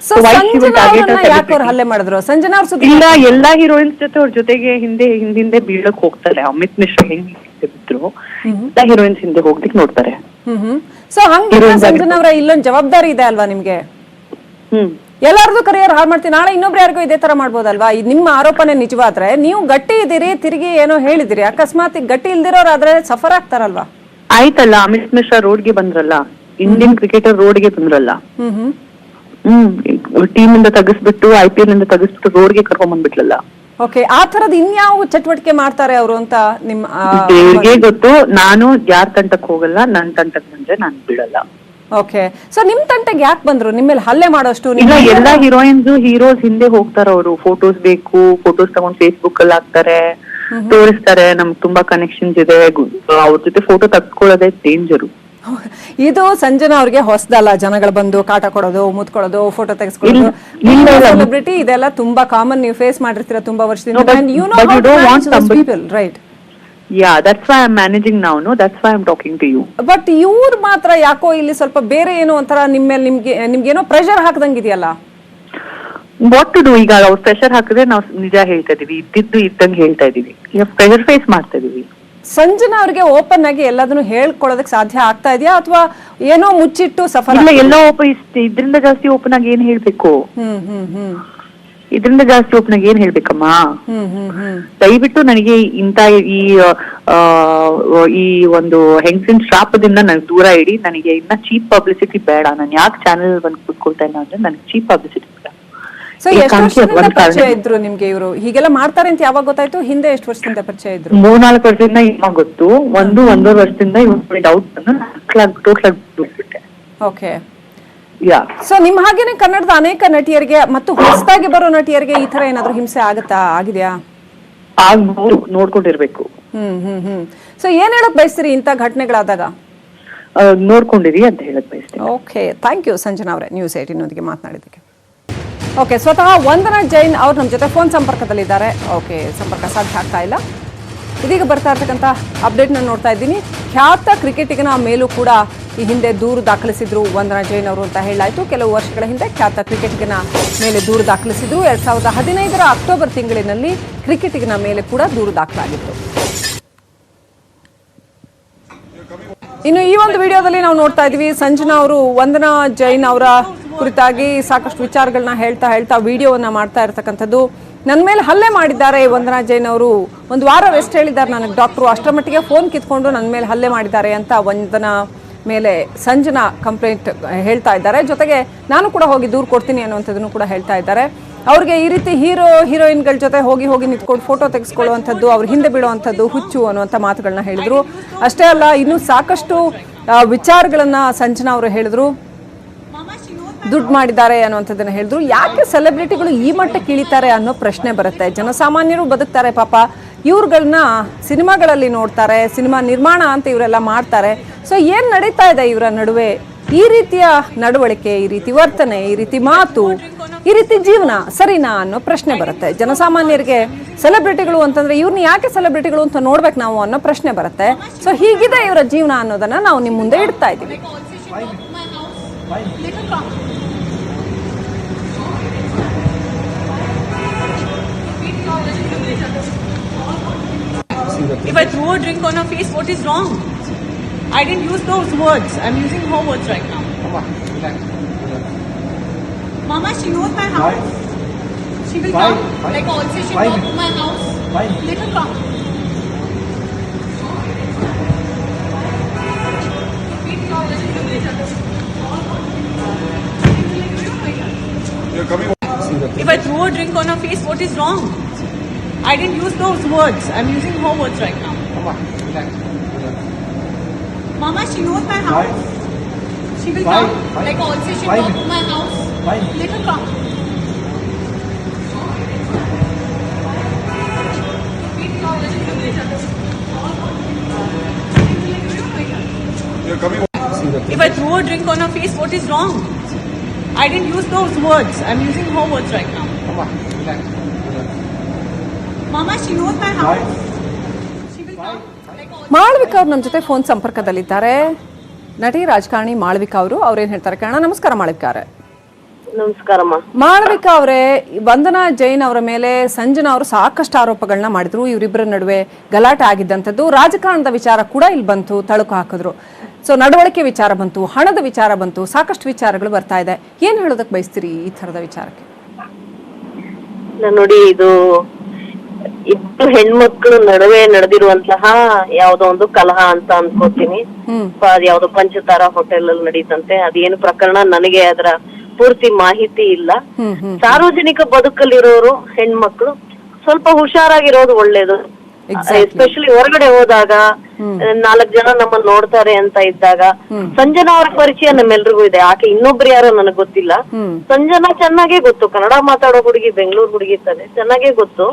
so So why she would Sanjana target a ಅವ್ರನ್ನ ಯಾಕೆ ಅವ್ರು celebrity? ಹಲ್ಲೆ ಮಾಡಿದ್ರು? ಸಂಜನಾ ಅವ್ರ ಸುದ್ದಿ ಇಲ್ಲ, ಎಲ್ಲಾ ಹೀರೋಯಿನ್ಸ್ ಜೊತೆ ಅವ್ರ ಜೊತೆಗೆ ಹಿಂದೆ ಬೀಳಕ್ ಹೋಗ್ತಾರೆ. ಅಮಿತ್ ಮಿಶ್ರಾ ಹೆಂಗ್ ಬಿದ್ರು ಎಲ್ಲಾ ಹೀರೋಯಿನ್ಸ್ ಹಿಂದೆ ಹೋಗ್ಲಿಕ್ಕೆ ನೋಡ್ತಾರೆ. ಸೊ ಹಂಗ ಸಂಜನಾ ಅವರ ಇಲ್ಲೊಂದ್ ಜವಾಬ್ದಾರಿ ಇದೆ ಅಲ್ವಾ ನಿಮ್ಗೆ? ಎಲ್ಲಾರ್ದು ಕರಿಯರ್ ಹಾಳು ಮಾಡ್ತೀನಿ, ನಾಳೆ ಇನ್ನೊಬ್ರು ಯಾರಿಗೂ ಇದೇ ತರ ಮಾಡ್ಬೋದಲ್ವಾ? ನಿಮ್ಮ ಆರೋಪನೆ ನಿಜವಾದ್ರೆ ನೀವು ಗಟ್ಟಿ ಇದೀರಿ, ತಿರುಗಿ ಏನೋ ಹೇಳಿದಿರಿ, ಅಕಸ್ಮಾತ್ ಗಟ್ಟಿ ಇಲ್ದಿರೋರಾದ್ರೆ ಸಫರ್ ಆಗ್ತಾರಲ್ವಾ? ಆಯ್ತಲ್ಲ, ಅಮಿತ್ ಮಿಶ್ರಾ ರೋಡ್ಗೆ ಬಂದ್ರಲ್ಲ, ಇಂಡಿಯನ್ ಕ್ರಿಕೆಟರ್ ರೋಡ್ಗೆ ಬಂದ್ರಲ್ಲ. ಟೀಮ್ ಇಂದ ತೆಗಿಸ್ಬಿಟ್ಟು IPL ಇಂದ ತೆಗಿಸ್ಬಿಟ್ಟು ರೋಡ್ಗೆ ಕರ್ಕೊಂಡ್ ಬಂದ್ಬಿಟ್ಲಲ್ಲ. ಓಕೆ, ಆ ತರದ್ ಇನ್ಯಾವ ಚಟುವಟಿಕೆ ಮಾಡ್ತಾರೆ ಅವರು ಅಂತ ನಿಮ್ಮ ದೇವ್ರಿಗೆ ಗೊತ್ತು. ನಾನು ಯಾರ್ ತಂಟಕ್ ಹೋಗಲ್ಲ, ನನ್ ತಂಟಕ್ ಬಂದ್ರೆ ನಾನ್ ಬಿಡಲ್ಲ. ಓಕೆ, ಸೊ ನಿಮ್ ತಂಟೆಗೆ ಯಾಕೆ ಬಂದ್ರು? ನಿಮ್ಮೇಲೆ ಹಲ್ಲೆ ಮಾಡೋಷ್ಟು ಇಲ್ಲ, ಎಲ್ಲಾ ಹೀರೋಸ್ ಹಿಂದೆ ಹೋಗ್ತಾರ. ಅವರು ಫೋಟೋಸ್ ಬೇಕು, ಫೋಟೋಸ್ ತಗೊಂಡ್ ಫೇಸ್ಬುಕ್ ಅಲ್ಲಿ ಹಾಕ್ತಾರೆ, ತೋರಿಸ್ತಾರೆ ನಮ್ಗೆ ತುಂಬಾ ಕನೆಕ್ಷನ್ಸ್ ಇದೆ. ಅವ್ರ ಜೊತೆ ಫೋಟೋ ತಗ್ಸ್ಕೊಳ್ಳೋದೇ ಡೇಂಜರು. ಇದು ಸಂಜನಾ ಅವ್ರಿಗೆ ಹೊಸದಲ್ಲ. ಜನಗಳು ಬಂದು ಕಾಟ ಕೊಡೋದು, ಮುತ್ಕೊಳ್ಳೋದು, ಫೋಟೋ ತೆಗೆಸ್ಕೊಳ್ಳೋದು, ಸೆಲೆಬ್ರಿಟಿ ಇದೆಲ್ಲ ತುಂಬಾ ಕಾಮನ್. ನೀವು ಫೇಸ್ ಮಾಡಿರ್ತೀರಾ ತುಂಬಾ ವರ್ಷದಿಂದ. Right? Yeah, that's why I'm managing now, no? That's why I'm talking to you. But ಇವ್ರು ಮಾತ್ರ ಯಾಕೋ ಇಲ್ಲಿ ಸ್ವಲ್ಪ ಬೇರೆ ಏನೋ ಒಂಥರ ನಿಮ್ಮೇಲೆ ನಿಮ್ಗೇನೋ ಪ್ರೆಷರ್ ಹಾಕ್ದಂಗಿದೆಯಲ್ಲ. What to do? ಈಗ ಅವ್ರು ಪ್ರೆಷರ್ ಹಾಕಿದ್ರೆ ನಾವು ನಿಜ ಹೇಳ್ತಾ ಇದೀವಿ, ಇದ್ದಂಗೆ ಹೇಳ್ತಾ ಇದೀವಿ. ಈಗ ಪ್ರೆಷರ್ ಫೇಸ್ ಮಾಡ್ತಾ ಇದೀವಿ. ಸಂಜನಾ ಅವ್ರಿಗೆ ಓಪನ್ ಆಗಿ ಎಲ್ಲದನ್ನು ಹೇಳ್ಕೊಳ್ಳೋದಕ್ಕೆ ಸಾಧ್ಯ ಆಗ್ತಾ ಇದೆಯಾ, ಅಥವಾ ಏನೋ ಮುಚ್ಚಿಟ್ಟು ಸಫರ್? ಇಲ್ಲ, ಎಲ್ಲ ಇದ್ರಿಂದ ಜಾಸ್ತಿ ಓಪನ್ ಆಗಿ ಏನ್ ಹೇಳ್ಬೇಕು? ಇದರಿಂದ ಜಾಸ್ತಿ ಓಪನ್ ಆಗಿ ಏನ್ ಹೇಳ್ಬೇಕಮ್ಮ? ದಯವಿಟ್ಟು ನನಗೆ ಇಂತ ಈ ಒಂದು ಹೆಂಗಸಿನ ಶಾಪದಿಂದ ನನಗೆ ದೂರ ಇಡಿ. ನನಗೆ ಇನ್ನ ಚೀಪ್ ಪಬ್ಲಿಸಿಟಿ ಬೇಡ. ನಾನು ಯಾಕೆ ಚಾನೆಲ್ ಬಂದು ಕೂತ್ಕೊಳ್ತಾ ಇಲ್ಲ ಅಂದ್ರೆ ನನಗೆ ಚೀಪ್ ಪಬ್ಲಿಸಿಟಿ ಬೇಡ. ಸೊ ಎಷ್ಟು ವರ್ಷದಿಂದ ಪರಿಚಯ ಇದ್ರು ನಿಮ್ಗೆ ಇವರು? ಹೀಗೆಲ್ಲ ಮಾಡ್ತಾರೆ ಅಂತ ಯಾವಾಗ ಗೊತ್ತಾಯ್ತು? ಹಿಂದೆ ಎಷ್ಟು ವರ್ಷದಿಂದ ಪರಿಚಯ ಇದ್ರು? 3-4 ವರ್ಷದಿಂದ ಇವಾಗ ಗೊತ್ತು. 1-1.5 ವರ್ಷದಿಂದ ಇವಾಗ ಡೌಟ್ ಬಂದು ಟೋಟಲ್ ಬಿಟ್ಬಿಟ್ಟೆ. ಓಕೆ, ಸೊ ನಿಮ್ ಹಾಗೇನೆ ಕನ್ನಡದ ಅನೇಕ ನಟಿಯರಿಗೆ ಮತ್ತು ಹೊಸದಾಗಿ ಬರೋ ನಟಿಯರಿಗೆ ಈ ತರ ಏನಾದ್ರು ಹಿಂಸೆ ಆಗಿದ್ಯಾ? ಆಗ್ಬಹುದು, ನೋಡ್ಕೊಂಡಿರ್ಬೇಕು. ಸೊ ಏನ್ ಹೇಳಕ್ ಬಯಸ್ತೀರಿ ಇಂತ ಘಟನೆಗಳಾದಾಗ? ನೋಡ್ಕೊಂಡಿರಿ ಅಂತ ಹೇಳಕ್ ಬಯಸ್ತೀನಿ. ಓಕೆ, ಥ್ಯಾಂಕ್ ಯು ಸಂಜನಾ ಅವರೇ, ನ್ಯೂಸ್ 18 ನೊಂದಿಗೆ ಮಾತನಾಡಿದ್ದಕ್ಕೆ. ಓಕೆ, ಸ್ವತಃ ವಂದನಾ ಜೈನ್ ಅವ್ರು ನಮ್ಮ ಜೊತೆ ಫೋನ್ ಸಂಪರ್ಕದಲ್ಲಿದ್ದಾರೆ. ಓಕೆ, ಸಂಪರ್ಕ ಸಾಧ್ಯ ಆಗ್ತಾ ಇಲ್ಲ. ಇದೀಗ ಬರ್ತಾ ಇರ್ತಕ್ಕಂಥ ಅಪ್ಡೇಟ್ನ ನೋಡ್ತಾ ಇದ್ದೀನಿ. ಖ್ಯಾತ ಕ್ರಿಕೆಟಿಗನ ಮೇಲೂ ಕೂಡ ಈ ಹಿಂದೆ ದೂರು ದಾಖಲಿಸಿದ್ರು ವಂದನಾ ಜೈನ್ ಅವರು ಅಂತ ಹೇಳಲಾಯಿತು. ಕೆಲವು ವರ್ಷಗಳ ಹಿಂದೆ ಖ್ಯಾತ ಕ್ರಿಕೆಟಿಗನ ಮೇಲೆ ದೂರು ದಾಖಲಿಸಿದ್ರು. 2015 ಅಕ್ಟೋಬರ್ ತಿಂಗಳಿನಲ್ಲಿ ಕ್ರಿಕೆಟಿಗನ ಮೇಲೆ ಕೂಡ ದೂರು ದಾಖಲಾಗಿತ್ತು. ಇನ್ನು ಈ ಒಂದು ವಿಡಿಯೋದಲ್ಲಿ ನಾವು ನೋಡ್ತಾ ಇದ್ವಿ, ಸಂಜನಾ ಅವರು ವಂದನಾ ಜೈನ್ ಅವರ ಕುರಿತಾಗಿ ಸಾಕಷ್ಟು ವಿಚಾರಗಳನ್ನ ಹೇಳ್ತಾ ವಿಡಿಯೋವನ್ನ ಮಾಡ್ತಾ ಇರ್ತಕ್ಕಂಥದ್ದು. ನನ್ನ ಮೇಲೆ ಹಲ್ಲೆ ಮಾಡಿದ್ದಾರೆ ವಂದನಾ ಜೈನ್ ಅವರು, ಒಂದು ವಾರ ರೆಸ್ಟ್ ಹೇಳಿದ್ದಾರೆ ನನಗೆ ಡಾಕ್ಟ್ರು, ಅಷ್ಟರ ಮಟ್ಟಿಗೆ ಫೋನ್ ಕಿತ್ಕೊಂಡು ನನ್ನ ಮೇಲೆ ಹಲ್ಲೆ ಮಾಡಿದ್ದಾರೆ ಅಂತ ವಂದನಾ ಮೇಲೆ ಸಂಜನಾ ಕಂಪ್ಲೇಂಟ್ ಹೇಳ್ತಾ ಇದ್ದಾರೆ. ಜೊತೆಗೆ ನಾನು ಕೂಡ ಹೋಗಿ ದೂರು ಕೊಡ್ತೀನಿ ಅನ್ನುವಂಥದ್ದನ್ನು ಕೂಡ ಹೇಳ್ತಾ ಇದ್ದಾರೆ. ಅವ್ರಿಗೆ ಈ ರೀತಿ ಹೀರೋಯಿನ್ಗಳ ಜೊತೆ ಹೋಗಿ ನಿಂತ್ಕೊಂಡು ಫೋಟೋ ತೆಗೆಸ್ಕೊಳ್ಳುವಂಥದ್ದು, ಅವ್ರ ಹಿಂದೆ ಬೀಳುವಂಥದ್ದು ಹುಚ್ಚು ಅನ್ನುವಂಥ ಮಾತುಗಳನ್ನ ಹೇಳಿದ್ರು. ಅಷ್ಟೇ ಅಲ್ಲ, ಇನ್ನೂ ಸಾಕಷ್ಟು ವಿಚಾರಗಳನ್ನ ಸಂಜನಾ ಅವರು ಹೇಳಿದ್ರು. ದುಡ್ಡು ಮಾಡಿದ್ದಾರೆ ಅನ್ನುವಂಥದ್ದನ್ನ ಹೇಳಿದ್ರು. ಯಾಕೆ ಸೆಲೆಬ್ರಿಟಿಗಳು ಈ ಮಟ್ಟಕ್ಕೆ ಇಳಿತಾರೆ ಅನ್ನೋ ಪ್ರಶ್ನೆ ಬರುತ್ತೆ. ಜನಸಾಮಾನ್ಯರು ಬದುಕ್ತಾರೆ ಪಾಪ, ಇವ್ರುಗಳನ್ನ ಸಿನಿಮಾಗಳಲ್ಲಿ ನೋಡ್ತಾರೆ, ಸಿನಿಮಾ ನಿರ್ಮಾಣ ಅಂತ ಇವರೆಲ್ಲ ಮಾಡ್ತಾರೆ. ಸೊ ಏನ್ ನಡೀತಾ ಇದೆ ಇವರ ನಡುವೆ? ಈ ರೀತಿಯ ನಡವಳಿಕೆ, ಈ ರೀತಿ ವರ್ತನೆ, ಈ ರೀತಿ ಮಾತು, ಈ ರೀತಿ ಜೀವನ ಸರಿನಾ ಅನ್ನೋ ಪ್ರಶ್ನೆ ಬರುತ್ತೆ. ಜನಸಾಮಾನ್ಯರಿಗೆ ಸೆಲೆಬ್ರಿಟಿಗಳು ಅಂತಂದ್ರೆ ಇವ್ರನ್ನ ಯಾಕೆ ಸೆಲೆಬ್ರಿಟಿಗಳು ಅಂತ ನೋಡ್ಬೇಕು ನಾವು ಅನ್ನೋ ಪ್ರಶ್ನೆ ಬರುತ್ತೆ. ಸೊ ಹೀಗಿದೆ ಇವರ ಜೀವನ ಅನ್ನೋದನ್ನ ನಾವು ನಿಮ್ಮ ಮುಂದೆ ಇಡ್ತಾ ಇದ್ದೀವಿ. If I throw a drink on her face, what is wrong? I didn't use those words. I'm using her words right now. Mama, she knows my house. She will come. Like also she will come to my house. Let her come. If I throw a drink on her face, what is wrong? I didn't use those words. I'm using her words right now. Mama, she knows my house. She will come. Like also she will come to my house. Let her come. If I throw a drink on her face, what is wrong? I didn't use those words. I'm using her words right now. Mama, she knows my house. She will come. Malavika ಅವ್ರು ನಮ್ಮ ಜೊತೆ phone ಸಂಪರ್ಕದಲ್ಲಿದ್ದಾರೆ. ನಟಿ ರಾಜಕಾರಣಿ ಮಾಳವಿಕಾ ಅವರು ಅವ್ರೇನ್ ಹೇಳ್ತಾರೆ ಕಾರಣ. ನಮಸ್ಕಾರ ಮಾಳವಿಕಾ ಅವರೇ. ನಮಸ್ಕಾರಮ್ಮ. ಮಾಳವಿಕಾ ಅವರೇ, ವಂದನಾ ಜೈನ್ ಅವರ ಮೇಲೆ ಸಂಜನಾ ಅವರು ಸಾಕಷ್ಟು ಆರೋಪಗಳನ್ನ ಮಾಡಿದ್ರು. ಇವರಿಬ್ಬರ ನಡುವೆ ಗಲಾಟೆ ಆಗಿದ್ದಂಥದ್ದು, ರಾಜಕಾರಣದ ವಿಚಾರ ಕೂಡ ಇಲ್ಲಿ ಬಂತು, ತಳುಕು ಹಾಕಿದ್ರು. ಸೊ ನಡವಳಿಕೆ ವಿಚಾರ ಬಂತು, ಹಣದ ವಿಚಾರ ಬಂತು, ಸಾಕಷ್ಟು ವಿಚಾರಗಳು ಬರ್ತಾ ಇದೆ. ಏನ್ ಹೇಳೋದಕ್ಕೆ ಬಯಸ್ತೀರಿ ಈ ತರದ ವಿಚಾರಕ್ಕೆ? ನೋಡಿ, ಇದು ಇಬ್ಬರು ಹೆಣ್ಮಕ್ಳು ನಡುವೆ ನಡೆದಿರುವಂತಹ ಯಾವ್ದೋ ಒಂದು ಕಲಹ ಅಂತ ಅನ್ಕೋತೀನಿ. ಯಾವ್ದೋ ಪಂಚತಾರ ಹೋಟೆಲ್ ಅಲ್ಲಿ ನಡೀತಂತೆ. ಅದೇನು ಪ್ರಕರಣ ನನಗೆ ಅದರ ಪೂರ್ತಿ ಮಾಹಿತಿ ಇಲ್ಲ. ಸಾರ್ವಜನಿಕ ಬದುಕಲ್ಲಿರೋರು ಹೆಣ್ಮಕ್ಳು ಸ್ವಲ್ಪ ಹುಷಾರಾಗಿರೋದು ಒಳ್ಳೇದು. ಎಸ್ಪೆಷಲಿ ಹೊರಗಡೆ ಹೋದಾಗ 4 ಜನ ನಮ್ಮನ್ನ ನೋಡ್ತಾರೆ ಅಂತ ಇದ್ದಾಗ. ಸಂಜನಾ ಅವ್ರ ಪರಿಚಯ ನಮ್ಮೆಲ್ರಿಗೂ ಇದೆ. ಆಕೆ ಇನ್ನೊಬ್ರು ಯಾರೋ ನನಗ್ ಗೊತ್ತಿಲ್ಲ. ಸಂಜನಾ ಚೆನ್ನಾಗೇ ಗೊತ್ತು, ಕನ್ನಡ ಮಾತಾಡೋ ಹುಡುಗಿ, ಬೆಂಗಳೂರು ಹುಡುಗಿ ತಾನೆ, ಚೆನ್ನಾಗೇ ಗೊತ್ತು.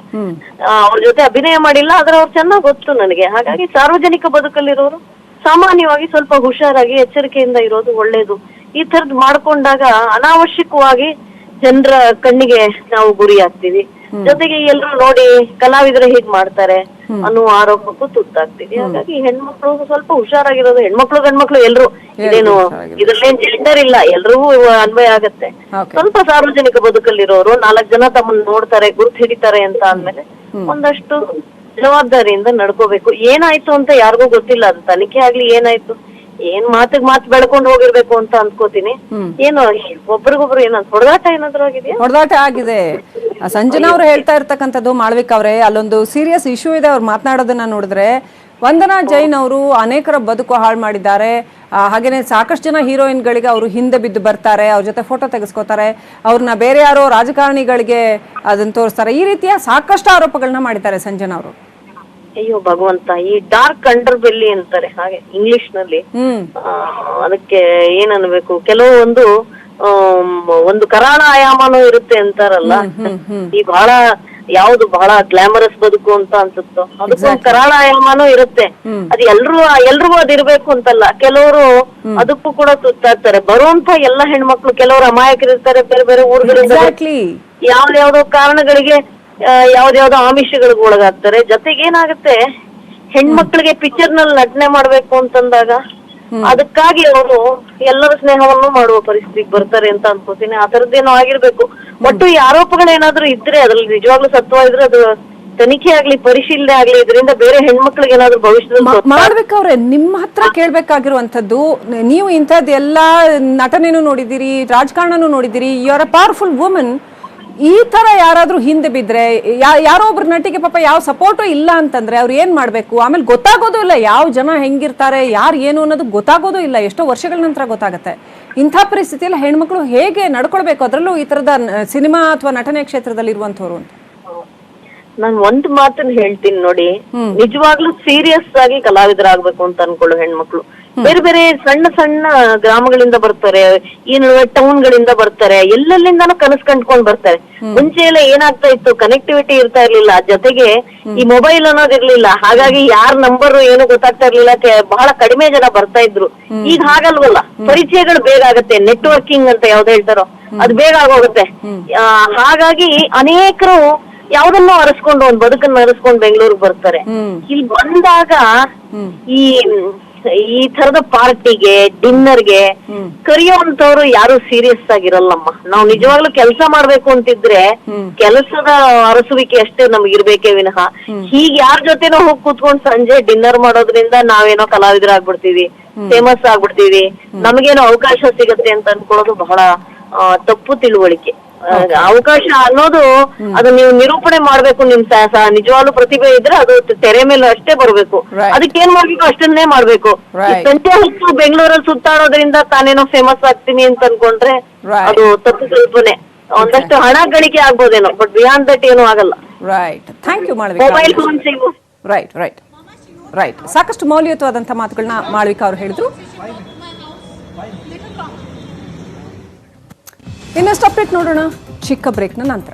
ಅವ್ರ ಜೊತೆ ಅಭಿನಯ ಮಾಡಿಲ್ಲ, ಆದ್ರೆ ಅವ್ರು ಚೆನ್ನಾಗ್ ಗೊತ್ತು ನನಗೆ. ಹಾಗಾಗಿ ಸಾರ್ವಜನಿಕ ಬದುಕಲ್ಲಿರೋರು ಸಾಮಾನ್ಯವಾಗಿ ಸ್ವಲ್ಪ ಹುಷಾರಾಗಿ ಎಚ್ಚರಿಕೆಯಿಂದ ಇರೋದು ಒಳ್ಳೇದು. ಈ ತರದ್ ಮಾಡ್ಕೊಂಡಾಗ ಅನಾವಶ್ಯಕವಾಗಿ ಜನರ ಕಣ್ಣಿಗೆ ನಾವು ಗುರಿ ಆಗ್ತೀವಿ. ಜೊತೆಗೆ ಎಲ್ರು ನೋಡಿ ಕಲಾವಿದರು ಹೀಗ್ ಮಾಡ್ತಾರೆ ಅನ್ನುವ ಆರೋಪಕ್ಕೂ ತುತ್ತಾಗ್ತೀವಿ. ಹಾಗಾಗಿ ಹೆಣ್ಮಕ್ಳು ಸ್ವಲ್ಪ ಹುಷಾರಾಗಿರೋದು, ಹೆಣ್ಮಕ್ಳು ಗಂಡ್ಮಕ್ಳು ಎಲ್ರು, ಇದೇನು ಇದ್ರಲ್ಲೇನ್ ಜೆಂಡರ್ ಇಲ್ಲ, ಎಲ್ರಿಗೂ ಅನ್ವಯ ಆಗತ್ತೆ. ಸ್ವಲ್ಪ ಸಾರ್ವಜನಿಕ ಬದುಕಲ್ಲಿರೋರು 4 ಜನ ತಮ್ಮನ್ನ ನೋಡ್ತಾರೆ, ಗುರ್ತು ಹಿಡಿತಾರೆ ಅಂತ ಅಂದ್ಮೇಲೆ ಒಂದಷ್ಟು ಜವಾಬ್ದಾರಿಯಿಂದ ನಡ್ಕೋಬೇಕು. ಏನಾಯ್ತು ಅಂತ ಯಾರಿಗೂ ಗೊತ್ತಿಲ್ಲ, ಅದು ತನಿಖೆ ಆಗ್ಲಿ ಏನಾಯ್ತು, ಏನ್ ಮಾತಿಗೆ ಮಾತು ಬೆಳ್ಕೊಂಡು ಹೋಗಿರ್ಬೇಕು ಅಂತ ಅನ್ಕೋತೀನಿ. ಏನು ಒಬ್ರಿಗೊಬ್ರು ಏನಾದ್ರು ಹೊಡೆದಾಟ ಏನಾದ್ರು ಆಗಿದೆಯಾ? ಹೊಡೆದಾಟ ಆಗಿದೆ. ಸಂಜನಾ ಅವ್ರು ಹೇಳ್ತಾ ಇರ್ತಕ್ಕಂಥದ್ದು, ಮಾಳವಿಕಾ ಅವರೇ, ಅಲ್ಲೊಂದು ಸೀರಿಯಸ್ ಇಶ್ಯೂ ಇದೆ. ಅವ್ರು ಮಾತನಾಡೋದನ್ನ ನೋಡಿದ್ರೆ ವಂದನಾ ಜೈನ್ ಅವರು ಅನೇಕರ ಬದುಕು ಹಾಳು ಮಾಡಿದ್ದಾರೆ. ಹಾಗೇನೆ ಸಾಕಷ್ಟು ಜನ ಹೀರೋಯಿನ್ಗಳಿಗೆ ಅವರು ಹಿಂದೆ ಬಿದ್ದು ಬರ್ತಾರೆ, ಅವ್ರ ಜೊತೆ ಫೋಟೋ ತೆಗೆಸ್ಕೋತಾರೆ, ಅವ್ರನ್ನ ಬೇರೆ ಯಾರೋ ರಾಜಕಾರಣಿಗಳಿಗೆ ಅದನ್ನ ತೋರಿಸ್ತಾರೆ. ಈ ರೀತಿಯ ಸಾಕಷ್ಟು ಆರೋಪಗಳನ್ನ ಮಾಡಿದ್ದಾರೆ ಸಂಜನಾ ಅವರು. ಅಯ್ಯೋ ಭಗವಂತ, ಈ ಡಾರ್ಕ್ ಅಂಡರ್ ಬೆಲ್ಲಿ ಅಂತಾರೆ ಹಾಗೆ ಇಂಗ್ಲಿಷ್ ನಲ್ಲಿ. ಅದಕ್ಕೆ ಏನ್ ಅನ್ಬೇಕು, ಕೆಲವೊಂದು ಒಂದು ಕರಾಳ ಆಯಾಮನೂ ಇರುತ್ತೆ ಅಂತಾರಲ್ಲ. ಈ ಬಹಳ ಯಾವ್ದು ಬಹಳ ಗ್ಲಾಮರಸ್ ಬದುಕು ಅಂತ ಅನ್ಸುತ್ತೋ ಅದಕ್ಕೂ ಕರಾಳ ಆಯಾಮನೂ ಇರುತ್ತೆ. ಅದು ಎಲ್ರಿಗೂ ಅದಿರ್ಬೇಕು ಅಂತಲ್ಲ. ಕೆಲವರು ಅದಕ್ಕೂ ಕೂಡ ತುತ್ತಾಗ್ತಾರೆ. ಬರುವಂತ ಎಲ್ಲಾ ಹೆಣ್ಮಕ್ಳು, ಕೆಲವರು ಅಮಾಯಕರಿರ್ತಾರೆ, ಬೇರೆ ಬೇರೆ ಊರುಗಳಿಂದ ಯಾವ್ದಾವ್ದೋ ಕಾರಣಗಳಿಗೆ ಯಾವ್ದಾವ್ದೋ ಆಮಿಷಗಳಿಗೆ ಒಳಗಾಗ್ತಾರೆ. ಜೊತೆಗೆ ಏನಾಗುತ್ತೆ, ಹೆಣ್ಮಕ್ಳಿಗೆ ಪಿಕ್ಚರ್ ನಲ್ಲಿ ನಟನೆ ಮಾಡ್ಬೇಕು ಅಂತಂದಾಗ ಅದಕ್ಕಾಗಿ ಅವರು ಎಲ್ಲರ ಸ್ನೇಹವನ್ನು ಮಾಡುವ ಪರಿಸ್ಥಿತಿಗೆ ಬರ್ತಾರೆ ಅಂತ ಅನ್ಕೋತೀನಿ. ಆ ತರದ್ದೇನೋ ಆಗಿರ್ಬೇಕು. ಒಟ್ಟು ಈ ಆರೋಪಗಳೇನಾದ್ರೂ ಇದ್ರೆ, ಅದ್ರಲ್ಲಿ ನಿಜವಾಗ್ಲೂ ಸತ್ವ ಇದ್ರೆ ಅದು ತನಿಖೆ ಆಗ್ಲಿ, ಪರಿಶೀಲನೆ ಆಗ್ಲಿ, ಇದರಿಂದ ಬೇರೆ ಹೆಣ್ಮಕ್ಳಿಗೆ ಏನಾದ್ರು ಭವಿಷ್ಯದಲ್ಲಿ ಮಾಡ್ಬೇಕವ್ರೆ. ನಿಮ್ಮ ಹತ್ರ ಕೇಳ್ಬೇಕಾಗಿರುವಂತದ್ದು, ನೀವು ಇಂಥದ್ದೆಲ್ಲಾ ನಟನೆನೂ ನೋಡಿದಿರಿ, ರಾಜಕಾರಣನೂ ನೋಡಿದಿರಿ, you are a powerful woman. ಈ ತರ ಯಾರಾದ್ರೂ ಹಿಂದೆ ಬಿದ್ರೆ, ಯಾರೋ ಒಬ್ರು ನಟಿಗೆ ಪಾಪ ಯಾವ ಸಪೋರ್ಟು ಇಲ್ಲ ಅಂತಂದ್ರೆ ಅವ್ರು ಏನ್ ಮಾಡ್ಬೇಕು? ಆಮೇಲೆ ಗೊತ್ತಾಗೋದು ಇಲ್ಲ, ಯಾವ ಜನ ಹೆಂಗಿರ್ತಾರೆ, ಯಾರು ಏನು ಅನ್ನೋದು ಗೊತ್ತಾಗೋದು ಇಲ್ಲ. ಎಷ್ಟೋ ವರ್ಷಗಳ ನಂತರ ಗೊತ್ತಾಗತ್ತೆ. ಇಂಥ ಪರಿಸ್ಥಿತಿಯಲ್ಲಿ ಹೆಣ್ಮಕ್ಳು ಹೇಗೆ ನಡ್ಕೊಳ್ಬೇಕು, ಅದರಲ್ಲೂ ಈ ತರದ ಸಿನಿಮಾ ಅಥವಾ ನಟನೆ ಕ್ಷೇತ್ರದಲ್ಲಿ ಇರುವಂತವ್ರು ಅಂತ? ನಾನ್ ಒಂದ್ ಮಾತನ್ನ ಹೇಳ್ತೀನಿ ನೋಡಿ, ನಿಜವಾಗ್ಲೂ ಸೀರಿಯಸ್ ಆಗಿ ಕಲಾವಿದರಾಗ್ಬೇಕು ಅಂತ ಅನ್ಕೊಳ್ಳೋ ಹೆಣ್ಮಕ್ಳು ಬೇರೆ ಬೇರೆ ಸಣ್ಣ ಸಣ್ಣ ಗ್ರಾಮಗಳಿಂದ ಬರ್ತಾರೆ, ಈ ನಡುವೆ ಟೌನ್ ಗಳಿಂದ ಬರ್ತಾರೆ, ಎಲ್ಲೆಲ್ಲಿಂದಾನು ಕನಸು ಕಂಡ್ಕೊಂಡ್ ಬರ್ತಾರೆ. ಮುಂಚೆ ಎಲ್ಲ ಏನಾಗ್ತಾ ಇತ್ತು, ಕನೆಕ್ಟಿವಿಟಿ ಇರ್ತಾ ಇರ್ಲಿಲ್ಲ, ಜೊತೆಗೆ ಈ ಮೊಬೈಲ್ ಅನ್ನೋದಿರ್ಲಿಲ್ಲ. ಹಾಗಾಗಿ ಯಾರ ನಂಬರ್ ಏನು ಗೊತ್ತಾಗ್ತಾ ಇರ್ಲಿಲ್ಲ, ಬಹಳ ಕಡಿಮೆ ಜನ ಬರ್ತಾ ಇದ್ರು. ಈಗ ಹಾಗಲ್ವಲ್ಲ, ಪರಿಚಯಗಳು ಬೇಗ ಆಗತ್ತೆ, ನೆಟ್ವರ್ಕಿಂಗ್ ಅಂತ ಯಾವ್ದು ಹೇಳ್ತಾರೋ ಅದು ಬೇಗ ಆಗೋಗುತ್ತೆ. ಹಾಗಾಗಿ ಅನೇಕರು ಯಾವ್ದನ್ನೋ ಅರಸ್ಕೊಂಡು, ಒಂದ್ ಬದುಕನ್ನ ಅರಸ್ಕೊಂಡು ಬೆಂಗಳೂರಿಗೆ ಬರ್ತಾರೆ. ಇಲ್ಲಿ ಬಂದಾಗ ಈ ತರದ ಪಾರ್ಟಿಗೆ, ಡಿನ್ನರ್ಗೆ ಕರೆಯುವಂತವ್ರು ಯಾರು ಸೀರಿಯಸ್ ಆಗಿರಲ್ಲಮ್ಮ. ನಾವು ನಿಜವಾಗ್ಲೂ ಕೆಲಸ ಮಾಡ್ಬೇಕು ಅಂತಿದ್ರೆ ಕೆಲಸದ ಅರಸುವಿಕೆ ಅಷ್ಟೇ ನಮ್ಗೆ ಇರ್ಬೇಕೇ ವಿನಃ ಹೀಗ್ ಯಾರ ಜೊತೆನೋ ಹೋಗಿ ಕೂತ್ಕೊಂಡ್ ಸಂಜೆ ಡಿನ್ನರ್ ಮಾಡೋದ್ರಿಂದ ನಾವೇನೋ ಕಲಾವಿದರಾಗ್ಬಿಡ್ತೀವಿ, ಫೇಮಸ್ ಆಗ್ಬಿಡ್ತೀವಿ, ನಮಗೇನೋ ಅವಕಾಶ ಸಿಗತ್ತೆ ಅಂತ ಅನ್ಕೊಳ್ಳೋದು ಬಹಳ ತಪ್ಪು ತಿಳುವಳಿಕೆ. ಅವಕಾಶ ಅನ್ನೋದು ಅದು ನೀವು ನಿರೂಪಣೆ ಮಾಡ್ಬೇಕು. ನಿಮ್ ನಿಜವಾಗ್ಲೂ ಪ್ರತಿಭೆ ಇದ್ರೆ ಅದು ತೆರೆ ಮೇಲೆ ಅಷ್ಟೇ ಬರ್ಬೇಕು. ಅದಕ್ಕೆ ಏನ್ ಮಾಡ್ಬೇಕು ಅಷ್ಟನ್ನೇ ಮಾಡ್ಬೇಕು. ಸಂಜೆ ಹೊತ್ತು ಬೆಂಗಳೂರಲ್ಲಿ ಸುತ್ತಾಡೋದ್ರಿಂದ ತಾನೇನೋ ಫೇಮಸ್ ಆಗ್ತೀನಿ ಅಂತ ಅನ್ಕೊಂಡ್ರೆ ಅದು ತಪ್ಪು ಕಲ್ಪನೆ. ಒಂದಷ್ಟು ಹಣ ಗಳಿಕೆ ಆಗ್ಬೋದೇನೋ, ಬಟ್ ಬಿಯಾಂಡ್ ದಟ್ ಏನು ಆಗಲ್ಲ. Right, thank you Malavika. Mobile phone ಸಿಗು. ರೈಟ್ ರೈಟ್ ರೈಟ್ ಸಾಕಷ್ಟು ಮೌಲ್ಯಯುತವಾದಂಥ ಮಾತುಗಳನ್ನ ಮಾಳವಿಕಾ ಅವರು ಹೇಳಿದ್ರು. ಇನ್ನಷ್ಟು ಅಪ್ಡೇಟ್ ನೋಡೋಣ ಚಿಕ್ಕ ಬ್ರೇಕ್ನ ನಂತರ.